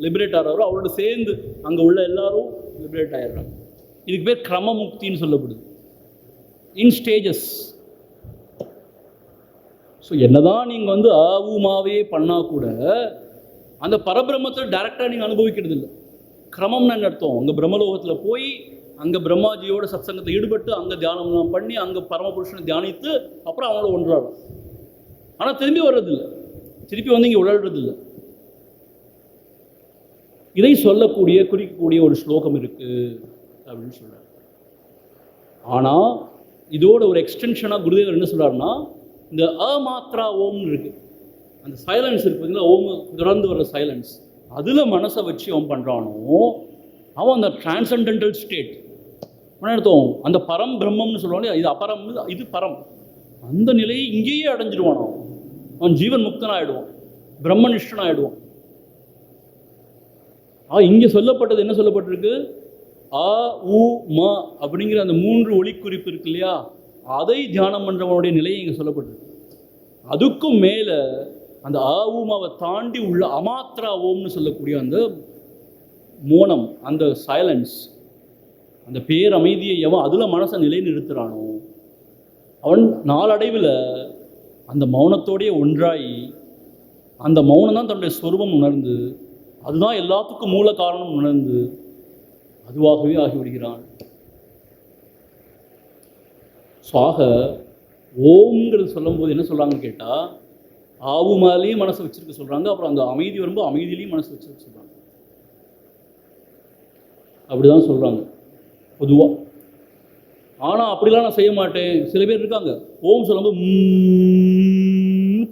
லிபரேட் ஆகிறாரோ அவரோட சேர்ந்து அங்கே உள்ள எல்லாரும் லிபரேட் ஆகிடுறாங்க. இதுக்கு பேர் கிரமமுக்தின்னு சொல்லப்படுது, இன் ஸ்டேஜஸ். ஸோ என்னதான் நீங்கள் வந்து ஆவுமாவே பண்ணால் கூட அந்த பரபிரம்மத்தை டைரெக்டாக நீங்கள் அனுபவிக்கிறது இல்லை. கிரமம்னு என்ன அர்த்தம்? அங்கே பிரம்மலோகத்தில் போய் அங்கே பிரம்மாஜியோட சத்சங்கத்தை ஈடுபட்டு அங்கே தியானம்லாம் பண்ணி அங்கே பரமபுருஷனை தியானித்து அப்புறம் அவனோட ஒன்றாடும். ஆனால் திரும்பி வர்றதில்லை, திருப்பி வந்து இங்கே உழல்றதில்லை. இதை குறிக்கக்கூடிய ஒரு ஸ்லோகம் இருக்குது அப்படின்னு சொல்கிறார். ஆனால் இதோட ஒரு எக்ஸ்டென்ஷனாக குருதேவர் என்ன சொல்கிறாருன்னா, இந்த அமாத்ரா ஓம்னு இருக்குது, அந்த சைலன்ஸ் இருக்குது பார்த்தீங்களா, ஓம் தொடர்ந்து வர்ற சைலன்ஸ், அதில் மனசை வச்சு அவன் பண்ணுறானோ அவன் அந்த டிரான்சென்டென்டல் ஸ்டேட் அர்த்தம். அந்த பரம் பிரம்மம்னு சொல்லுவாங்க, இது அபரம், இது பரம், அந்த நிலையை இங்கேயே அடைஞ்சிடுவானோ அவன் ஜீவன் முக்தன் ஆகிடுவான், பிரம்மனிஷ்டன் ஆகிடுவான். இங்கே சொல்லப்பட்டது என்ன சொல்லப்பட்டிருக்கு? அ உ ம அப்படிங்கிற அந்த 3 ஒளிக்குறிப்பு இருக்கு இல்லையா, அதை தியானம் பண்ணுறவனுடைய நிலையை இங்கே சொல்லப்பட்டிருக்கு. அதுக்கும் மேலே அந்த அ உ மாவை தாண்டி உள்ள அமாத்ரா ஓம்னு சொல்லக்கூடிய அந்த மோனம், அந்த சைலன்ஸ், அந்த பேரமைதியை எவன் அதில் மனசை நிலைநிறுத்துகிறானோ அவன் நாளடைவில் அந்த மௌனத்தோடைய ஒன்றாகி அந்த மௌனம் தான் தன்னுடைய ஸ்வரூபம் உணர்ந்து, அதுதான் எல்லாத்துக்கும் மூல காரணம் உணர்ந்து அதுவாகவே ஆகிவிடுகிறான். ஸோ ஆக ஓம்ங்கிறது சொல்லும்போது என்ன சொல்கிறாங்கன்னு கேட்டால், ஆவு மேலேயும் மனசை வச்சுருக்க சொல்கிறாங்க, அப்புறம் அந்த அமைதி வரும்போது அமைதியிலையும் மனசு வச்சுருக்க சொல்கிறாங்க. அப்படி தான் சொல்கிறாங்க பொதுவாக. ஆனால் அப்படிலாம் நான் செய்ய மாட்டேன். சில பேர் இருக்காங்க, ஓம் சொல்லும்போது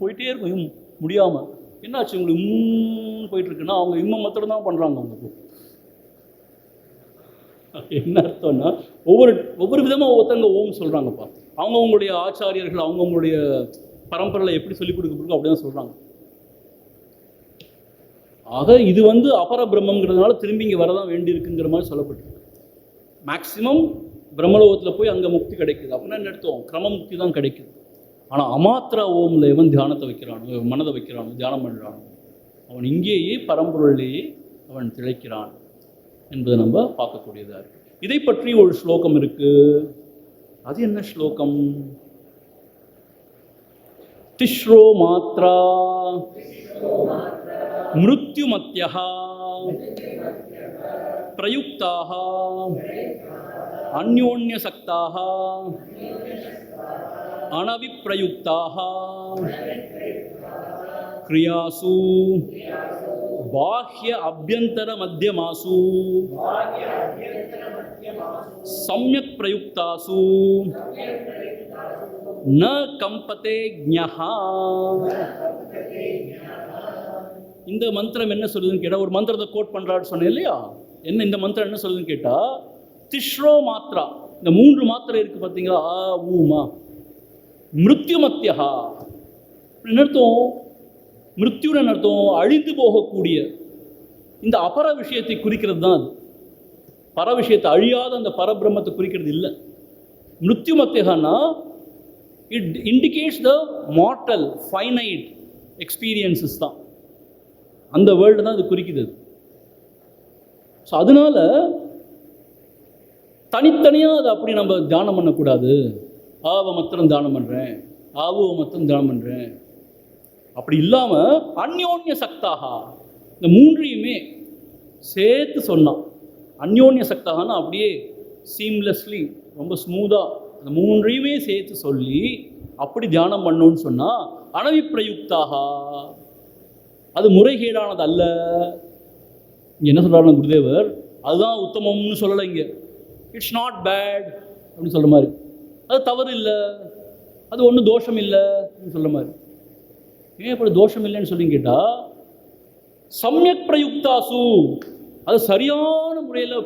போயிட்டே இருக்கும் முடியாமல். என்னாச்சு உங்களுக்கு போயிட்டுருக்குன்னா அவங்க இம்மம் மாத்திரம் தான் பண்ணுறாங்க. அவங்களுக்கு என்ன அர்த்தம்னா, ஒவ்வொரு விதமாக ஒவ்வொருத்தங்க ஓம் சொல்கிறாங்கப்பா. அவங்கவுங்களுடைய ஆச்சாரியர்கள் அவங்கவுங்களுடைய பரம்பரையில் எப்படி சொல்லிக் கொடுக்கப்பட்டிருக்கோ அப்படி தான் சொல்கிறாங்க. ஆக இது வந்து அபர பிரம்மங்கிறதுனால திரும்பி இங்கே வரதான் வேண்டியிருக்குங்கிற மாதிரி சொல்லப்பட்டிருக்கு. மேக்சிமம் பிரம்மலோகத்தில் போய் அங்கே முக்தி கிடைக்குது அப்படின்னா என்ன அர்த்தம்? கிரமமுக்தி தான் கிடைக்குது. ஆனால் அமாத்ரா ஓமில் எவன் தியானத்தை வைக்கிறானோ, மனதை வைக்கிறானோ, தியானம் பண்ணுறானோ, அவன் இங்கேயே பரம்பொருளிலேயே அவன் திளைக்கிறான் என்பதை நம்ம பார்க்கக்கூடியதாக இருக்குது. இதை பற்றி ஒரு ஸ்லோகம் இருக்குது. அது என்ன ஸ்லோகம்? திஸ்ரோ மாத்ரா மிருத்யுமத்யஹ பிரயுக்தாஹ அந்யோன்யசக்தாஹ அனவிப்ரயுக்தாஹ கிரியாசு பாஹ்ய அபியந்தர மத்தியமாசு சம்யக் பிரயுக்தாசு ந கம்பதே ஞஹா. இந்த மந்திரம் என்ன சொல்லுதுன்னு கேட்டால், ஒரு மந்திரத்தை கோட் பண்ணுறான்னு சொன்னேன் இல்லையா, என்ன இந்த மந்திரம் என்ன சொல்லுதுன்னு கேட்டால், திஸ்ரோ மாத்ரா, இந்த 3 மாத்திரை இருக்குது பார்த்தீங்களா, ஆ ஊமா, மிருத்யுமத்தியா. என்ன அர்த்தம்? மிருத்யுன்னு அர்த்தம் அழிந்து போகக்கூடிய இந்த அபர விஷயத்தை குறிக்கிறது தான் அது. பர விஷயத்தை, அழியாத அந்த பரபிரம்மத்தை குறிக்கிறது இல்லை. மிருத்யுமத்தியகான்னா it indicates the mortal finite experiences தான். அந்த வேர்ல்டு தான் அது குறிக்குது. ஸோ அதனால தனித்தனியாக அதை அப்படி நம்ம தியானம் பண்ணக்கூடாது. ஆவை மாத்திரம் தியானம் பண்ணுறேன், ஆவுவை மாத்திரம் தியானம் பண்ணுறேன், அப்படி இல்லாமல் அந்யோன்ய சக்தாகா, இந்த 3ஐயுமே சேர்த்து சொன்னான். அந்யோன்ய சக்தாகனா அப்படியே சீம்லெஸ்லி ரொம்ப ஸ்மூத்தாக அந்த 3ஐயுமே சேர்த்து சொல்லி அப்படி தியானம் பண்ணோன்னு சொன்னால் அனவிப்பிரயுக்தாக, அது முறைகேடானது அல்ல. இங்கே என்ன சொல்கிறாருன்னா குருதேவர், அதுதான் உத்தமம்னு சொல்லலை இங்கே. இட்ஸ் நாட் பேட் அப்படின்னு சொல்கிற மாதிரி, அது தவறு இல்லை, அது ஒன்றும் தோஷம் இல்லை அப்படின்னு சொல்கிற மாதிரி. ஏன் இப்படி தோஷம் இல்லைன்னு சொல்லி கேட்டால், சம்யக் பிரயுக்தாசு, அது சரியான முறையில்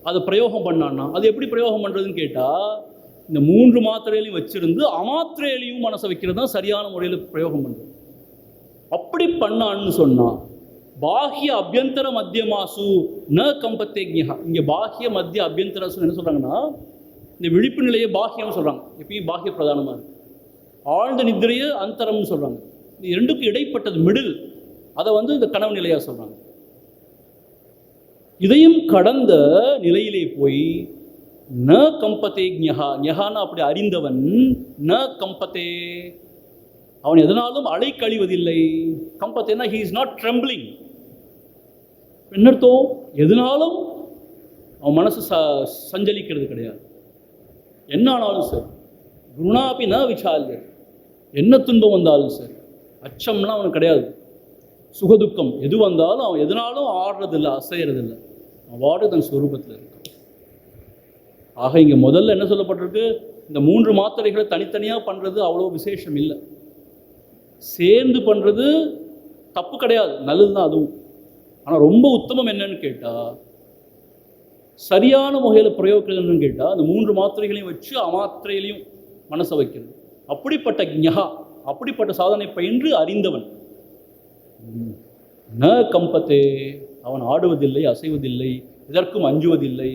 அதை பிரயோகம் பண்ணான்னா, அது எப்படி பிரயோகம் பண்ணுறதுன்னு கேட்டால், இந்த 3 மாத்திரையிலையும் வச்சுருந்து அமாத்திரையிலையும் மனசை வைக்கிறது தான் சரியான முறையில் பிரயோகம் பண்ணுறது. அப்படி பண்ணான்னு சொன்னால் பாஹ்ய அபியந்தர மத்தியமாசு ந கம்பத்தேஜ்யா. இங்கே பாஹ்ய மத்திய அபியந்தராசு என்ன சொல்கிறாங்கன்னா, இந்த விழிப்பு நிலையை பாஹ்யம்னு சொல்கிறாங்க. எப்பயும் பாஹ்ய பிரதானமாக இருக்குது. ஆழ்ந்த நித்திரையை அந்தரம்னு சொல்கிறாங்க. இந்த 2க்கும் இடைப்பட்டது மிடில், அதை இந்த கனவு நிலையாக சொல்கிறாங்க. இதையும் கடந்த நிலையிலே போய் ந கம்பத்தே ஞஹா, ஞஹானா அப்படி அறிந்தவன், ந கம்பத்தே அவன் எதனாலும் அலை கழிவதில்லை. கம்பத்தேனா ஹி இஸ் நாட் ட்ரெம்பிளிங். என்னர்த்தம்? எதனாலும் அவன் மனசு சஞ்சலிக்கிறது கிடையாது. என்ன ஆனாலும் சரி, குருணாபி ந விசால்ய, என்ன துன்பம் வந்தாலும் சரி, அச்சம்லாம் அவனுக்கு கிடையாது. சுகதுக்கம் எது வந்தாலும் அவன் எதனாலும் ஆடுறதில்லை, அசைகிறதில்லை. அவன் வாடு தன் ஸ்வரூபத்தில் இருக்கான். ஆக இங்கே முதல்ல என்ன சொல்லப்பட்டிருக்கு, இந்த 3 மாத்திரைகளை தனித்தனியாக பண்ணுறது அவ்வளோ விசேஷம் இல்லை. சேர்ந்து பண்ணுறது தப்பு கிடையாது, நல்லது தான் அதுவும். ஆனால் ரொம்ப உத்தமம் என்னன்னு கேட்டால், சரியான முறையில் பிரயோகிக்கிறதுன்னு கேட்டால், அந்த 3 மாத்திரைகளையும் வச்சு அமாத்திரையிலையும் மனசை வைக்கிறது. அப்படிப்பட்ட ஞஹா, அப்படிப்பட்ட சாதனை பயின்று அறிந்தவன் ந கம்பத்தே, அவன் ஆடுவதில்லை, அசைவதில்லை, இதற்கும் அஞ்சுவதில்லை,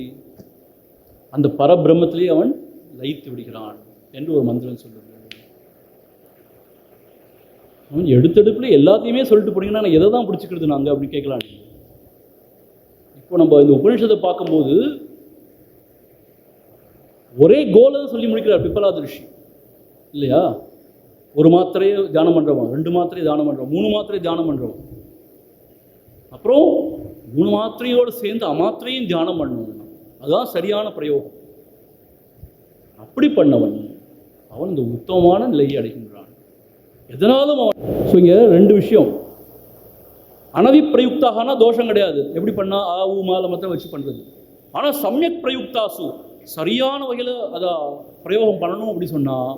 அந்த பரபிரம்மத்திலே அவன் லயித்து விடுகிறான் என்று ஒரு மந்திரம் சொல்லுது. எடுத்தெடுப்பில் எல்லாத்தையுமே சொல்லிட்டு போனீங்கன்னா நான் எதை தான் பிடிச்சிக்கிறது நாங்கள் அப்படின்னு கேட்கலாம். இப்போ நம்ம இந்த உபநிஷத்தை பார்க்கும்போது ஒரே கோலை தான் சொல்லி முடிக்கிறார் பிப்பலாத ரிஷி இல்லையா? 1 மாத்திரையை தியானம் பண்ணுறவன், 2 மாத்திரையை தியானம் பண்ணுறவன், 3 மாத்திரையை தியானம் பண்ணுறவன், அப்புறம் 3 மாத்திரையோடு சேர்ந்து அமாத்திரையும் தியானம் பண்ணணும். அதுதான் சரியான பிரயோகம். அப்படி பண்ணவன் அவன் இந்த உத்தமமான நிலையை அடைகின்றான். எதனாலும் அவன். ஸோ இங்கே 2 விஷயம். அனவிப்பிரயுக்தாகனா தோஷம் கிடையாது, எப்படி பண்ணால் ஆ ஊ மாலை மாத்திரம் வச்சு பண்ணுறது. ஆனால் சம்யக் பிரயுக்தாசு, சரியான வகையில் அதை பிரயோகம் பண்ணணும் அப்படி சொன்னால்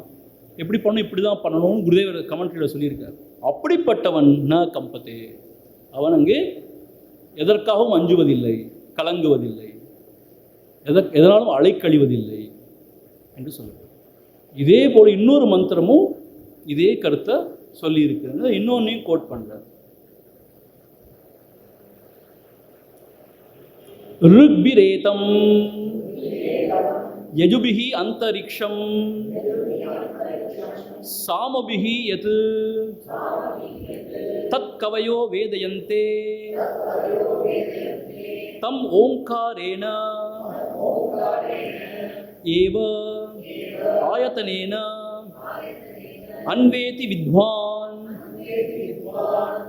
எப்படி பண்ணணும், இப்படி தான் பண்ணணும்னு குருதேவர் கமெண்ட்ரியில் சொல்லியிருக்கார். அப்படிப்பட்டவன் ந கம்பத்தே, அவன் அங்கே எதற்காகவும் அஞ்சுவதில்லை, கலங்குவதில்லை, எதனாலும் அலைக்கழிவதில்லை என்று சொல்லுவார். இதே போல் இன்னொரு மந்திரமும் இதே கருத்தை சொல்லியிருக்கிறது. இன்னொன்னையும் கோட் பண்ணுறார். ருக்பிரேதம் யஜுபிஹி அந்தரிக்ஷம் சாமபிஹி யத் தத் கவயோ வேதயந்தே தம் ஓங்காரேன ஏவ ஆயதனேன அன்வேதி வித்வான்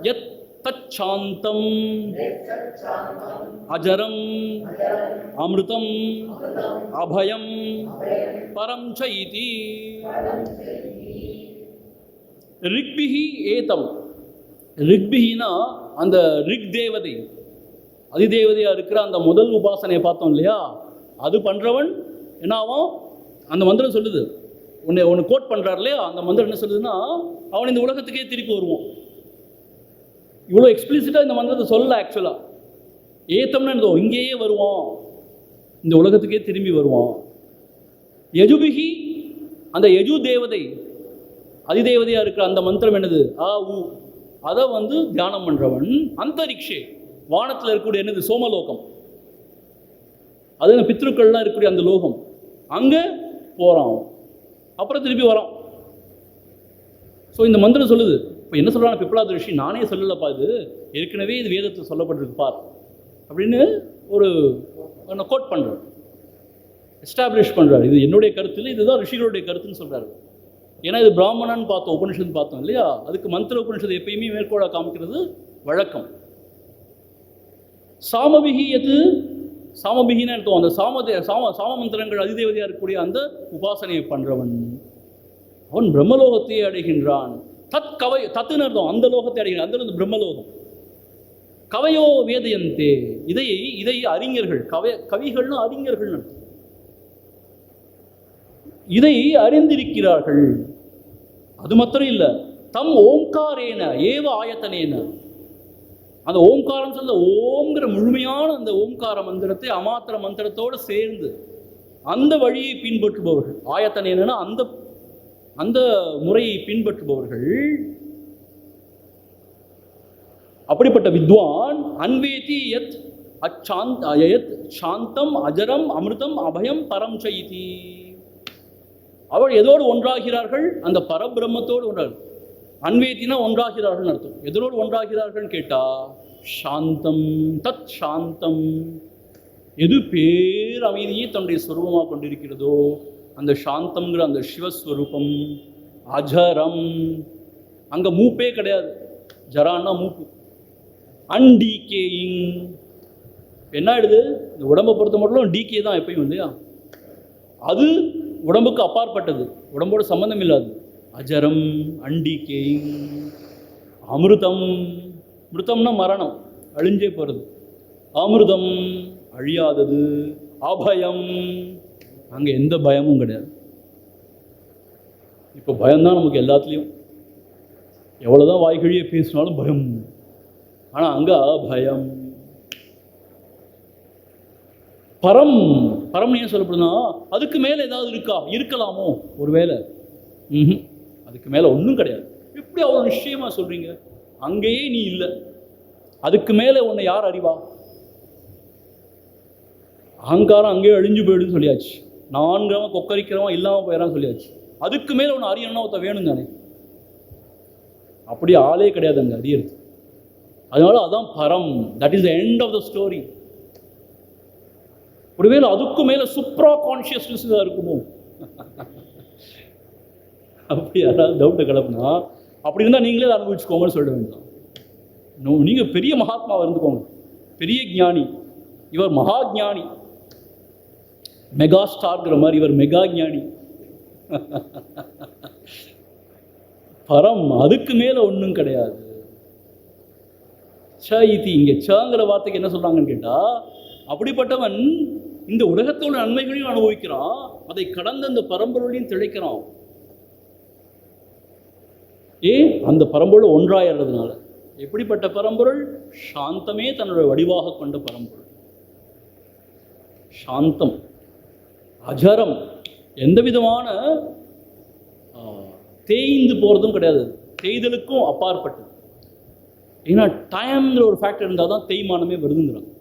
யத் தச்சாந்தம் அஜரம் அமிர்தம் அபயம் பரம் ச இதி. ரிக்பிஹி ஏதம், ரிக்பிஹினா அந்த ரிக் தேவதை, அதிதேவதையாக இருக்கிற அந்த முதல் உபாசனையை பார்த்தோம் இல்லையா, அது பண்ணுறவன் என்னாவும் அந்த மந்திரம் சொல்லுது. ஒன்று கோட் பண்ணுறாரு இல்லையா, அந்த மந்திரம் என்ன சொல்லுதுன்னா, அவன் இந்த உலகத்துக்கே திருப்பி வருவான். இவ்வளோ எக்ஸ்பிளிசிட்டாக இந்த மந்திரத்தை சொல்லலை. ஆக்சுவலாக ஏத்தம்னு இருந்தோம், இங்கேயே வருவான், இந்த உலகத்துக்கே திரும்பி வருவான். யஜுபிகி, அந்த யஜு தேவதை அதிதேவதையாக இருக்கிற அந்த மந்திரம் என்னது? ஆ உ. அதை தியானம் பண்ணுறவன் அந்தரிக்ஷே, வானத்தில் இருக்கக்கூடிய என்னது? சோமலோகம். அது பித்ருக்கள்லாம் இருக்கக்கூடிய அந்த லோகம், அங்கே போகிறான், அப்புறம் திருப்பி வரான். ஸோ இந்த மந்திரம் சொல்லுது. இப்போ என்ன சொல்கிறான் பிப்லாத ரிஷி? நானே சொல்லலப்பா, இது ஏற்கனவே இது வேதத்தில் சொல்லப்பட்டிருக்கு பார் அப்படின்னு ஒரு கோட் பண்ணுறார், எஸ்டாப்ளிஷ் பண்ணுறாரு. இது என்னுடைய கருத்து இல்லை, இதுதான் ரிஷிகளுடைய கருத்துன்னு சொல்கிறாரு. ஏன்னா இது பிராமணன் பார்த்தோம், உபனிஷத்து பார்த்தோம் இல்லையா? அதுக்கு மந்திர உபனிஷத்து எப்பயுமே மேற்கோளாக காமிக்கிறது வழக்கம். சாமபிகி எது? சாமபிகின்னு அர்த்தம் அந்த சாம மந்திரங்கள் அதிதேவதையாக இருக்கக்கூடிய அந்த உபாசனையை பண்ணுறவன் அவன் பிரம்மலோகத்தையே அடைகின்றான். தத்துன்னு அர்த்தம், அந்த லோகத்தை அடைகிறான், அந்த பிரம்மலோகம். கவையோ வேதயந்தே, இதை அறிஞர்கள், கவிகள்னு அறிஞர்கள் அர்த்தம், இதை அறிந்திருக்கிறார்கள். அது மாத்திரம் இல்லை, தம் ஓம்காரேன ஏவ ஆயத்தனேன, அந்த ஓம்காரம் சொல்ல ஓம்ங்கிற முழுமையான அந்த ஓம்கார மந்திரத்தை அமாத்திர மந்திரத்தோடு சேர்ந்து அந்த வழியை பின்பற்றுபவர்கள், ஆயத்தனேனா அந்த முறையை பின்பற்றுபவர்கள், அப்படிப்பட்ட வித்வான் அன்வேதி யத் சாந்தம் அஜரம் அமிர்தம் அபயம் பரம் சைதி, அவள் எதோடு ஒன்றாகிறார்கள்? அந்த பரபிரம்மத்தோடு ஒன்றார்கள். அன்வேத்தினா ஒன்றாகிறார்கள் அர்த்தம். எதோடு ஒன்றாகிறார்கள் கேட்டா சாந்தம், தத் சாந்தம், எது பேர் அமைதியே தன்னுடைய ஸ்வரூபமாக கொண்டிருக்கிறதோ அந்த சாந்தம்ங்கிற அந்த சிவஸ்வரூபம். அஜரம், அங்கே மூப்பே கிடையாது, ஜரான்னா மூப்பு. அன்டிகேயிங், என்ன ஆயிடுது? இந்த உடம்பை பொறுத்த மட்டும் டிகே தான் எப்பயும் இல்லையா, அது உடம்புக்கு அப்பாற்பட்டது, உடம்போட சம்பந்தம் இல்லாது. அஜரம், அன்டிகேயிங். அமிர்தம், மிருதம்னா மரணம், அழிஞ்சே போகிறது. அமிர்தம், அழியாதது. அபயம், அங்கே எந்த பயமும் கிடையாது. இப்போ பயம்தான் நமக்கு எல்லாத்துலேயும், எவ்வளோதான் வாய்கழியை பேசினாலும் பயம். ஆனால் அங்கே அபயம். பரம், பரம்னு ஏன் சொல்லப்படுதுன்னா அதுக்கு மேலே ஏதாவது இருக்கா? இருக்கலாமோ ஒருவேளை. அதுக்கு மேலே ஒன்றும் கிடையாது. எப்படி அவ்வளோ நிச்சயமாக சொல்கிறீங்க? அங்கேயே நீ இல்லை, அதுக்கு மேலே உன்னை யார் அறிவா? அகங்காரம் அங்கேயே அழிஞ்சு போயிடுன்னு சொல்லியாச்சு. நான்கிறவன் கொக்கரிக்கிறவன் இல்லாமல் போயிடறான்னு சொல்லியாச்சு. அதுக்கு மேலே உன்னை அறியணும்னா ஒருத்த வேணும் தானே? அப்படி ஆளே கிடையாது அங்கே அறியறது. அதனால அதான் பரம், that is the end of the story. ஒருவேளை அதுக்கு மேலே சுப்ரா கான்ஷியஸ்னஸ் தான் இருக்குமோ? அப்படி யாராவது டவுட்டை கிளப்புனா அப்படி இருந்தால் நீங்களே அனுபவிச்சுக்கோங்கன்னு சொல்ல வேண்டாம். நீங்கள் பெரிய மகாத்மாவை இருந்துக்கோங்க, பெரிய ஞானி, இவர் மகா ஞானி, மெகா ஸ்டார்ங்கிற மாதிரி இவர் மெகா ஞானி. பரம், அதுக்கு மேலே ஒன்றும் கிடையாது. ச இதி, இங்கே சங்கிற வார்த்தைக்கு என்ன சொல்கிறாங்கன்னு கேட்டால், அப்படிப்பட்டவன் இந்த உலகத்தோட நன்மைகளையும் அனுபவிக்கிறான், அதை கடந்த அந்த பரம்பொருளையும் திளைக்கிறான். அந்த பரம்பொருள் ஒன்றாயிறதுனால. எப்படிப்பட்ட பரம்பொருள்? சாந்தமே தன்னுடைய வடிவாக கொண்ட பரம்பொருள். சாந்தம், அஜரம், எந்த விதமான தேய்ந்து போகிறதும் கிடையாது, தேய்தலுக்கும் அப்பாற்பட்டது. ஏன்னா டைம்ங்கிற ஒரு ஃபேக்டர் இருந்தால் தான் தேய்மானமே வருதுங்கிறாங்க.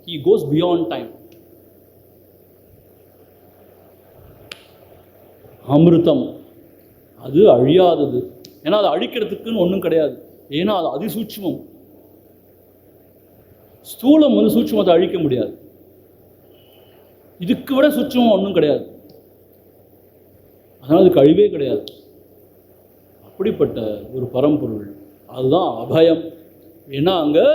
He goes beyond time. அமிர்தம், அது அழியாதது. ஏன்னா அது அழிக்கிறதுக்குன்னு ஒன்றும் கிடையாது, ஏன்னா அது அதிசூட்சமம். ஸ்தூலம் சூட்சமத்தை அழிக்க முடியாது, இதுக்கு விட சூட்சமம் ஒன்றும் கிடையாது. அதனால் அதுக்கு அழிவே கிடையாது. அப்படிப்பட்ட ஒரு பரம்பொருள், அதுதான் அபயம். ஏன்னா அங்கே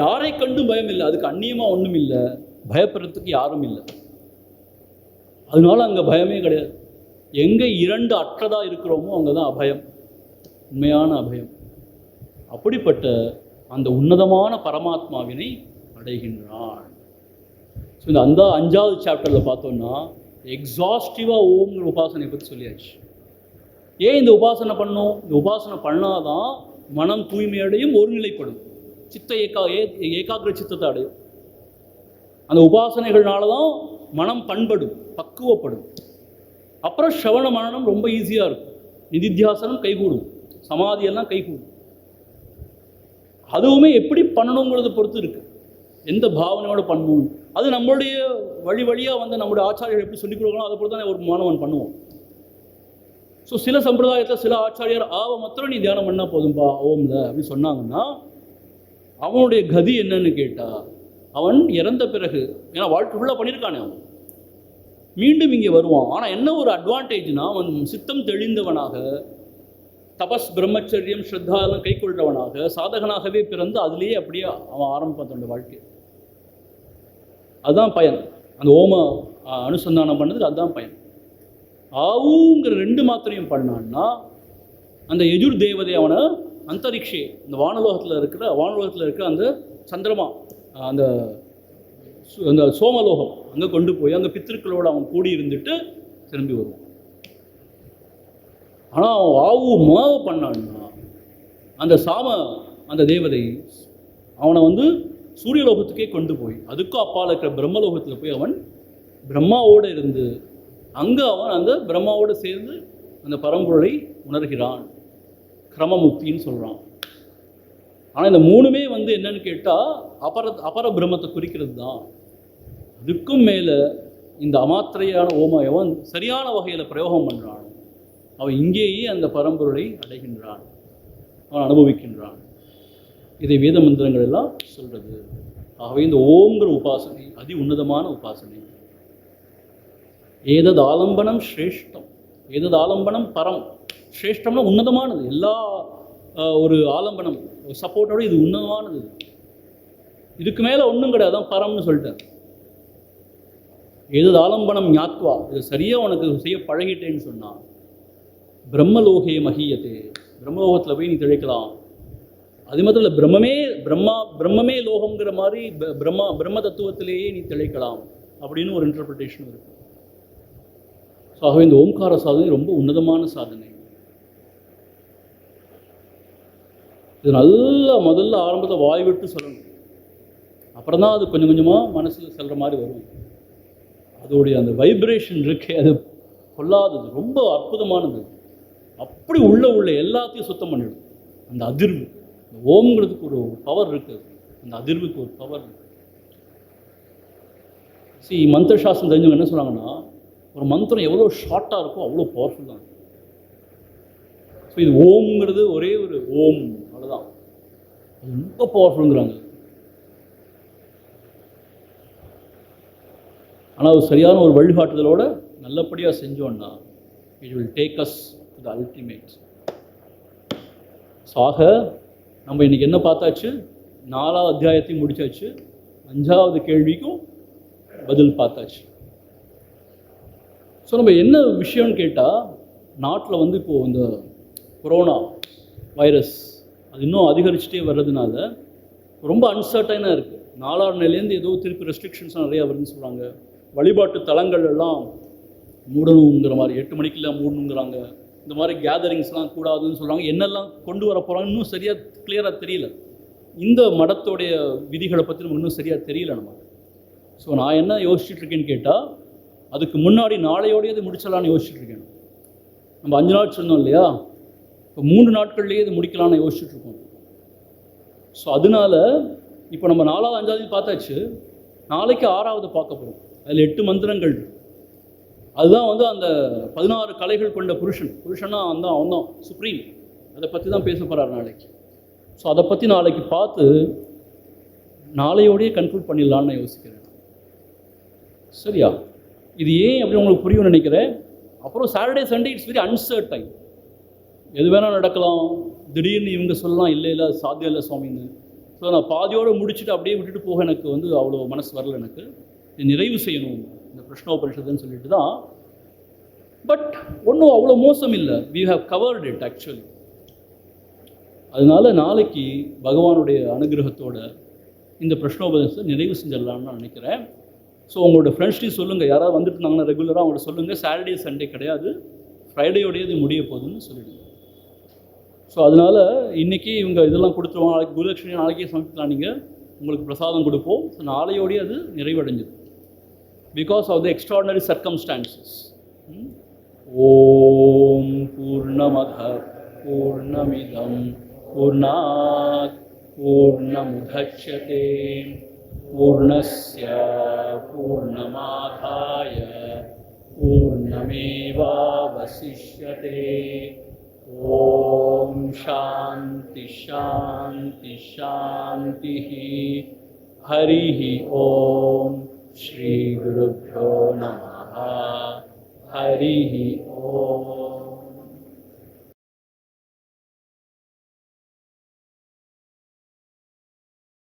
யாரை கண்டும் பயம் இல்லை, அதுக்கு அந்நியமாக ஒன்றும் இல்லை, பயப்படுறதுக்கு யாரும் இல்லை. அதனால அங்கே பயமே கிடையாது. எங்கே இரண்டு அற்றதாக இருக்கிறோமோ அங்கே தான் அபயம், உண்மையான அபயம். அப்படிப்பட்ட அந்த உன்னதமான பரமாத்மாவினை அடைகின்றான். ஸோ இந்த அந்த 5வது சாப்டரில் பார்த்தோன்னா எக்ஸாஸ்டிவாக ஓம்ங்கிற உபாசனை பற்றி சொல்லியாச்சு. ஏன் இந்த உபாசனை பண்ணணும்? இந்த உபாசனை பண்ணாதான் மனம் தூய்மையடையும், ஒருநிலைப்படும், சித்த ஏகாகிர சித்தத்தை அடையும். அந்த உபாசனைகள்னால தான் மனம் பண்படும், பக்குவப்படும். அப்புறம் ஸ்ரவண மனனம் ரொம்ப ஈஸியாக இருக்கும். நிதித்தியாசனம் கைகூடும், சமாதியெல்லாம் கைகூடும். அதுவுமே எப்படி பண்ணணுங்கிறத பொறுத்து இருக்குது, எந்த பாவனையோடு பண்ணணும். அது நம்மளுடைய வழியாக வந்து நம்மளுடைய ஆச்சாரியர் எப்படி சொல்லிக் கொடுக்கணும் அதை பொறுத்து தான் ஒரு மாணவன் பண்ணுவோம். ஸோ சில சம்பிரதாயத்தில் சில ஆச்சாரியர் மாத்திரம் நீ தியானம் பண்ணால் போதும்பா ஓம்ல அப்படின்னு சொன்னாங்கன்னா, அவனுடைய கதி என்னன்னு கேட்டால், அவன் இறந்த பிறகு, ஏன்னா வாழ்க்கை ஃபுல்லாக பண்ணியிருக்கானே, அவன் மீண்டும் இங்கே வருவான். ஆனால் என்ன ஒரு அட்வான்டேஜ்னா, அவன் சித்தம் தெளிந்தவனாக, தபஸ் பிரம்மச்சரியம் ஸ்ரத்தா எல்லாம் கை கொள்றவனாக சாதகனாகவே பிறந்து அதுலேயே அப்படியே அவன் ஆரம்பிப்பான் தன்னோட வாழ்க்கை. அதுதான் பயன். அந்த ஓம அனுசந்தானம் பண்ணதுக்கு அதுதான் பயன். ஆவுங்கிற 2 மாத்திரையும் பண்ணான்னா அந்த யஜுர் தேவதை அவனை அந்தரிக்ஷே, இந்த வானலோகத்தில் இருக்கிற அந்த சந்திரமா, அந்த அந்த சோமலோகம் அங்கே கொண்டு போய் அங்கே பித்திருக்களோடு அவன் கூடி இருந்துட்டு திரும்பி வருவான். ஆனால் அவன் ஆவு மாவு பண்ணான்னா அந்த தேவதை அவனை வந்து சூரியலோகத்துக்கே கொண்டு போய் அதுக்கும் அப்பால் இருக்கிற பிரம்மலோகத்தில் போய் அவன் பிரம்மாவோடு இருந்து அங்கே அவன் அந்த பிரம்மாவோடு சேர்ந்து அந்த பரம்பொருளை உணர்கிறான். கிரமமுக்தின்னு சொல்கிறான். ஆனால் இந்த 3மே வந்து என்னன்னு கேட்டால் அபர பிரம்மத்தை குறிக்கிறது தான். அதுக்கும் மேலே இந்த அமாத்திரையான ஓமயவன் சரியான வகையில் பிரயோகம் பண்ணுறான். அவன் இங்கேயே அந்த பரம்பொருளை அடைகின்றான், அவன் அனுபவிக்கின்றான். இதை வேத மந்திரங்கள் எல்லாம் சொல்கிறது. ஆகவே இந்த ஓம்ங்கிற உபாசனை அதி உன்னதமான உபாசனை. ஏதது ஆலம்பனம் ஸ்ரேஷ்டம், ஏதது ஆலம்பனம் பரம். ஸ்ரேஷ்டம்னா உன்னதமானது. எல்லா ஒரு ஆலம்பனம் சப்போர்ட்டோட இது உன்னதமானது. இதுக்கு மேலே ஒன்றும் கிடையாது, அதான் பரம்னு சொல்லிட்டேன். ஏதது ஆலம்பனம் ஞாத்வா, இது சரியாக உனக்கு செய்ய பழகிட்டேன்னு சொன்னான். பிரம்மலோகே மகியத்தே, பிரம்மலோகத்தில் போய் நீ திளைக்கலாம். அது மாத்திரம் இல்லை, பிரம்மமே லோகம்ங்கிற மாதிரி பிரம்ம தத்துவத்திலேயே நீ திளைக்கலாம் அப்படின்னு ஒரு இன்டர்பிரிட்டேஷன் இருக்குது. ஸோ ஆகவே இந்த ஓம்கார சாதனை ரொம்ப உன்னதமான சாதனை. இது நல்லா முதல்ல ஆரம்பத்தில் வாய் விட்டு சொல்லணும், அப்புறம் தான் அது கொஞ்சம் கொஞ்சமாக மனசில் செல்கிற மாதிரி வரும். அதோடைய அந்த வைப்ரேஷன் இருக்கே, அது கொள்ளாதது, ரொம்ப அற்புதமானது. அப்படி உள்ள எல்லாத்தையும் சுத்தம் பண்ணிடும். அந்த அதிர்வு, இந்த ஓம்ங்கிறதுக்கு ஒரு பவர் இருக்குது, அந்த அதிர்வுக்கு ஒரு பவர் இருக்குது. மந்திர சாஸ்திரம் தெரிஞ்சவங்க என்ன சொல்கிறாங்கன்னா, ஒரு மந்திரம் எவ்வளோ ஷார்ட்டாக இருக்கோ அவ்வளோ பவர்ஃபுல் தான். ஸோ இது ஓம்ங்கிறது ஒரே ஒரு ஓம், அவ்வளோதான். அது ரொம்ப பவர்ஃபுல்ங்கிறாங்க. ஆனால் அது சரியான ஒரு வழிகாட்டுதலோடு நல்லபடியாக செஞ்சோன்னா it will take us to the ultimate. ஆக நம்ம இன்றைக்கி என்ன பார்த்தாச்சு, 4வது அத்தியாயத்தையும் முடித்தாச்சு, 5வது கேள்விக்கும் பதில் பார்த்தாச்சு. ஸோ நம்ம என்ன விஷயம்னு கேட்டால், நாட்டில் வந்து இப்போது இந்த கொரோனா வைரஸ் அது இன்னும் அதிகரிச்சுட்டே வர்றதுனால ரொம்ப அன்சர்டைனாக இருக்குது. 4ஆம் நிலையிலேருந்து ஏதோ திருப்பி ரெஸ்ட்ரிக்ஷன்ஸ் நிறையா வருதுன்னு சொல்கிறாங்க. வழிபாட்டு தலங்கள் எல்லாம் மூடணுங்கிற மாதிரி, 8 மணிக்கெல்லாம் மூடணுங்கிறாங்க. இந்த மாதிரி கேதரிங்ஸ்லாம் கூடாதுன்னு சொல்கிறாங்க. என்னெல்லாம் கொண்டு வர போகிறாங்க இன்னும் சரியாக கிளியராக தெரியல. இந்த மடத்தோடைய விதிகளை பற்றி நமக்கு இன்னும் சரியாக தெரியல நம்ம. ஸோ நான் என்ன யோசிச்சுட்ருக்கேன்னு கேட்டால், அதுக்கு முன்னாடி நாளையோடையே இது முடிச்சலான்னு யோசிச்சுட்ருக்கேன். நம்ம 5 நாள் சொன்னோம் இல்லையா, இப்போ 3 நாட்கள்லேயே இது முடிக்கலான்னு யோசிச்சுட்ருக்கோம். ஸோ அதனால இப்போ நம்ம 4வது 5வது பார்த்தாச்சு, நாளைக்கு 6வது பார்க்க போகிறோம். அதில் 8 மந்திரங்கள். அதுதான் வந்து அந்த 16 கலைகள் கொண்ட புருஷனா அவன் தான் சுப்ரீம். அதை பற்றி தான் பேச போகிறார் நாளைக்கு. ஸோ அதை பற்றி நாளைக்கு பார்த்து நாளையோடையே கன்க்ளூட் பண்ணிடலான்னு நான் யோசிக்கிறேன். சரியா? இது ஏன் அப்படி உங்களுக்கு புரியும்னு நினைக்கிறேன். அப்புறம் Saturday Sunday it's very uncertain. எது வேணால் நடக்கலாம். திடீர்னு இவங்க சொல்லலாம் இல்லை சாத்தியம் இல்லை சுவாமின்னு. ஸோ நான் பாதியோடு முடிச்சுட்டு அப்படியே விட்டுட்டு போக எனக்கு வந்து அவ்வளோ மனசு வரல. எனக்கு நிறைவு செய்யணும் இந்த பிரஷ்னோபனிஷத்துன்னு சொல்லிட்டு தான். பட் ஒன்றும் அவ்வளோ மோசம் இல்லை. We have covered it actually. அதனால நாளைக்கு பகவானுடைய அனுகிரகத்தோட இந்த பிரஷ்னோபனிஷத்தை நிறைவு செஞ்சிடலான்னு நான் நினைக்கிறேன். ஸோ உங்களோட ஃப்ரெண்ட்ஸ்டையும் சொல்லுங்கள், யாராவது வந்துட்டு இருந்தாங்கன்னா ரெகுலராக அவங்கள்ட்ட சொல்லுங்கள், சாட்டர்டே சண்டே கிடையாது, ஃப்ரைடேயோடையே இது முடிய போகுதுன்னு சொல்லிவிடுங்க. ஸோ அதனால் இன்றைக்கி இவங்க இதெல்லாம் கொடுத்துருவாங்க, நாளைக்கு குருலட்சுமி நாளைக்கே சமைக்கலாம், நீங்கள் உங்களுக்கு பிரசாதம் கொடுப்போம். ஸோ நாளையோடையே அது நிறைவடைஞ்சிடும். Because of the extraordinary circumstances. ஓம் பூர்ணமத பூர்ணமிதம் பூர்ணாத் பூர்ணமுதச்யதே பூர்ணஸ்ய பூர்ணமாதாய பூர்ணமேவாவசிஷ்யதே. ஓம் சாந்தி சாந்தி சாந்தி. ஹரிஹி ஓம். ஸ்ரீ குருப்யோ நமः. ஹரிஹி ஓம்.